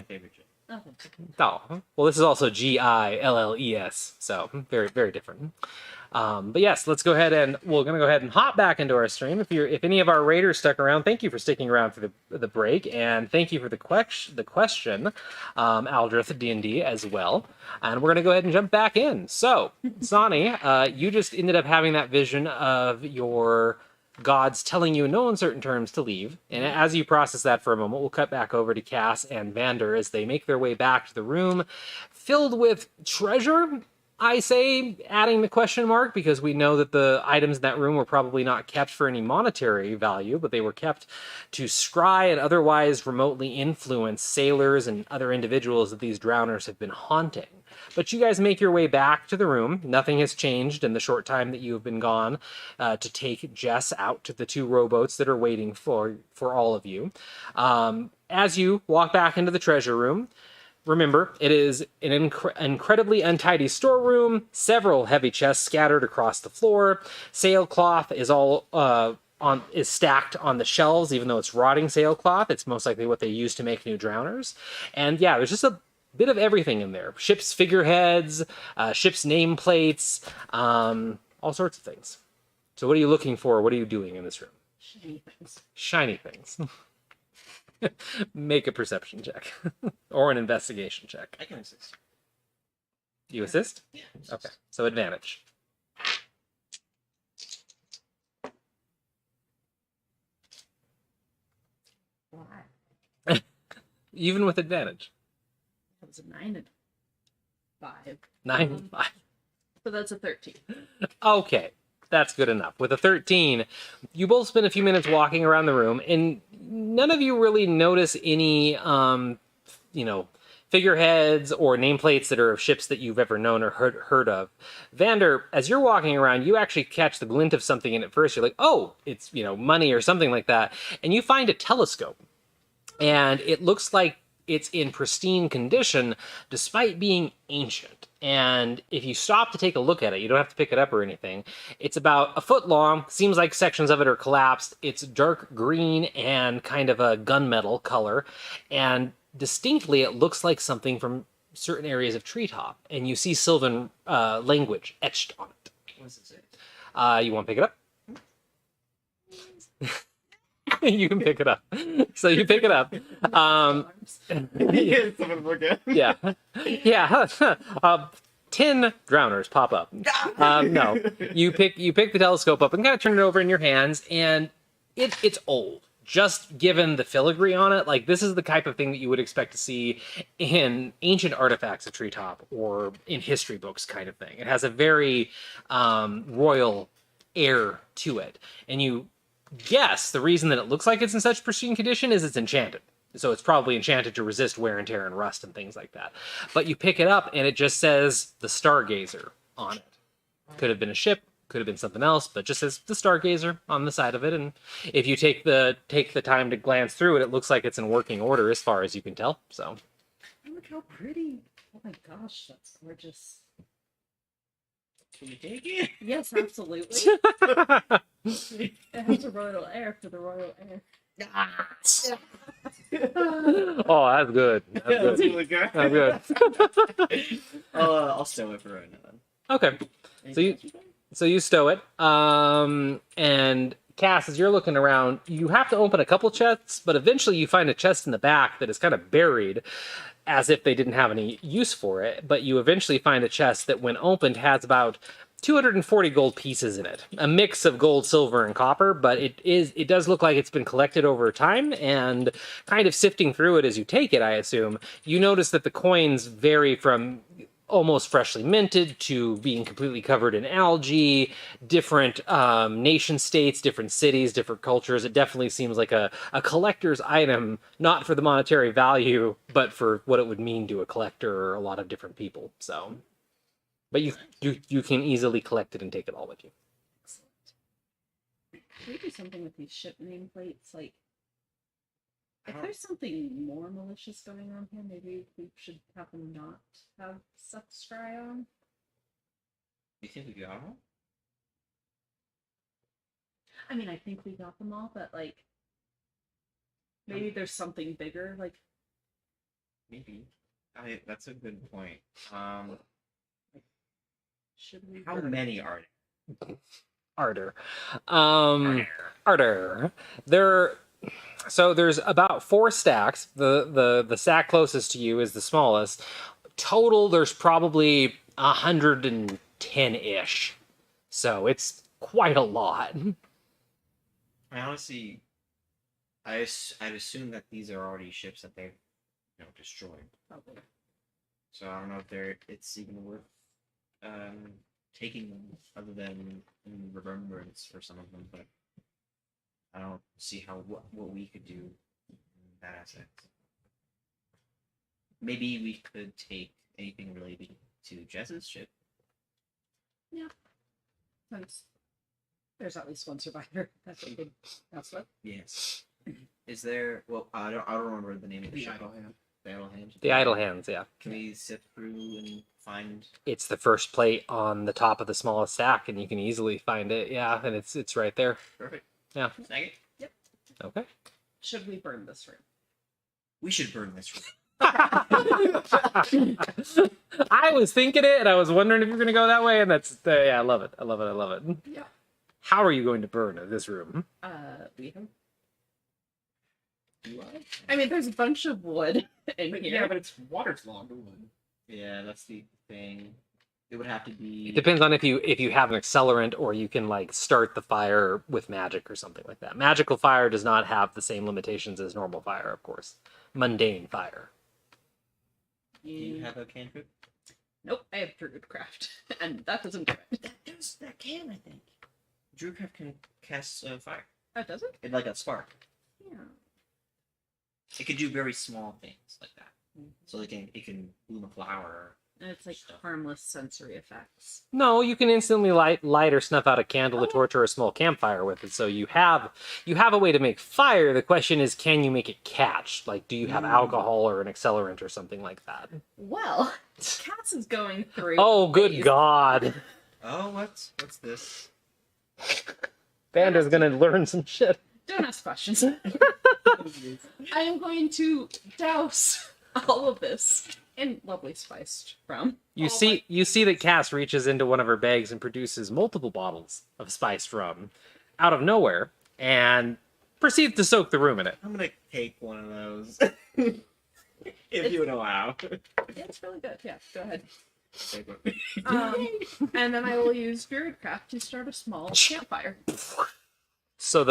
D: favorite joke.
E: Oh, thanks.
A: Oh, well, this is also Gilles, so very, very different. But yes, let's go ahead and we're going to go ahead and hop back into our stream. If any of our raiders stuck around, thank you for sticking around for the break, and thank you for the question, Aldrith D&D as well. And we're going to go ahead and jump back in. So, Sonny, you just ended up having that vision of your gods telling you in no uncertain terms to leave. And as you process that for a moment, we'll cut back over to Cass and Vander as they make their way back to the room filled with treasure. I say adding the question mark because we know that the items in that room were probably not kept for any monetary value, but they were kept to scry and otherwise remotely influence sailors and other individuals that these drowners have been haunting. But you guys make your way back to the room. Nothing has changed in the short time that you have been gone to take Jess out to the 2 rowboats that are waiting for all of you. As you walk back into the treasure room, remember, it is an incredibly untidy storeroom, several heavy chests scattered across the floor. Sailcloth is all is stacked on the shelves, even though it's rotting sailcloth. It's most likely what they use to make new drowners. And yeah, there's just a bit of everything in there. Ship's figureheads, ship's nameplates, all sorts of things. So what are you looking for? What are you doing in this room?
E: Shiny things.
A: Shiny things. Make a perception check or an investigation check.
D: I can assist.
A: You assist?
D: Yeah.
A: Okay, so advantage.
E: Why?
A: Even with advantage.
E: That was a 9 and 5.
A: 9 and 5.
E: So that's a 13.
A: Okay, that's good enough. With a 13, you both spend a few minutes walking around the room, and none of you really notice any, figureheads or nameplates that are of ships that you've ever known or heard of. Vander, as you're walking around, you actually catch the glint of something, and at first you're like, oh, it's, money or something like that, and you find a telescope. And it looks like it's in pristine condition despite being ancient. And if you stop to take a look at it, you don't have to pick it up or anything. It's about a foot long, seems like sections of it are collapsed. It's dark green and kind of a gunmetal color. And distinctly, it looks like something from certain areas of Treetop. And you see Sylvan language etched on it.
D: What does it say?
A: You want to pick it up? You can pick it up. So you pick it up. Yeah. 10 drowners pop up. No, you pick the telescope up and kind of turn it over in your hands, and it's old. Just given the filigree on it, like this is the type of thing that you would expect to see in ancient artifacts of Treetop or in history books, kind of thing. It has a very royal air to it, and you guess the reason that it looks like it's in such pristine condition is it's enchanted. So it's probably enchanted to resist wear and tear and rust and things like that. But you pick it up and it just says the Stargazer on it. Could have been a ship, could have been something else, but just says the Stargazer on the side of it. And if you take the time to glance through it, it looks like it's in working order as far as you can tell. So
E: Look how pretty. Oh my gosh, that's gorgeous.
D: Can we take it?
E: Yes, absolutely. It has a royal air for the royal air.
A: oh, that's good. That's
D: Yeah, that's
A: good.
D: really good.
A: That's good.
D: I'll stow it for right now then.
A: Okay. So you stow it. And Cass, as you're looking around, you have to open a couple chests, but eventually you find a chest in the back that is kind of buried as if they didn't have any use for it. But you eventually find a chest that, when opened, has about 240 gold pieces in it. A mix of gold, silver, and copper, but it does look like it's been collected over time, and kind of sifting through it as you take it, I assume, you notice that the coins vary from almost freshly minted to being completely covered in algae, different nation states, different cities, different cultures. It definitely seems like a collector's item, not for the monetary value, but for what it would mean to a collector or a lot of different people. So, but you can easily collect it and take it all with you.
E: Excellent. Can we do something with these ship nameplates? Like, if there's something more malicious going on here, maybe we should have them not have such scry on.
D: You think we got them?
E: I mean, I think we got them all, but like, maybe there's something bigger. Like,
D: Maybe. That's a good point.
E: should we?
D: How many are there?
A: Ardor. Ardor. So there's about 4 stacks. The stack closest to you is the smallest. Total, there's probably 110-ish. So it's quite a lot.
D: I honestly, I'd assume that these are already ships that they've, destroyed.
E: Probably.
D: So I don't know if it's even worth taking them, other than in remembrance for some of them. But I don't see what we could do in that aspect. Maybe we could take anything related to Jess's ship.
E: Since there's at least one survivor that they could mess with.
D: Yes. Is there? Well, I don't remember the name of the
C: The
D: ship.
C: idle hand.
D: The idle hand.
A: The idle hands, yeah.
D: Can we sift through and find?
A: It's the first plate on the top of the smallest stack, and you can easily find it. Yeah, and it's right there.
D: Perfect.
A: Yeah.
D: Snag it.
A: Okay.
E: Should we burn this room?
D: We should burn this room.
A: I was thinking it, and I was wondering if you're going to go that way, and yeah, I love it. I love it. I love it.
E: Yeah.
A: How are you going to burn this room?
E: We have. I mean, there's a bunch of wood in
C: But,
E: here.
C: yeah, but it's waterlogged wood.
D: Yeah, that's the thing. It would have to be.
A: It depends on if you have an accelerant or you can like start the fire with magic or something like that. Magical fire does not have the same limitations as normal fire, of course. Mundane fire.
D: Do you have a cantrip?
E: Nope, I have Druidcraft, and that doesn't do it.
D: That can, I think. Druidcraft can cast fire.
E: That doesn't?
D: It's like a spark.
E: Yeah.
D: It could do very small things like that. So it can bloom a flower.
E: And it's like
D: Stuff.
E: harmless sensory effects.
A: No, you can instantly light or snuff out a candle, a torch, or a small campfire with it. So you have a way to make fire. The question is, can you make it catch? Like, do you have alcohol or an accelerant or something like that?
E: Well, Cass is going through.
A: Oh, good
E: phase.
A: God!
D: Oh, what's this?
A: Vander's gonna learn some shit.
E: Don't ask questions. I am going to douse all of this in lovely spiced rum.
A: You see that Cass reaches into one of her bags and produces multiple bottles of spiced rum out of nowhere and proceeds to soak the room in it.
D: I'm gonna take one of those. If you would allow.
E: Yeah, it's really good. Yeah, go ahead.
D: Take one.
E: And then I will use Druidcraft to start a small campfire.
A: So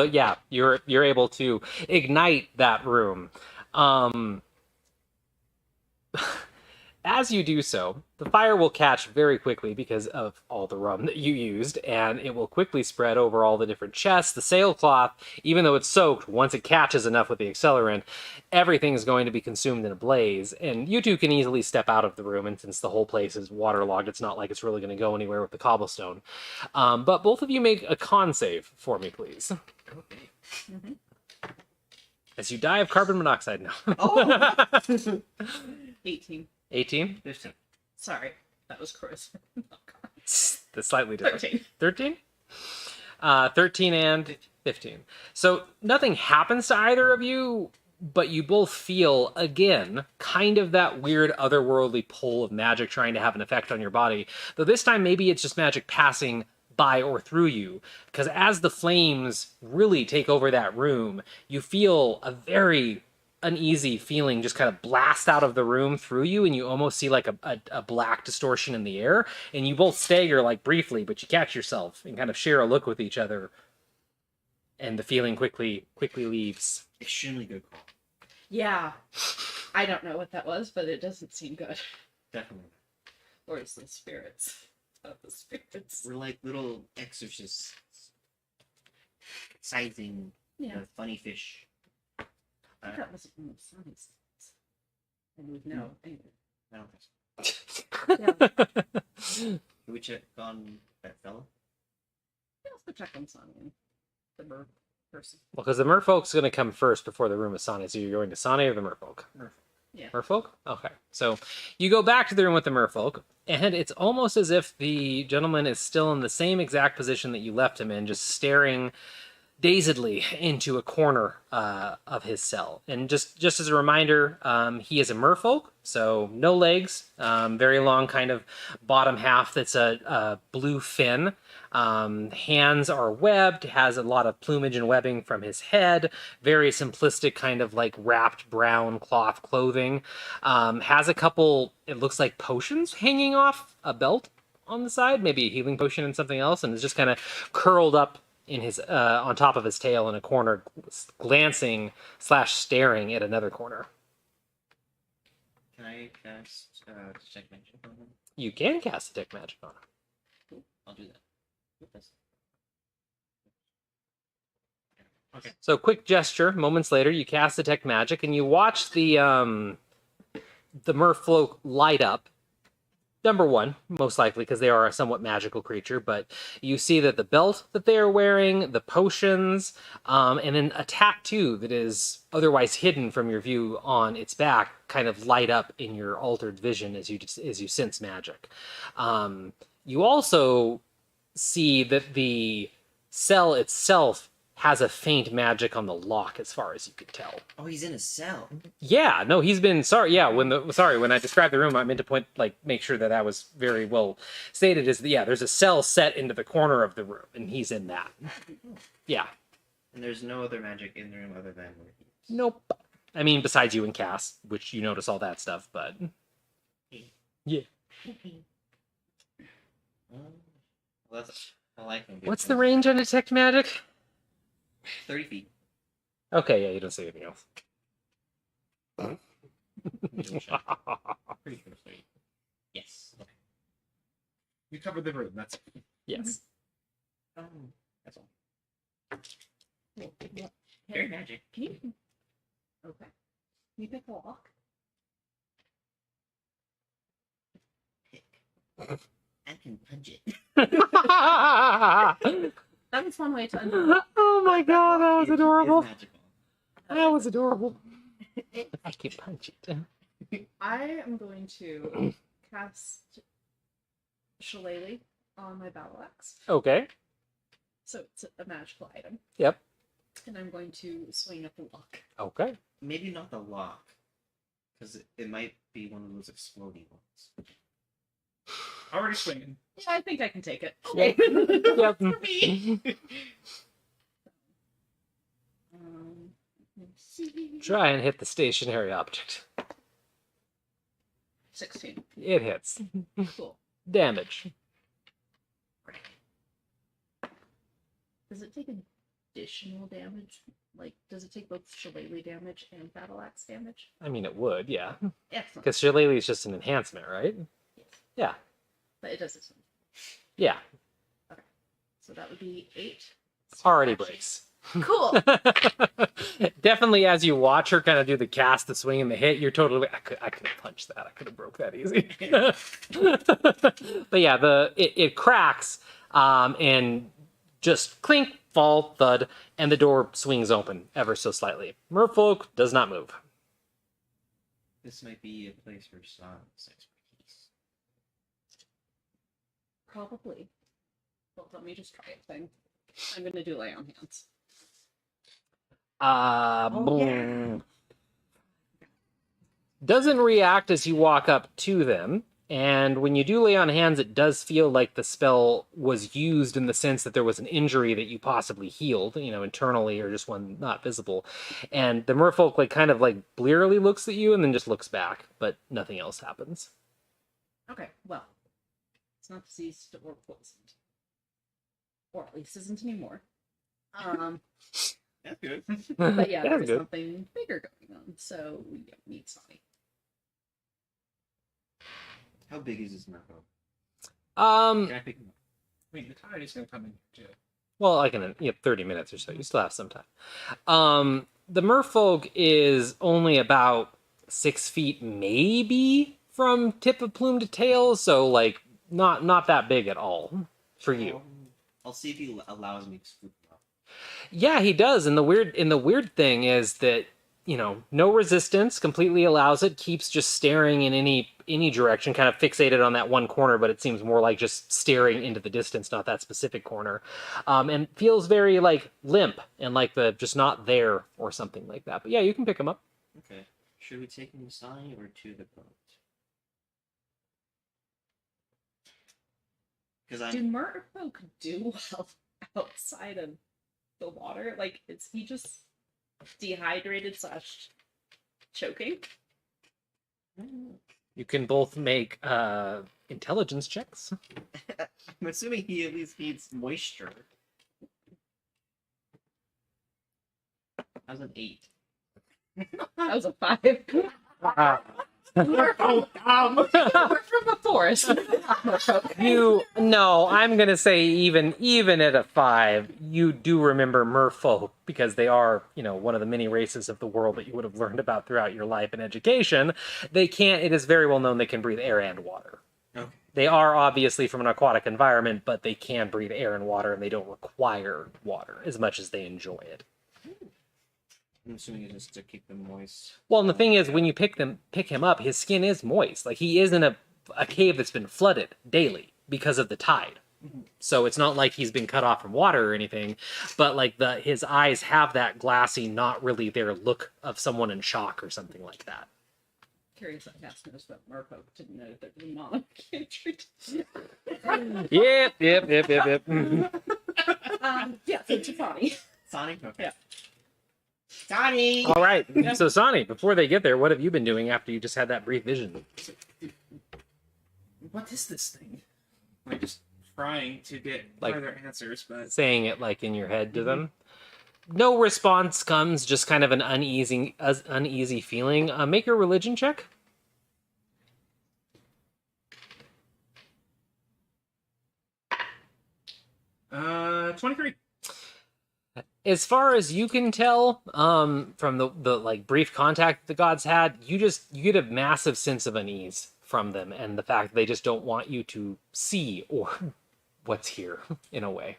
A: you're able to ignite that room. As you do so, the fire will catch very quickly because of all the rum that you used, and it will quickly spread over all the different chests. The sailcloth, even though it's soaked, once it catches enough with the accelerant, everything is going to be consumed in a blaze. And you two can easily step out of the room, and since the whole place is waterlogged, it's not like it's really going to go anywhere with the cobblestone. But both of you make a con save for me, please.
D: Okay.
A: As you die of carbon monoxide now.
D: Oh!
E: 18.
A: 18?
D: 15.
E: Sorry, that was Chris.
A: That's slightly different.
E: 13.
A: 13? 13 and 15. So nothing happens to either of you, but you both feel, again, kind of that weird otherworldly pull of magic trying to have an effect on your body. Though this time maybe it's just magic passing by or through you. Because as the flames really take over that room, you feel a very uneasy feeling just kind of blast out of the room through you, and you almost see like a black distortion in the air, and you both stagger like briefly, but you catch yourself and kind of share a look with each other, and the feeling quickly leaves.
D: Extremely good call.
E: Yeah. I don't know what that was, but it doesn't seem good.
D: Definitely.
E: Or it's the spirits. Of the spirits.
D: We're like little exorcists. Sizing
E: Yeah.
D: the funny fish.
E: I think that was from the sun's. I would know. Anyway.
D: I don't think so.
E: Yeah.
D: Can we check on that fellow?
E: Let's go check on Sonny and the bird person.
A: Well, because the merfolk's going to come first before the room of Sani, so you're going to Sani or the merfolk?
E: Yeah.
A: Merfolk? Okay. So you go back to the room with the merfolk, and it's almost as if the gentleman is still in the same exact position that you left him in, just staring dazedly into a corner of his cell. And just as a reminder, he is a merfolk, so no legs, very long kind of bottom half that's a blue fin. Hands are webbed, has a lot of plumage and webbing from his head, very simplistic kind of like wrapped brown cloth clothing. Has a couple, it looks like potions hanging off a belt on the side, maybe a healing potion and something else, and is just kind of curled up in his on top of his tail in a corner, glancing / staring at another corner.
D: Can I cast check magic on him?
A: You can cast detect magic on him.
D: Cool. I'll do that. Okay.
A: So quick gesture. Moments later, you cast detect magic, and you watch the merfolk light up. Number one, most likely, because they are a somewhat magical creature, but you see that the belt that they are wearing, the potions, and then a tattoo that is otherwise hidden from your view on its back kind of light up in your altered vision as you sense magic. You also see that the cell itself has a faint magic on the lock, as far as you can tell.
D: Oh, he's in a cell.
A: Yeah, no, he's been sorry. Yeah, when I described the room, I meant to make sure that was very well stated. There's a cell set into the corner of the room, and he's in that. Yeah.
D: And there's no other magic in the room other than where he is.
A: Nope. I mean, besides you and Cass, which you notice all that stuff, but yeah.
D: Well, I like him.
A: What's the range on detect magic?
D: 30 feet.
A: Okay, yeah, you don't see anything else.
D: Pretty sure 30. Yes. Okay.
C: You covered the room. That's
A: Yes.
D: That's all.
E: Cool. Yeah.
D: Very magic.
E: Can you? Okay. Can you pick a lock?
D: Pick. I can punch it.
E: That was one way to undo.
A: Oh my god, that was
D: It is
A: adorable.
D: magical.
A: That was adorable. I can punch it.
E: I am going to cast Shillelagh on my battle axe.
A: Okay.
E: So it's a magical item.
A: Yep.
E: And I'm going to swing at the lock.
A: Okay.
D: Maybe not the lock, because it might be one of those exploding ones.
C: already swinging.
E: Yeah, I think I can take it.
A: Yep. Yep.
E: For me. Let's see.
A: Try and hit the stationary object.
E: 16.
A: It hits.
E: Cool.
A: Damage.
E: Does it take additional damage? Like, does it take both shillelagh damage and battle axe damage?
A: I mean, it would, yeah.
E: Excellent.
A: Because Shillelagh is just an enhancement, right?
E: Yes.
A: Yeah.
E: But it does this one.
A: Yeah.
E: So that would be 8.
A: Already
E: Actually-
A: breaks.
E: Cool.
A: Definitely, as you watch her kind of do the cast, the swing, and the hit, you're totally. I could have punched that. I could have broke that easy. But yeah, it cracks, and just clink, fall, thud, and the door swings open ever so slightly. Merfolk does not move.
D: This might be a place for Sean's expertise.
E: Probably. Well, let me just try a thing. I'm going to do lay on hands.
A: Boom. Doesn't react as you walk up to them, and when you do lay on hands, it does feel like the spell was used in the sense that there was an injury that you possibly healed, internally or just one not visible. And the merfolk kind of blearily looks at you and then just looks back, but nothing else happens.
E: Okay, well. It's not diseased or poisoned. Or at least isn't anymore.
D: That's good.
E: But yeah,
A: That's
E: there's
A: good.
E: something bigger going on, so we don't need Sonny.
D: How big is this merfolk? Can I pick him up?
C: I mean, the tide is going to come in too.
A: Well, like in 30 minutes or so. You still have some time. The merfolk is only about 6 feet, maybe, from tip of plume to tail, so not that big at all for you.
D: I'll see if he allows me to swoop him up.
A: Yeah, he does. And the weird thing is that no resistance, completely allows it, keeps just staring in any direction, kind of fixated on that one corner, but it seems more like just staring into the distance, not that specific corner. And feels very like limp and like the just not there or something like that. But yeah, you can pick him up.
D: Okay. Should we take him to Sonny or to the boat? Because
E: Do
D: I'm.
E: merfolk do well outside of the water? Like, is he just dehydrated slash choking?
A: You can both make intelligence checks.
D: I'm assuming he at least needs moisture. That was an 8.
E: That was a 5.
C: We're so dumb.
E: We're from the forest. Merfolk.
A: I'm gonna say even at a 5, you do remember merfolk because they are, one of the many races of the world that you would have learned about throughout your life and education. It is very well known they can breathe air and water.
D: Okay.
A: They are obviously from an aquatic environment, but they can breathe air and water, and they don't require water as much as they enjoy it.
D: I'm assuming it's just to keep them moist.
A: Well, and the thing is, when you pick him up, his skin is moist. Like, he is in a cave that's been flooded daily because of the tide. So it's not like he's been cut off from water or anything, but like his eyes have that glassy, not really there look of someone in shock or something like that.
E: Curious, I asked us about merfolk. Didn't know that the monarch treat.
A: Yep.
E: Yeah, so Tiffany.
D: Sonny? Okay.
E: Yeah.
D: Sonny!
A: All right. So, Sonny, before they get there, what have you been doing after you just had that brief vision?
C: What is this thing? I'm just trying to get
A: Like-
C: further answers, but
A: Saying it like in your head to them. No response comes, just kind of an uneasy feeling. Make a religion check.
C: 23.
A: As far as you can tell, from the like brief contact the gods had, you get a massive sense of unease from them, and the fact that they just don't want you to see or what's here in a way.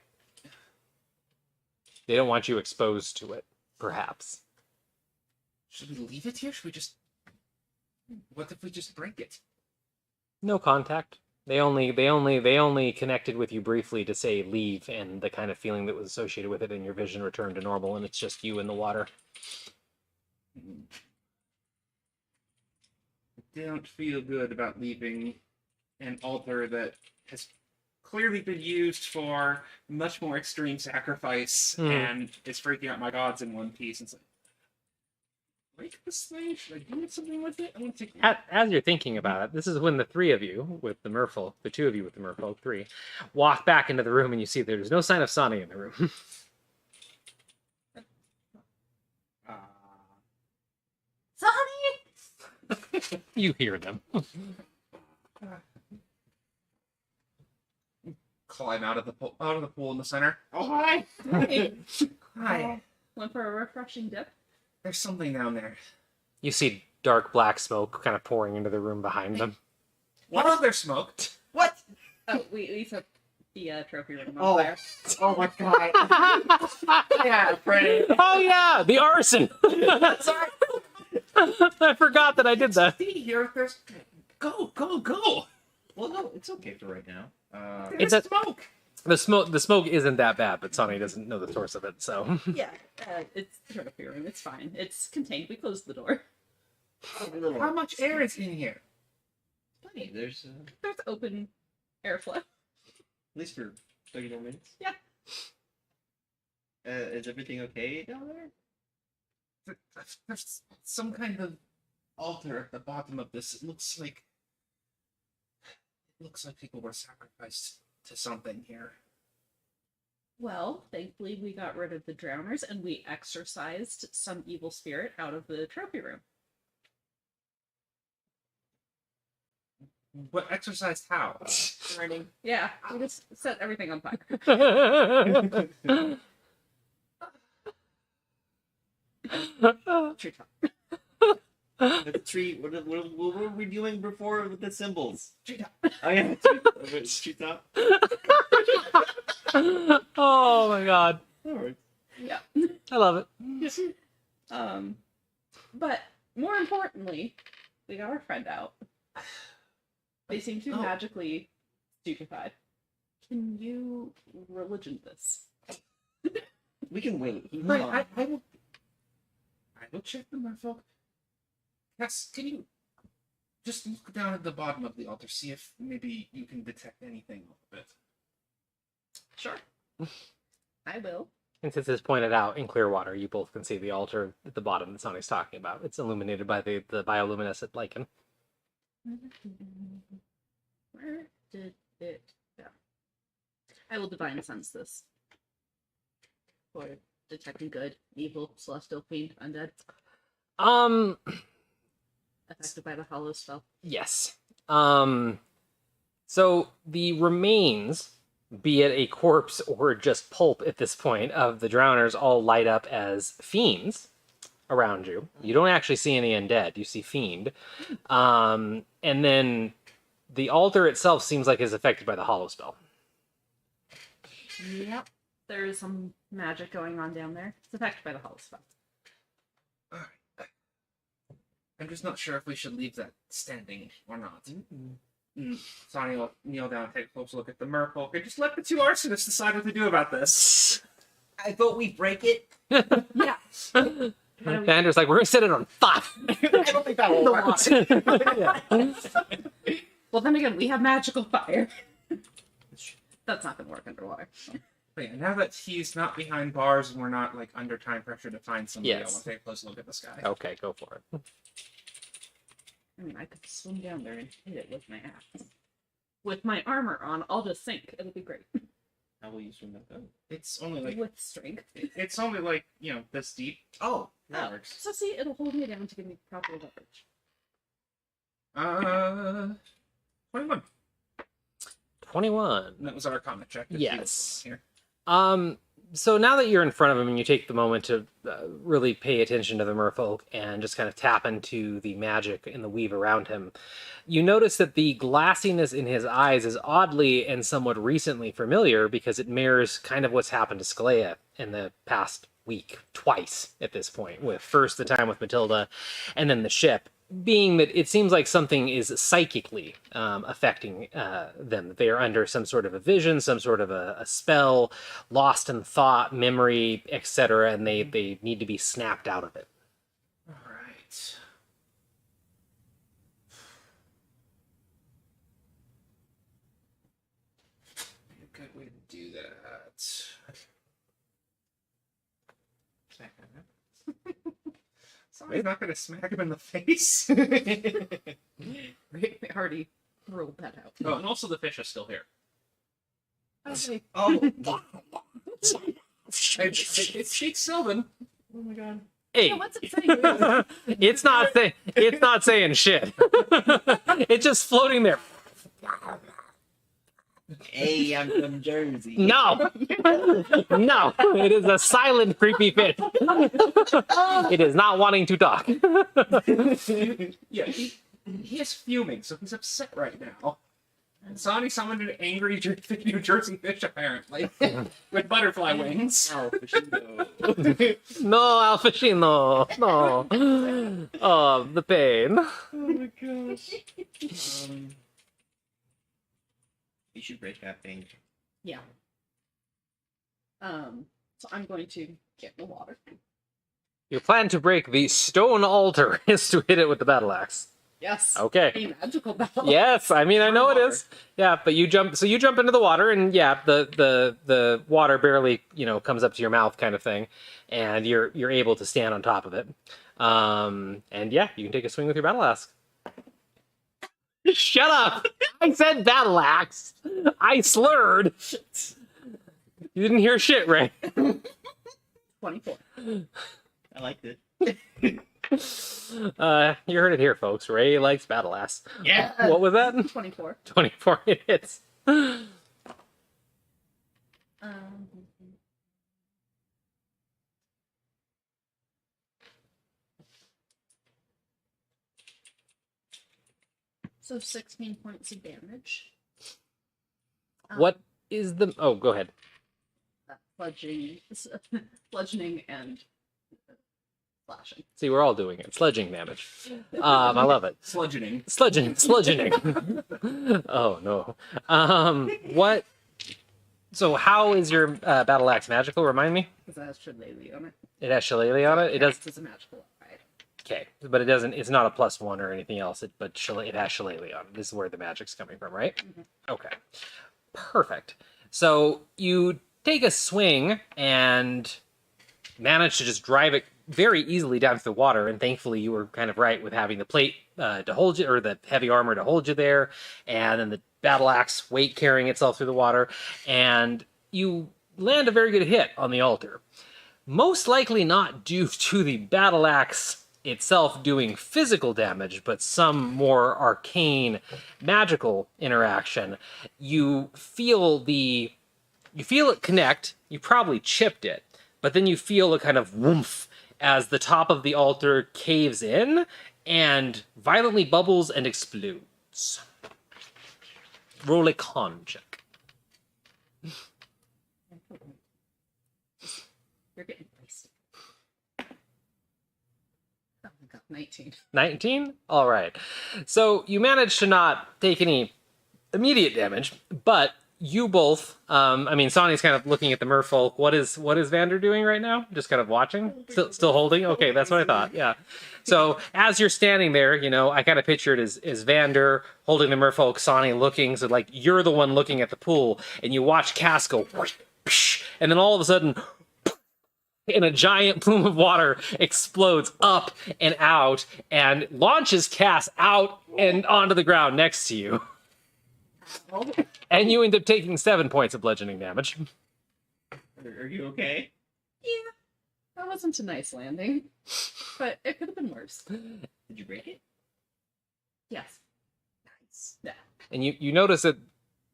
A: They don't want you exposed to it, perhaps.
C: Should we leave it here? Should we just... What if we just break it?
A: No contact. They only connected with you briefly to say leave, and the kind of feeling that was associated with it, and your vision returned to normal, and it's just you in the water.
C: I don't feel good about leaving an altar that has clearly been used for much more extreme sacrifice and is freaking out my gods in one piece. It's like, break this thing? Should I do something with it? I want to take...
A: As you're thinking about it, this is when the three of you with the merfolk, the two of you with the merfolk, 3, walk back into the room, and you see there's no sign of Sonny in the room.
E: Sonny!
A: You hear them.
C: Climb out of the pool in the center.
B: Oh, hi!
E: Hey.
C: Hi.
E: Went for a refreshing dip.
C: There's something down there.
A: You see dark black smoke kind of pouring into the room behind them.
C: What other smoke?
D: What?
E: Oh, we set the trophy room on
D: Oh.
E: fire.
D: Oh my god. Yeah, Freddie.
A: Oh yeah, the arson.
C: Sorry.
A: I forgot that I did that.
C: See here. There's... Go.
D: Well, no, it's okay for right now.
A: It's
C: There's
A: a-
C: smoke.
A: The smoke isn't that bad, but Sonny doesn't know the source of it, so.
E: Yeah, it's the trophy room. It's fine. It's contained. We closed the door.
C: How much air is in here?
D: Plenty. There's
E: There's open airflow.
D: at least for 30 more minutes.
E: Yeah.
D: Is everything okay down there?
C: There's some kind of altar at the bottom of this. It looks like people were sacrificed to something here.
E: Well, thankfully we got rid of the drowners and we exorcised some evil spirit out of the trophy room.
C: What exercised how?
E: Burning. Yeah, we just set everything on fire. Treetop.
D: The tree. What were we doing before with the symbols?
C: Treetop.
D: Oh yeah, treetop.
A: Oh my god.
D: Alright.
E: Yeah.
A: I love it.
E: But more importantly, we got our friend out. They seem to be
C: Oh.
E: magically stupefied. Can you religion this?
D: We can wait. He's
C: Right,
D: fine.
C: I will check the merfolk. Cass, can you just look down at the bottom of the altar, see if maybe you can detect anything off of it?
E: Sure. I will.
A: And since it's pointed out in Clearwater, you both can see the altar at the bottom that Sonny's talking about. It's illuminated by the bioluminescent lichen.
E: Where did it go? I will divine sense this. For detecting good, evil, celestial, fiend, undead, affected by the hollow spell.
A: Yes. So the remains, be it a corpse or just pulp at this point, of the drowners all light up as fiends around you. You don't actually see any undead. You see fiend. And then the altar itself seems like is affected by the hollow spell.
E: Yep. There is some magic going on down there. It's affected by the hollow spell.
C: Alright. I'm just not sure if we should leave that standing or not. Sonny will kneel down and take a close look at the merfolk and just let the two arsonists decide what to do about this.
D: I vote we break it.
E: Yeah.
A: Andrew's like, we're going to set it on fire.
D: I don't think that will work.
E: Well, then again, we have magical fire. That's not going to work underwater.
C: But yeah, now that he's not behind bars and we're not like under time pressure to find somebody,
A: Yes.
C: I want to take a close look at the sky.
A: Okay, go for it.
E: I mean, I could swim down there and hit it with my axe. With my armor on, I'll just sink. It'll be great.
D: How will you swim that down?
C: It's only like
E: With strength.
C: it's only like, you know, this deep.
D: Oh, that
E: Oh,
D: works.
E: so see, it'll hold me down to give me proper leverage.
C: 21.
A: 21.
C: And that was our comic check. if
A: Yes.
C: you- Here.
A: So now that you're in front of him and you take the moment to really pay attention to the merfolk and just kind of tap into the magic in the weave around him, you notice that the glassiness in his eyes is oddly and somewhat recently familiar because it mirrors kind of what's happened to Scalea in the past week, twice at this point, with first the time with Matilda and then the ship. Being that it seems like something is psychically affecting them. That they are under some sort of a vision, some sort of a spell, lost in thought, memory, etc., and they need to be snapped out of it.
C: All right. A good way to do that. Somebody's not going to smack him in the face.
E: We already ruled that out.
C: Oh, and also the fish is still here.
E: Okay.
D: Oh,
C: It's Sheik Sylvan.
D: oh my god.
A: Hey,
E: Yeah, what's it saying?
A: it's not saying shit. It's just floating there.
D: Hey, I'm from Jersey.
A: No, no, it is a silent, creepy fish. It is not wanting to talk.
C: Yeah, he is fuming, so he's upset right now. And Sonny summoned an angry New Jersey fish, apparently, with butterfly wings.
D: Oh, Fishindo.
A: No, Alfacino, no. Oh, the pain.
D: Oh my gosh. You should break that thing.
E: Yeah. So I'm going to get in the water.
A: Your plan to break the stone altar is to hit it with the battle axe.
E: Yes.
A: Okay.
E: A magical battle.
A: Yes, I mean I know it
E: Water.
A: is. Yeah, but you jump. So you jump into the water, and yeah, the water barely comes up to your mouth, kind of thing, and you're able to stand on top of it. And yeah, you can take a swing with your battle axe. Shut up! I said battle axe. I slurred. You didn't hear shit, Ray.
E: 24.
D: I liked it.
A: You heard it here, folks. Ray likes battle axe.
D: Yeah.
A: What was that?
E: 24.
A: 24 hits.
E: So 16 points of damage.
A: What is the? Oh, go ahead.
E: Bludgeoning and splashing.
A: See, we're all doing it. Sledging damage. I love it.
C: Sludgeoning.
A: Sludgeoning. Oh no. What? So how is your battle axe magical? Remind me.
E: Because it has shillelagh on it.
A: It has shillelagh on it. It does.
E: It's a magical ride.
A: Okay, but it doesn't. It's not a +1 or anything else. It has shillelagh on it. This is where the magic's coming from, right?
E: Mm-hmm.
A: Okay. Perfect. So you take a swing and manage to just drive it very easily down to the water, and thankfully you were kind of right with having the plate to hold you, or the heavy armor to hold you there, and then the battle axe weight carrying itself through the water, and you land a very good hit on the altar. Most likely not due to the battle axe itself doing physical damage, but some more arcane magical interaction. You feel it connect, you probably chipped it, but then you feel a kind of woomph as the top of the altar caves in and violently bubbles and explodes. Roll a con check.
E: You're getting wasted. Oh my god, 19.
A: 19? All right. So you managed to not take any immediate damage, but you both, Sonny's kind of looking at the merfolk. What is Vander doing right now? Just kind of watching? Still holding? Okay, that's what I thought, yeah. So as you're standing there, I kind of pictured as Vander holding the merfolk, Sonny looking, so like you're the one looking at the pool, and you watch Cass go, and then all of a sudden, and a giant plume of water explodes up and out and launches Cass out and onto the ground next to you. And you end up taking 7 points of bludgeoning damage.
D: Are you okay?
E: Yeah, that wasn't a nice landing, but it could have been worse.
D: Did you break it?
E: Yes. Nice. Yeah.
A: And you notice that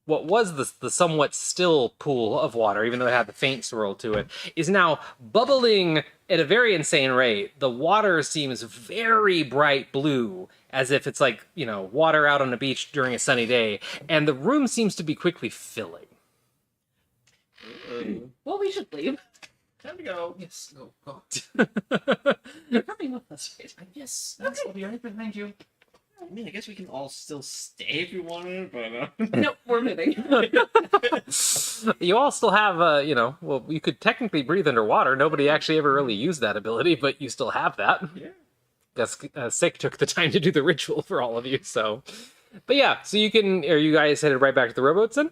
A: what was the somewhat still pool of water, even though it had the faint swirl to it, is now bubbling at a very insane rate. The water seems very bright blue, as if it's like, water out on a beach during a sunny day, and the room seems to be quickly filling.
E: Well, we should leave.
D: Time to go.
C: Yes, go.
E: You're coming with us, right?
C: Yes, I'll be right behind you.
D: I mean, I guess we can all still stay if we wanted, but
E: No, we're moving.
A: You all still have, well, you could technically breathe underwater. Nobody actually ever really used that ability, but you still have that.
D: yeah.
A: Guess Sick took the time to do the ritual for all of you, so. But yeah, so are you guys headed right back to the rowboats then?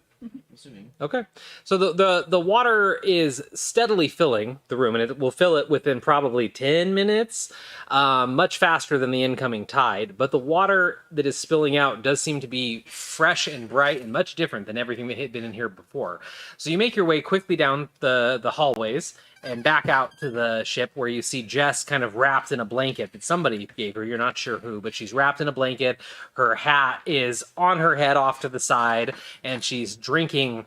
D: Assuming.
A: Okay. So the water is steadily filling the room, and it will fill it within probably 10 minutes, much faster than the incoming tide. But the water that is spilling out does seem to be fresh and bright and much different than everything that had been in here before. So you make your way quickly down the hallways and back out to the ship, where you see Jess kind of wrapped in a blanket that somebody gave her. You're not sure who, but she's wrapped in a blanket. Her hat is on her head off to the side, and she's drinking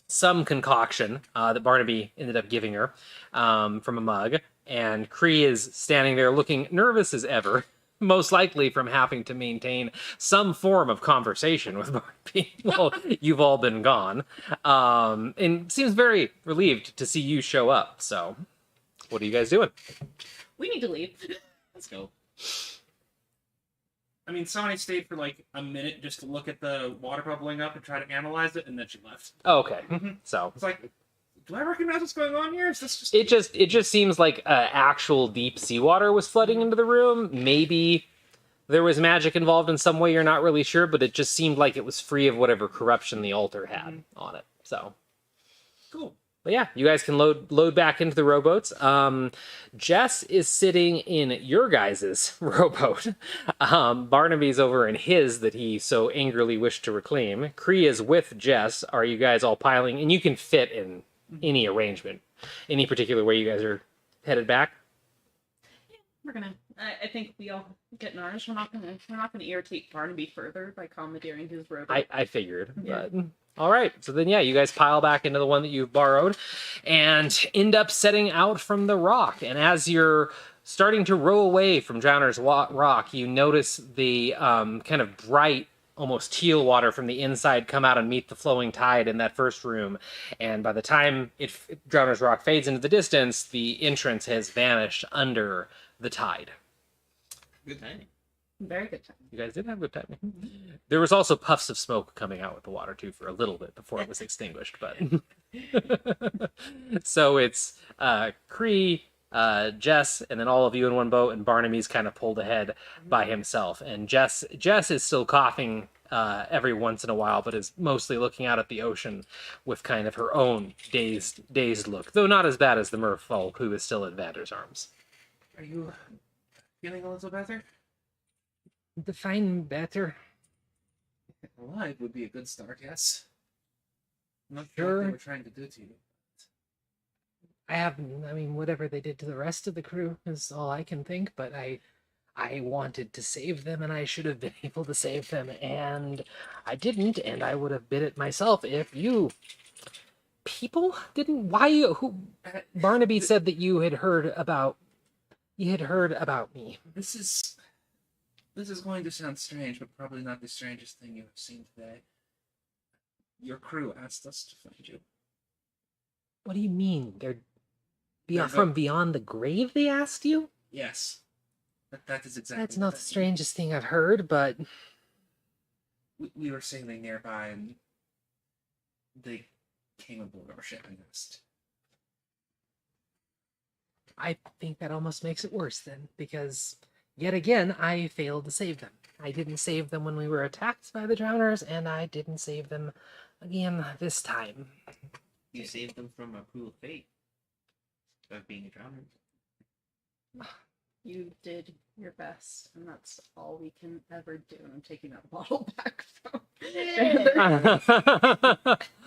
A: some concoction that Barnaby ended up giving her from a mug. And Cree is standing there looking nervous as ever, most likely from having to maintain some form of conversation with Barnaby while you've all been gone. And seems very relieved to see you show up. So, what are you guys doing?
E: We need to leave.
D: Let's go.
C: Sonny stayed for like a minute just to look at the water bubbling up and try to analyze it, and then she left.
A: Oh, okay. So
C: It's like, do I recognize what's going on here? Is this just...
A: it just seems like actual deep seawater was flooding into the room. Maybe there was magic involved in some way, you're not really sure, but it just seemed like it was free of whatever corruption the altar had on it. So
C: Cool.
A: but yeah, you guys can load back into the rowboats. Jess is sitting in your guys' rowboat. Barnaby's over in his that he so angrily wished to reclaim. Cree is with Jess. Are you guys all piling? And you can fit in any arrangement. Any particular way you guys are headed back?
E: We're gonna. I think we all get in ours. We're not gonna irritate Barnaby further by commandeering his road.
A: I figured.
E: Yeah.
A: But all right. So then, yeah, you guys pile back into the one that you've borrowed and end up setting out from the rock. And as you're starting to row away from Drowner's Rock, you notice the kind of bright, almost teal water from the inside come out and meet the flowing tide in that first room. And by the time Drowner's Rock fades into the distance, the entrance has vanished under the tide.
D: Good timing.
E: Very good time.
A: You guys did have good timing. There was also puffs of smoke coming out with the water too for a little bit before it was extinguished, but so it's Cree, Jess, and then all of you in one boat, and Barnaby's kind of pulled ahead by himself. And Jess is still coughing every once in a while, but is mostly looking out at the ocean with kind of her own dazed look, though not as bad as the merfolk who is still at Vander's arms.
C: Are you feeling a little better?
A: Define better.
C: Alive would be a good start, yes. I'm not
A: Sure.
C: sure what they were trying to do to you.
A: I mean, whatever they did to the rest of the crew is all I can think, but I wanted to save them, and I should have been able to save them, and I didn't, and I would have bid it myself if you people didn't. Barnaby said that you had heard about me.
C: This is going to sound strange, but probably not the strangest thing you have seen today. Your crew asked us to find you.
A: What do you mean? They're
C: They're
A: from beyond the grave, they asked you?
C: Yes. That is exactly
A: That's
C: what
A: not
C: that
A: the strangest thing I've heard, but
C: we were sailing nearby and they came aboard our ship and asked.
A: I think that almost makes it worse then, because yet again, I failed to save them. I didn't save them when we were attacked by the drowners, and I didn't save them again this time.
D: You saved them from a cruel fate of being a drowner.
E: You did your best, and that's all we can ever do. And I'm taking that bottle back from.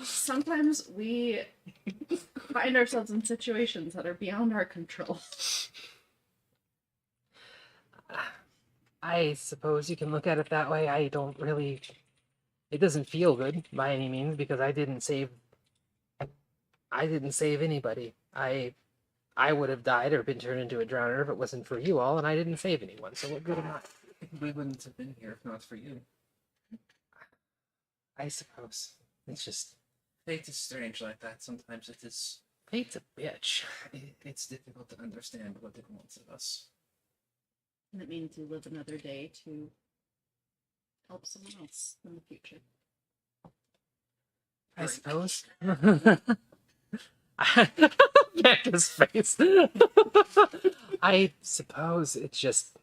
E: Sometimes we find ourselves in situations that are beyond our control.
A: I suppose you can look at it that way. I don't really... It doesn't feel good by any means, because I didn't save anybody. I would have died or been turned into a drowner if it wasn't for you all, and I didn't save anyone, so what good am I?
C: We wouldn't have been here if not for you.
A: I suppose. It's just...
C: Fate is strange like that. Sometimes it is.
A: Fate's a bitch.
C: It's difficult to understand what it wants of us.
E: And it means you live another day to help someone else in the future.
A: I suppose. Vanda's face. I suppose it's just...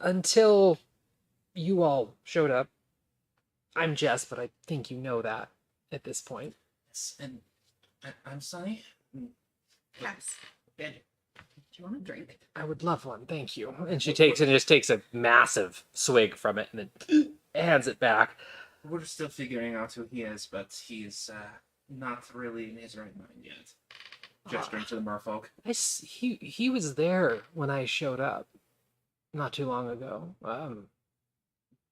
A: until you all showed up, I'm Jess, but I think you know that at this point.
C: Yes, and I'm Sunny.
E: Yes.
D: Bandit.
E: Do you want a drink?
A: I would love one, thank you. And she just takes a massive swig from it and then hands it back.
C: We're still figuring out who he is, but he's not really in his right mind yet. Gesturing to the merfolk.
A: He was there when I showed up, not too long ago.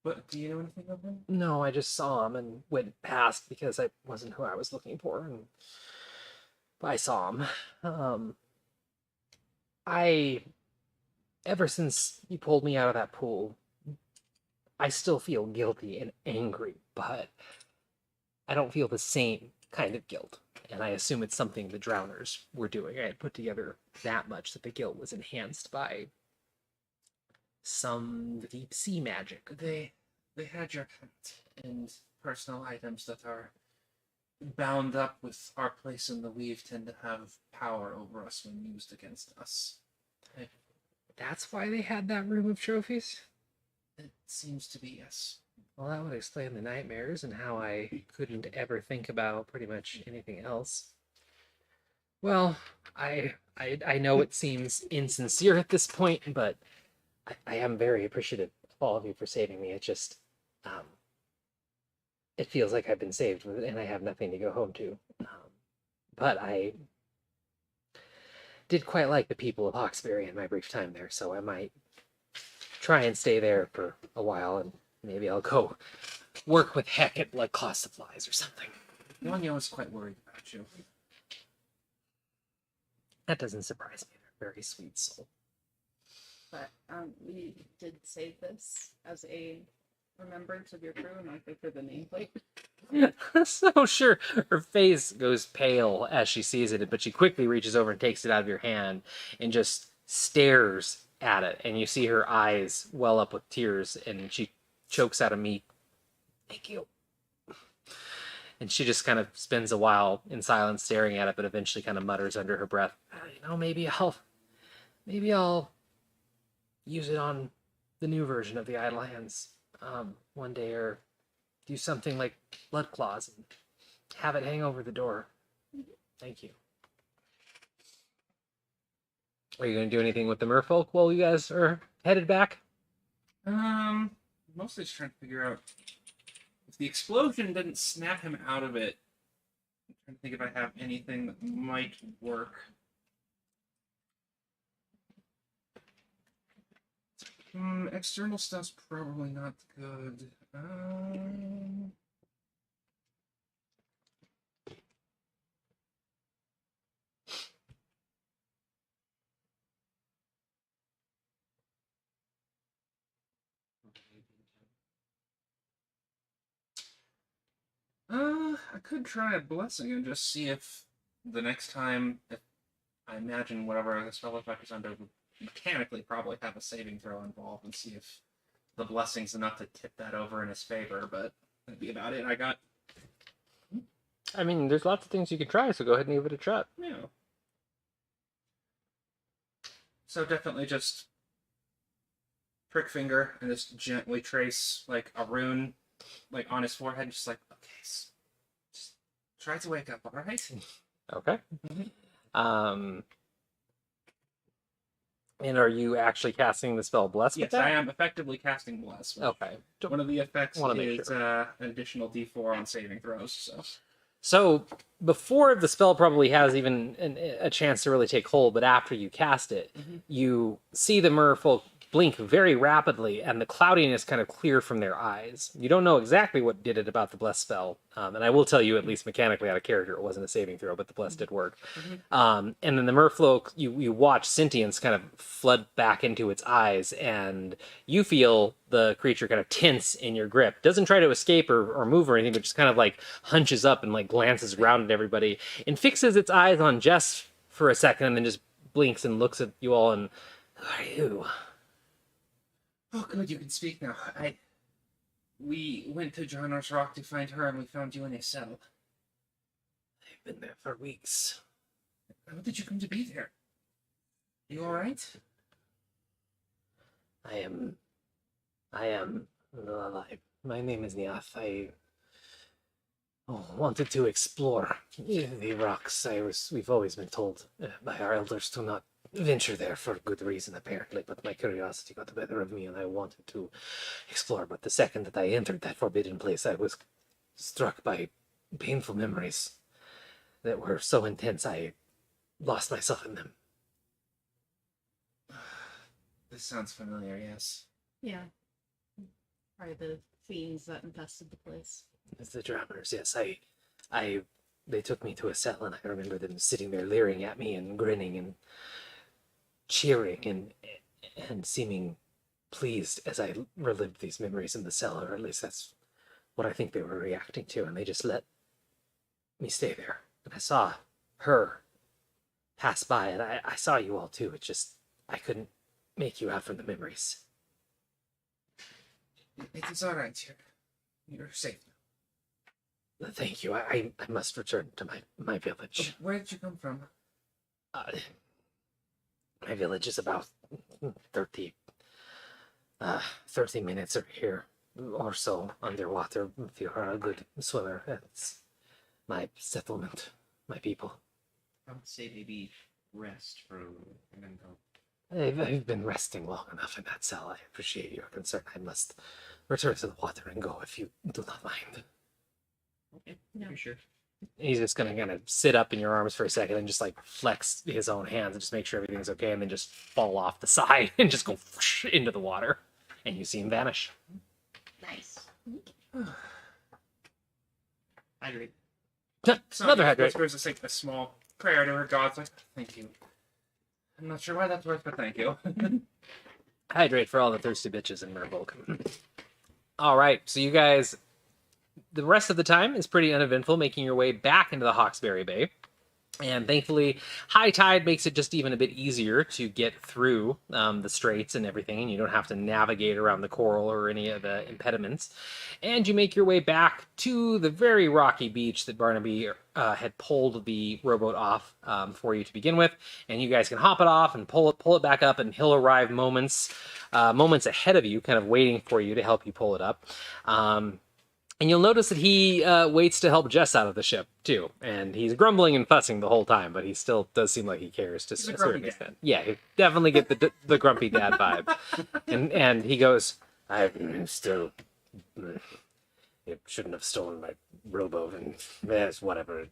C: But do you know anything of him?
A: No, I just saw him and went past because I wasn't who I was looking for, and I saw him. Ever since you pulled me out of that pool, I still feel guilty and angry, but I don't feel the same kind of guilt. And I assume it's something the drowners were doing. I had put together that much that the guilt was enhanced by some deep sea magic.
C: They had your hat and personal items that are bound up with our place in the weave tend to have power over us when used against us.
A: That's why they had that room of trophies?
C: It seems to be, yes.
A: Well, that would explain the nightmares and how I couldn't ever think about pretty much anything else. Well, I know it seems insincere at this point, but I am very appreciative of all of you for saving me. It just, it feels like I've been saved and I have nothing to go home to. But I did quite like the people of Hawkesbury in my brief time there, so I might try and stay there for a while, and maybe I'll go work with Heck at like Claw Supplies or something.
C: Yonya was quite worried about you.
A: That doesn't surprise me. They're a very sweet soul.
E: But we did save this as a remembrance of your crew, and I think for the nameplate.
A: So sure, her face goes pale as she sees it, but she quickly reaches over and takes it out of your hand and just stares at it. And you see her eyes well up with tears, and she chokes out a meat. Thank you. And she just kind of spends a while in silence staring at it, but eventually kind of mutters under her breath, maybe I'll use it on the new version of the Idle Hands one day, or do something like Blood Claws and have it hang over the door. Thank you. Are you going to do anything with the merfolk while you guys are headed back?
C: Mostly just trying to figure out if the explosion didn't snap him out of it. I'm trying to think if I have anything that might work. External stuff's probably not good. I could try a blessing and just see if the next time, if I imagine whatever the spell effect is under would mechanically probably have a saving throw involved, and see if the blessing's enough to tip that over in his favor, but that'd be about it. I got.
A: I mean, there's lots of things you could try, so go ahead and give it a try.
C: Yeah. So definitely just prick finger and just gently trace like a rune like on his forehead, just like, okay, just try to wake up, all right?
A: Okay. And are you actually casting the spell Bless with
C: Yes,
A: that?
C: I am effectively casting Bless.
A: Okay.
C: One of the effects
A: Wanna make
C: is an additional D4 on saving throws.
A: So before the spell probably has even a chance to really take hold, but after you cast it, you see the merfolk blink very rapidly, and the cloudiness kind of clear from their eyes. You don't know exactly what did it about the bless spell, and I will tell you, at least mechanically out of character, it wasn't a saving throw, but the bless did work. And then the merfolk, you watch sentience kind of flood back into its eyes, and you feel the creature kind of tense in your grip. Doesn't try to escape or move or anything, but just kind of like hunches up and like glances around at everybody and fixes its eyes on Jess for a second, and then just blinks and looks at you all and, who are you?
C: Oh, good, you can speak now. We went to Johnar's Rock to find her, and we found you in a cell.
A: I've been there for weeks.
C: How did you come to be there? You all right?
A: I am alive. My name is Niath. I wanted to explore the rocks. We've always been told by our elders to not venture there for good reason, apparently, but my curiosity got the better of me and I wanted to explore. But the second that I entered that forbidden place, I was struck by painful memories that were so intense I lost myself in them.
C: This sounds familiar, yes.
E: Yeah. Probably the fiends that infested the place.
A: It's the drowners, yes. They took me to a cell, and I remember them sitting there leering at me and grinning and cheering and seeming pleased as I relived these memories in the cell, or at least that's what I think they were reacting to, and they just let me stay there. And I saw her pass by, and I saw you all too. It's just, I couldn't make you out from the memories.
C: It is all right here. You're safe now.
A: Thank you. I must return to my village.
C: Where did you come from?
A: My village is about 30 minutes or here or so underwater. If you are a good swimmer, that's my settlement, my people.
D: I would say maybe rest for and then go.
A: I've been resting long enough in that cell. I appreciate your concern. I must return to the water and go if you do not mind.
D: Okay,
E: No.
D: for sure.
A: He's just gonna kind of sit up in your arms for a second and just like flex his own hands and just make sure everything's okay, and then just fall off the side and just go whoosh into the water, and you see him vanish.
E: Nice.
D: Hydrate.
A: Another hydrate.
C: Goes to say a small prayer to her gods, like, thank you. I'm not sure why that's worth, but thank you.
A: Hydrate for all the thirsty bitches in Merfolk. All right, so you guys the rest of the time is pretty uneventful, making your way back into the Hawkesbury Bay. And thankfully, high tide makes it just even a bit easier to get through the straits and everything, and you don't have to navigate around the coral or any of the impediments. And you make your way back to the very rocky beach that Barnaby had pulled the rowboat off for you to begin with, and you guys can hop it off and pull it back up, and he'll arrive moments ahead of you, kind of waiting for you to help you pull it up. And you'll notice that he waits to help Jess out of the ship, too. And he's grumbling and fussing the whole time, but he still does seem like he cares to a certain extent. Yeah, you definitely get the grumpy dad vibe. And he goes, I'm still... You shouldn't have stolen my rowboat, and yes, whatever.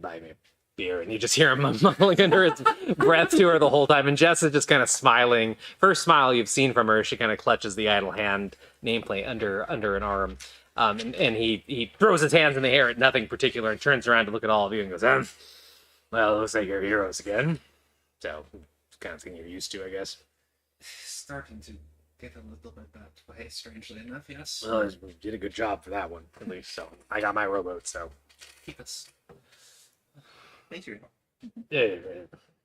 A: Buy me a beer. And you just hear him mumbling under his breath to her the whole time. And Jess is just kind of smiling. First smile you've seen from her, she kind of clutches the idle hand nameplate under an arm. And he throws his hands in the air at nothing particular and turns around to look at all of you and goes, well, it looks like you're heroes again. So, it's kind of thing you're used to, I guess.
C: Starting to get a little bit that way, strangely enough, yes.
A: Well, you did a good job for that one, at least. So, I got my rowboat, so.
C: Keep us.
D: Thanks for your help.
A: Yeah,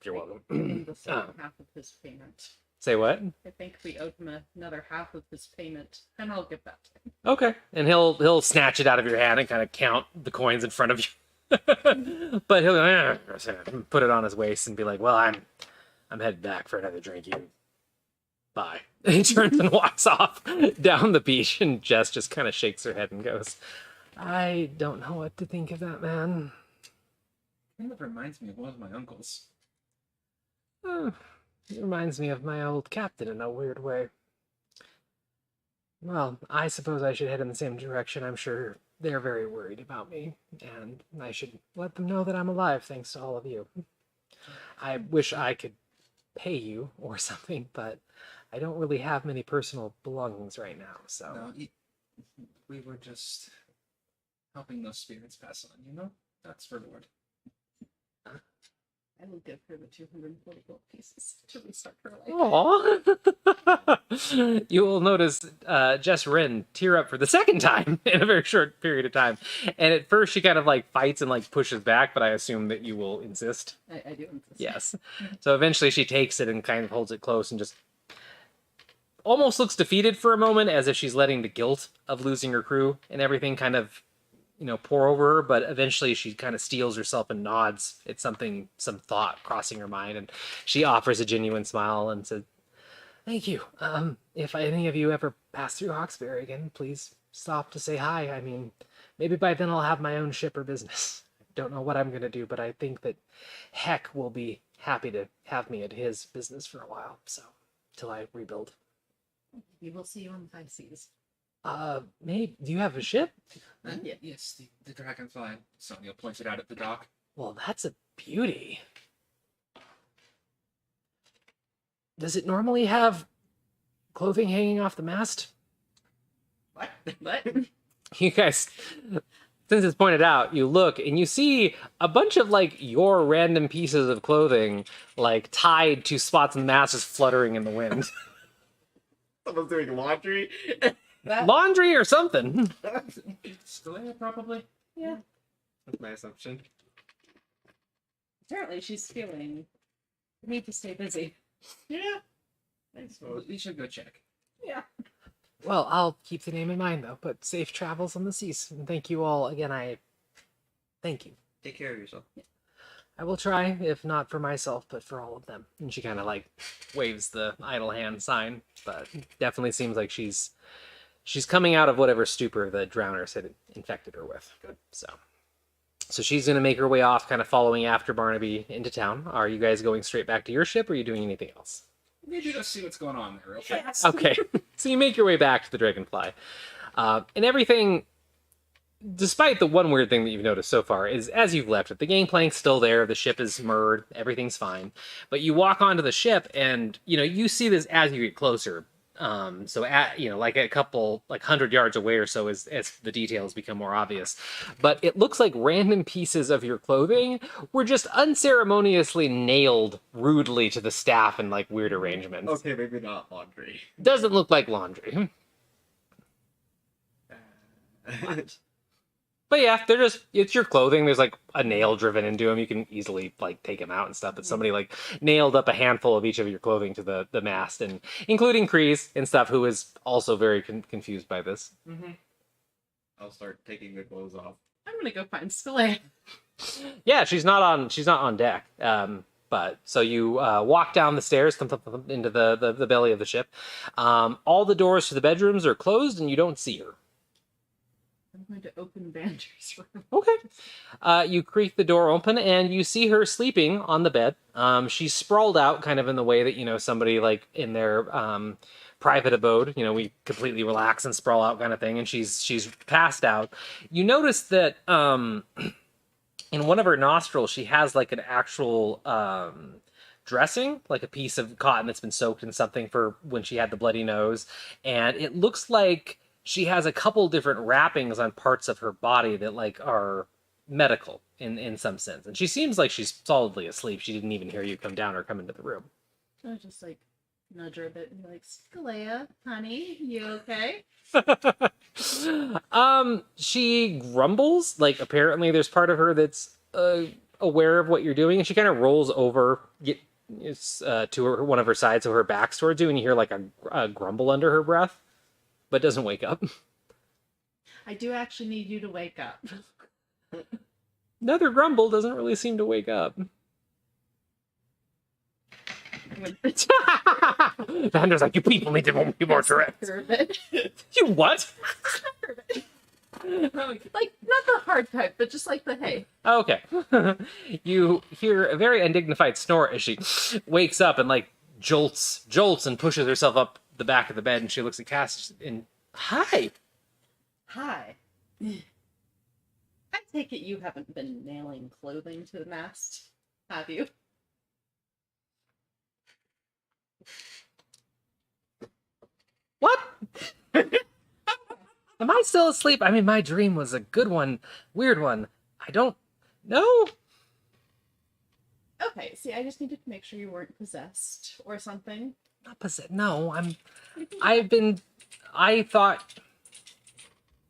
A: you're welcome.
E: The second half of his payment.
A: Say what?
E: I think we owed him another half of his payment, and I'll give that to him.
A: Okay. And he'll snatch it out of your hand and kind of count the coins in front of you. But he'll put it on his waist and be like, well, I'm headed back for another drink. You bye. And he turns and walks off down the beach, and Jess just kind of shakes her head and goes, I don't know what to think of that man.
C: Kind of reminds me of one of my uncles.
A: It reminds me of my old captain in a weird way. Well, I suppose I should head in the same direction. I'm sure they're very worried about me, and I should let them know that I'm alive thanks to all of you. I wish I could pay you or something, but I don't really have many personal belongings right now, so...
C: No, we were just helping those spirits pass on, you know? That's reward.
E: I will give her the 240 gold pieces to restart her life.
A: Aww. You will notice Jess Wren tear up for the second time in a very short period of time. And at first she kind of like fights and like pushes back, but I assume that you will insist.
E: I do insist.
A: Yes. So eventually she takes it and kind of holds it close and just almost looks defeated for a moment, as if she's letting the guilt of losing her crew and everything kind of, pour over her, but eventually she kind of steels herself and nods at some thought crossing her mind, and she offers a genuine smile and says, thank you. If any of you ever pass through Hawkesbury again, please stop to say hi. I mean, maybe by then I'll have my own ship or business. Don't know what I'm going to do, but I think that Heck will be happy to have me at his business for a while, so, till I rebuild.
E: We will see you on the 5 seas.
A: Maybe, do you have a ship?
E: Yeah.
C: Yes, the Dragonfly. Sonia pointed out at the dock.
A: Well, that's a beauty. Does it normally have clothing hanging off the mast?
D: What?
E: What?
A: You guys, since it's pointed out, you look and you see a bunch of like your random pieces of clothing like tied to spots and masses fluttering in the wind.
D: Someone's doing laundry.
A: Laundry or something.
C: Still there, probably?
E: Yeah.
D: That's my assumption.
E: Apparently she's feeling the need to stay busy.
D: Yeah.
C: We should go check.
E: Yeah.
A: Well, I'll keep the name in mind though, but safe travels on the seas. And thank you all again. Thank you.
D: Take care of yourself.
A: I will try, if not for myself, but for all of them. And she kind of like waves the idle hand sign, but definitely seems like she's coming out of whatever stupor the drowners had infected her with. Good. So she's going to make her way off, kind of following after Barnaby into town. Are you guys going straight back to your ship, or are you doing anything else?
C: Maybe just see what's going on there, okay?
E: Yes.
A: Okay. So you make your way back to the Dragonfly. And everything, despite the one weird thing that you've noticed so far, is as you've left it, the gangplank's still there, the ship is moored, everything's fine. But you walk onto the ship, and, you see this as you get closer. So at, like a couple, like 100 yards away or so as the details become more obvious. But it looks like random pieces of your clothing were just unceremoniously nailed rudely to the staff in like weird arrangements.
D: Okay, maybe not laundry.
A: Doesn't look like laundry.
D: What?
A: But yeah, they're just, it's your clothing. There's like a nail driven into them. You can easily like take them out and stuff. But somebody like nailed up a handful of each of your clothing to the mast, and including Kreese and stuff, who is also very confused by this.
D: I'll start taking the clothes off.
E: I'm gonna go find Skelea.
A: Yeah, she's not on deck. But so you walk down the stairs, come into the belly of the ship. All the doors to the bedrooms are closed, and you don't see her.
E: I'm going to open Vander's room.
A: Okay. You creak the door open, and you see her sleeping on the bed. She's sprawled out, kind of in the way that, you know, somebody like in their private abode, you know, we completely relax and sprawl out kind of thing, and she's passed out. You notice that in one of her nostrils, she has like an actual dressing, like a piece of cotton that's been soaked in something for when she had the bloody nose, and it looks like she has a couple different wrappings on parts of her body that like are medical in some sense. And she seems like she's solidly asleep. She didn't even hear you come down or come into the room.
E: I was just like nudge her a bit and be like, Skelea, honey, you okay?
A: She grumbles. Like apparently there's part of her that's aware of what you're doing, and she kind of rolls over to one of her sides, so her back's towards you, and you hear like a grumble under her breath. But doesn't wake up.
E: I do actually need you to wake up.
A: Another grumble doesn't really seem to wake up. Vander's like, you people need to be more direct. You what?
E: Like, not the hard type, but just like the hey.
A: Okay. You hear a very undignified snort as she wakes up and like jolts and pushes herself up the back of the bed, and she looks at Cass and hi.
E: I take it you haven't been nailing clothing to the mast, have you?
A: What? Am I still asleep? I mean, my dream was a good one, weird one. I don't know.
E: Okay, see, I just needed to make sure you weren't possessed or something.
A: Not possessed. No, I thought.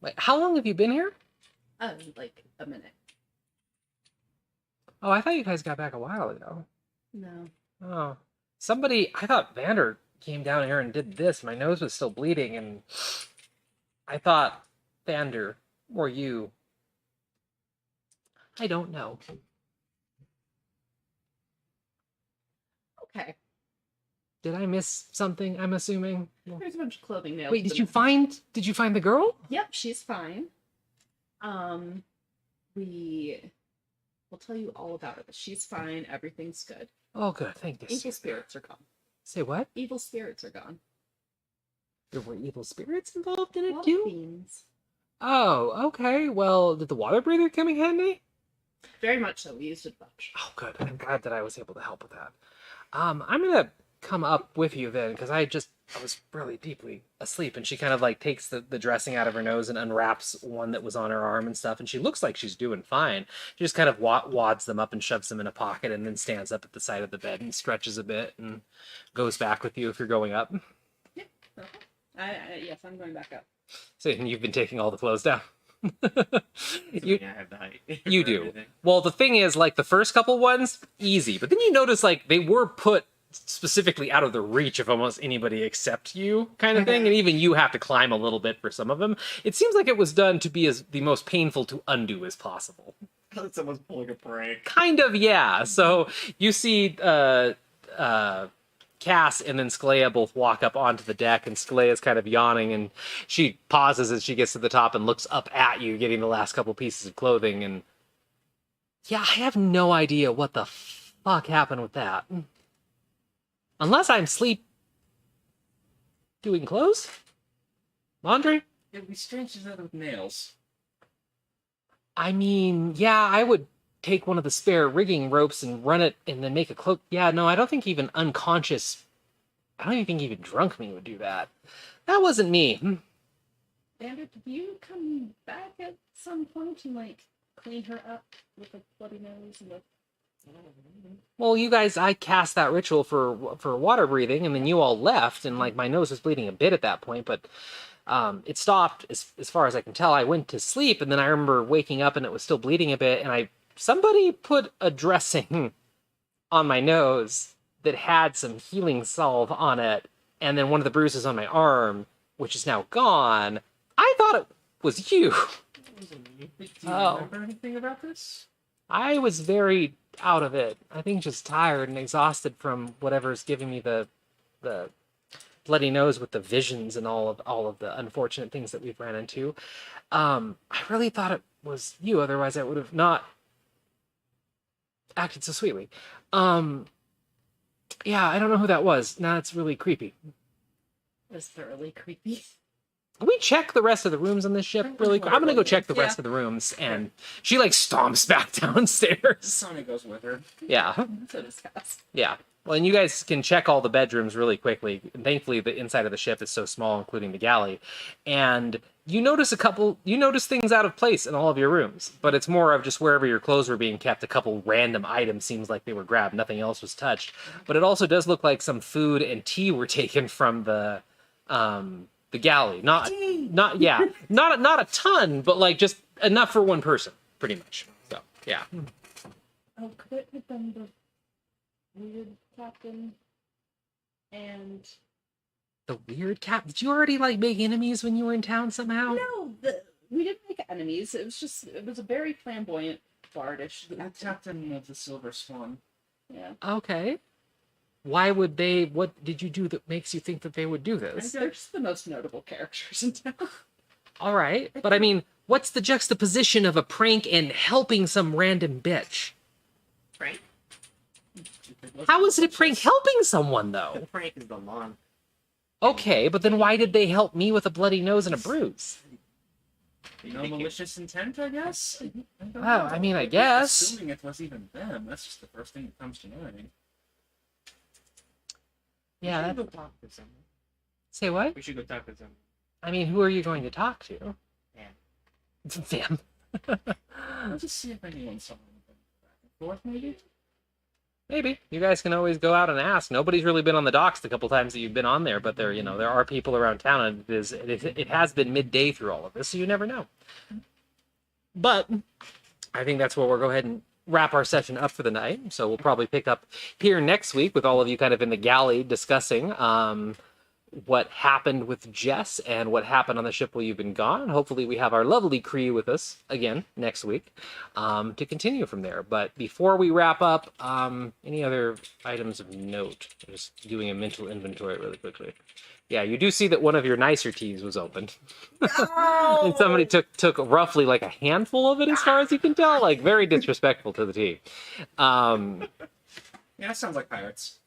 A: Wait, how long have you been here?
E: Like a minute.
A: Oh, I thought you guys got back a while ago.
E: No.
A: Oh, I thought Vander came down here and did this. My nose was still bleeding, and I thought Vander or you. I don't know.
E: Okay.
A: Did I miss something? I'm assuming.
E: There's a bunch of clothing nails.
A: Wait, did you find the girl?
E: Yep, she's fine. We'll tell you all about it. She's fine. Everything's good.
A: Oh, good. Thank you.
E: Evil spirits are gone.
A: Say what?
E: Evil spirits are gone.
A: There were evil spirits involved in it
E: Well,
A: too?
E: fiends.
A: Oh, okay. Well, did the water breather come in handy?
E: Very much so. We used it a bunch.
A: Oh, good. I'm glad that I was able to help with that. I'm gonna come up with you then, because I was really deeply asleep, and she kind of like takes the dressing out of her nose and unwraps one that was on her arm and stuff, and she looks like she's doing fine. She just kind of wads them up and shoves them in a pocket, and then stands up at the side of the bed and stretches a bit and goes back with you if you're going up.
E: Yep. Yes, I'm going back up.
A: So you've been taking all the clothes down.
D: I have the height.
A: You
D: for
A: do.
D: everything.
A: Well, the thing is, like, the first couple ones, easy. But then you notice, like, they were put specifically out of the reach of almost anybody except you, kind of thing. And even you have to climb a little bit for some of them. It seems like it was done to be the most painful to undo as possible.
D: Someone's pulling a prank.
A: Kind of, yeah. So you see Cass and then Skelea both walk up onto the deck, and Skelea's kind of yawning, and she pauses as she gets to the top and looks up at you, getting the last couple pieces of clothing, and yeah, I have no idea what the fuck happened with that. Unless I'm doing clothes? Laundry?
C: It'd be strange to do that with nails.
A: I mean, yeah, I would take one of the spare rigging ropes and run it and then make a cloak. Yeah, no, I don't think even unconscious, I don't even think even drunk me would do that. That wasn't me.
E: Vander, did you come back at some point and, like, clean her up with a bloody nose and a...
A: Well, you guys, I cast that ritual for water breathing, and then you all left, and, like, my nose was bleeding a bit at that point, but It stopped as far as I can tell. I went to sleep, and then I remember waking up and it was still bleeding a bit, and somebody put a dressing on my nose that had some healing salve on it, and then one of the bruises on my arm, which is now gone. I thought it was you.
C: Do you remember anything about this?
A: I was very out of it. I think just tired and exhausted from whatever's giving me the bloody nose with the visions and all of the unfortunate things that we've ran into. I really thought it was you, otherwise I would have not acted so sweetly. Yeah, I don't know who that was. Now it's really creepy.
E: It was thoroughly creepy.
A: Can we check the rest of the rooms on this ship really quick? I'm gonna go check the rest of the rooms, and she like stomps back downstairs.
C: Sonny goes with her.
A: Yeah,
E: So does Cass.
A: yeah. Well, and you guys can check all the bedrooms really quickly. And thankfully, the inside of the ship is so small, including the galley. And you notice things out of place in all of your rooms, but it's more of just wherever your clothes were being kept. A couple random items seems like they were grabbed. Nothing else was touched. But it also does look like some food and tea were taken from the galley. Not a ton, but like just enough for one person, pretty much. So yeah.
E: Oh, could it have been the weird captain and
A: The weird cat. Did you already like make enemies when you were in town somehow?
E: no, we didn't make enemies. It was a very flamboyant bardish.
C: The captain of the Silver Swan.
E: Yeah,
A: Okay. Why would they? What did you do that makes you think that they would do this?
E: they're just the most notable characters in town.
A: All right, but I mean, what's the juxtaposition of a prank and helping some random bitch?
D: Prank?
A: How is it a prank helping someone
D: The
A: though?
D: prank is the lawn.
A: Okay, but then why did they help me with a bloody nose and a bruise?
C: No malicious intent, I guess? I don't
A: Well,
C: know.
A: I mean, I guess.
C: Assuming it was even them, that's just the first thing that comes to mind.
A: Yeah.
D: We
A: That,
D: should go talk to someone.
A: say what?
D: We should go talk to someone.
A: I mean, who are you going to talk to?
D: Yeah.
A: Them.
C: Let's just see if anyone saw anything. Back and forth, maybe?
A: Maybe you guys can always go out and ask. Nobody's really been on the docks the couple times that you've been on there, but there are people around town, and it has been midday through all of this, so you never know. But I think that's where we'll go ahead and wrap our session up for the night. So we'll probably pick up here next week with all of you kind of in the galley discussing what happened with Jess and what happened on the ship while you've been gone. Hopefully we have our lovely Cree with us again next week to continue from there. But before we wrap up, any other items of note? Just doing a mental inventory really quickly. Yeah, you do see that one of your nicer teas was opened. And somebody took roughly like a handful of it as far as you can tell. Like very disrespectful to the tea.
C: Yeah, that sounds like pirates.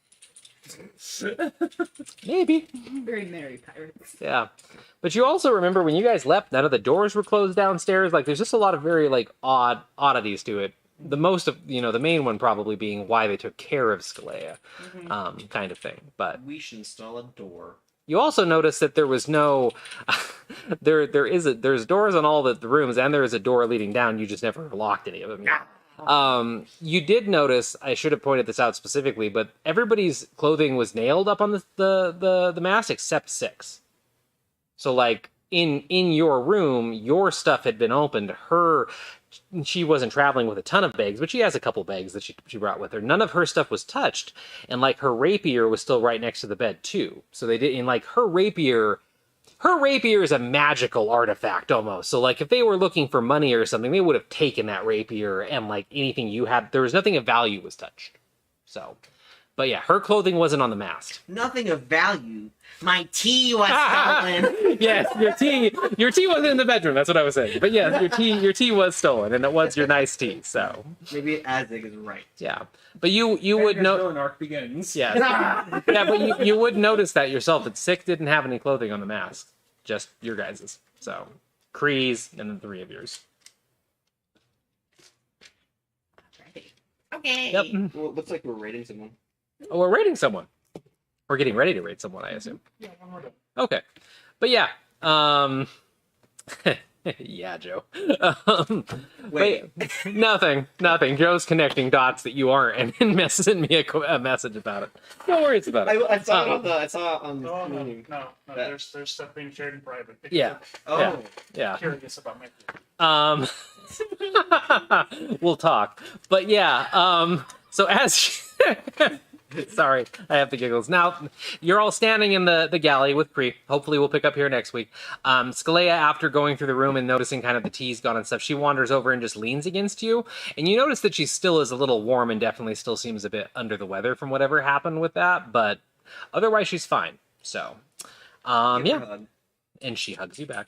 A: Maybe.
E: Very merry pirates.
A: Yeah. But you also remember when you guys left, none of the doors were closed downstairs. Like there's just a lot of very like oddities to it. The most of the main one probably being why they took care of Scalea, kind of thing. But
D: We should install a door.
A: you also notice that there was no there's doors on all the rooms, and there is a door leading down. You just never locked any of them. You did notice, I should have pointed this out specifically, but everybody's clothing was nailed up on the mast except Six. So like in your room, your stuff had been opened. She wasn't traveling with a ton of bags, but she has a couple bags that she brought with her. None of her stuff was touched, and like her rapier was still right next to the bed too. So they didn't like her rapier. Her rapier is a magical artifact almost. So like if they were looking for money or something, they would have taken that rapier, and like anything you had, there was nothing of value was touched. So, but yeah, her clothing wasn't on the mast.
D: Nothing of value. My tea was stolen.
A: Yes, your tea wasn't in the bedroom. That's what I was saying. But yes, your tea was stolen, and it was your nice tea. So
D: Maybe Azig is right.
A: yeah, but you would know.
C: villain arc begins.
A: Yeah, yeah, but you would notice that yourself. That Sick didn't have any clothing on the mask, just your guys's. So Kree's and the three of yours.
D: Okay.
A: Yep.
D: Well, it looks like we're raiding someone.
A: Oh, we're raiding someone. We're getting ready to raid someone, I assume.
C: Yeah, one more time.
A: Okay, but yeah, Yeah, Joe.
D: Wait.
A: Nothing. Joe's connecting dots that you aren't, and sent me a message about it. No worries about it.
D: I saw it on the. I saw it on the.
B: Oh no,
D: meeting.
B: no.
D: That-
B: There's stuff being shared in private. If
A: Yeah.
D: Oh.
A: Yeah.
B: you're
A: Yeah.
B: curious about my.
A: We'll talk. But yeah, so as sorry, I have the giggles. Now, you're all standing in the galley with Cree. Hopefully we'll pick up here next week. Scalea, after going through the room and noticing kind of the tea's gone and stuff, she wanders over and just leans against you. And you notice that she still is a little warm and definitely still seems a bit under the weather from whatever happened with that. But otherwise, she's fine. So,
D: Give her a
A: yeah.
D: hug.
A: And she hugs you back.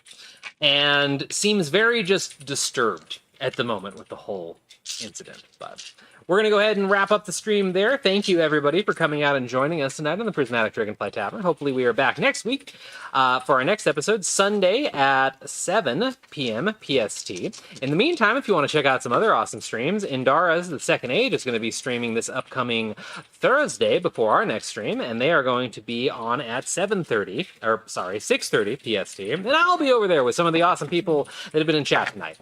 A: And seems very just disturbed at the moment with the whole incident. But we're going to go ahead and wrap up the stream there. Thank you, everybody, for coming out and joining us tonight on the Prismatic Dragonfly Tavern. Hopefully we are back next week for our next episode, Sunday at 7 p.m. PST. In the meantime, if you want to check out some other awesome streams, Indara's The Second Age is going to be streaming this upcoming Thursday before our next stream, and they are going to be on at 6:30 PST. And I'll be over there with some of the awesome people that have been in chat tonight.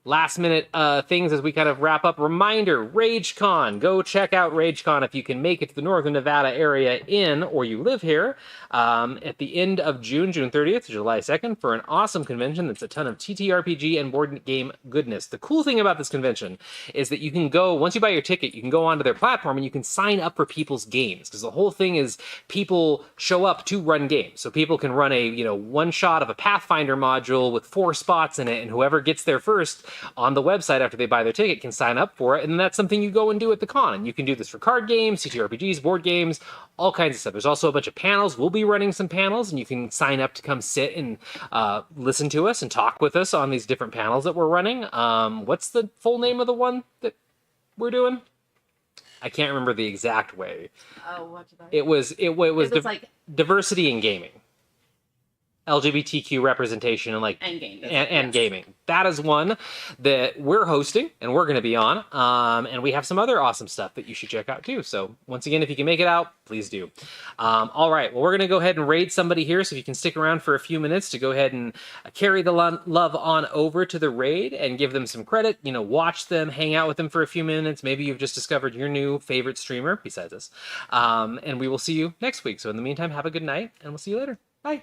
A: Last minute things as we kind of wrap up. Reminder, RageCon. Go check out RageCon if you can make it to the Northern Nevada area or you live here at the end of June 30th to July 2nd for an awesome convention that's a ton of TTRPG and board game goodness. The cool thing about this convention is that you can go, once you buy your ticket, you can go onto their platform and you can sign up for people's games, because the whole thing is people show up to run games. So people can run a one shot of a Pathfinder module with 4 spots in it, and whoever gets there first on the website after they buy their ticket can sign up for it, and that's something you go and do at the con. And you can do this for card games, TTRPGs, board games, all kinds of stuff. There's also a bunch of panels. We'll be running some panels, and you can sign up to come sit and listen to us and talk with us on these different panels that we're running. What's the full name of the one that we're doing? I can't remember the exact way.
E: Oh, what did I?
A: It was
E: like
A: diversity in gaming. LGBTQ representation and
E: and gaming.
A: and gaming. That is one that we're hosting and we're going to be on. And we have some other awesome stuff that you should check out too. So once again, if you can make it out, please do. All right. Well, we're going to go ahead and raid somebody here. So if you can stick around for a few minutes to go ahead and carry the love on over to the raid and give them some credit, watch them, hang out with them for a few minutes. Maybe you've just discovered your new favorite streamer besides us. And we will see you next week. So in the meantime, have a good night and we'll see you later. Bye.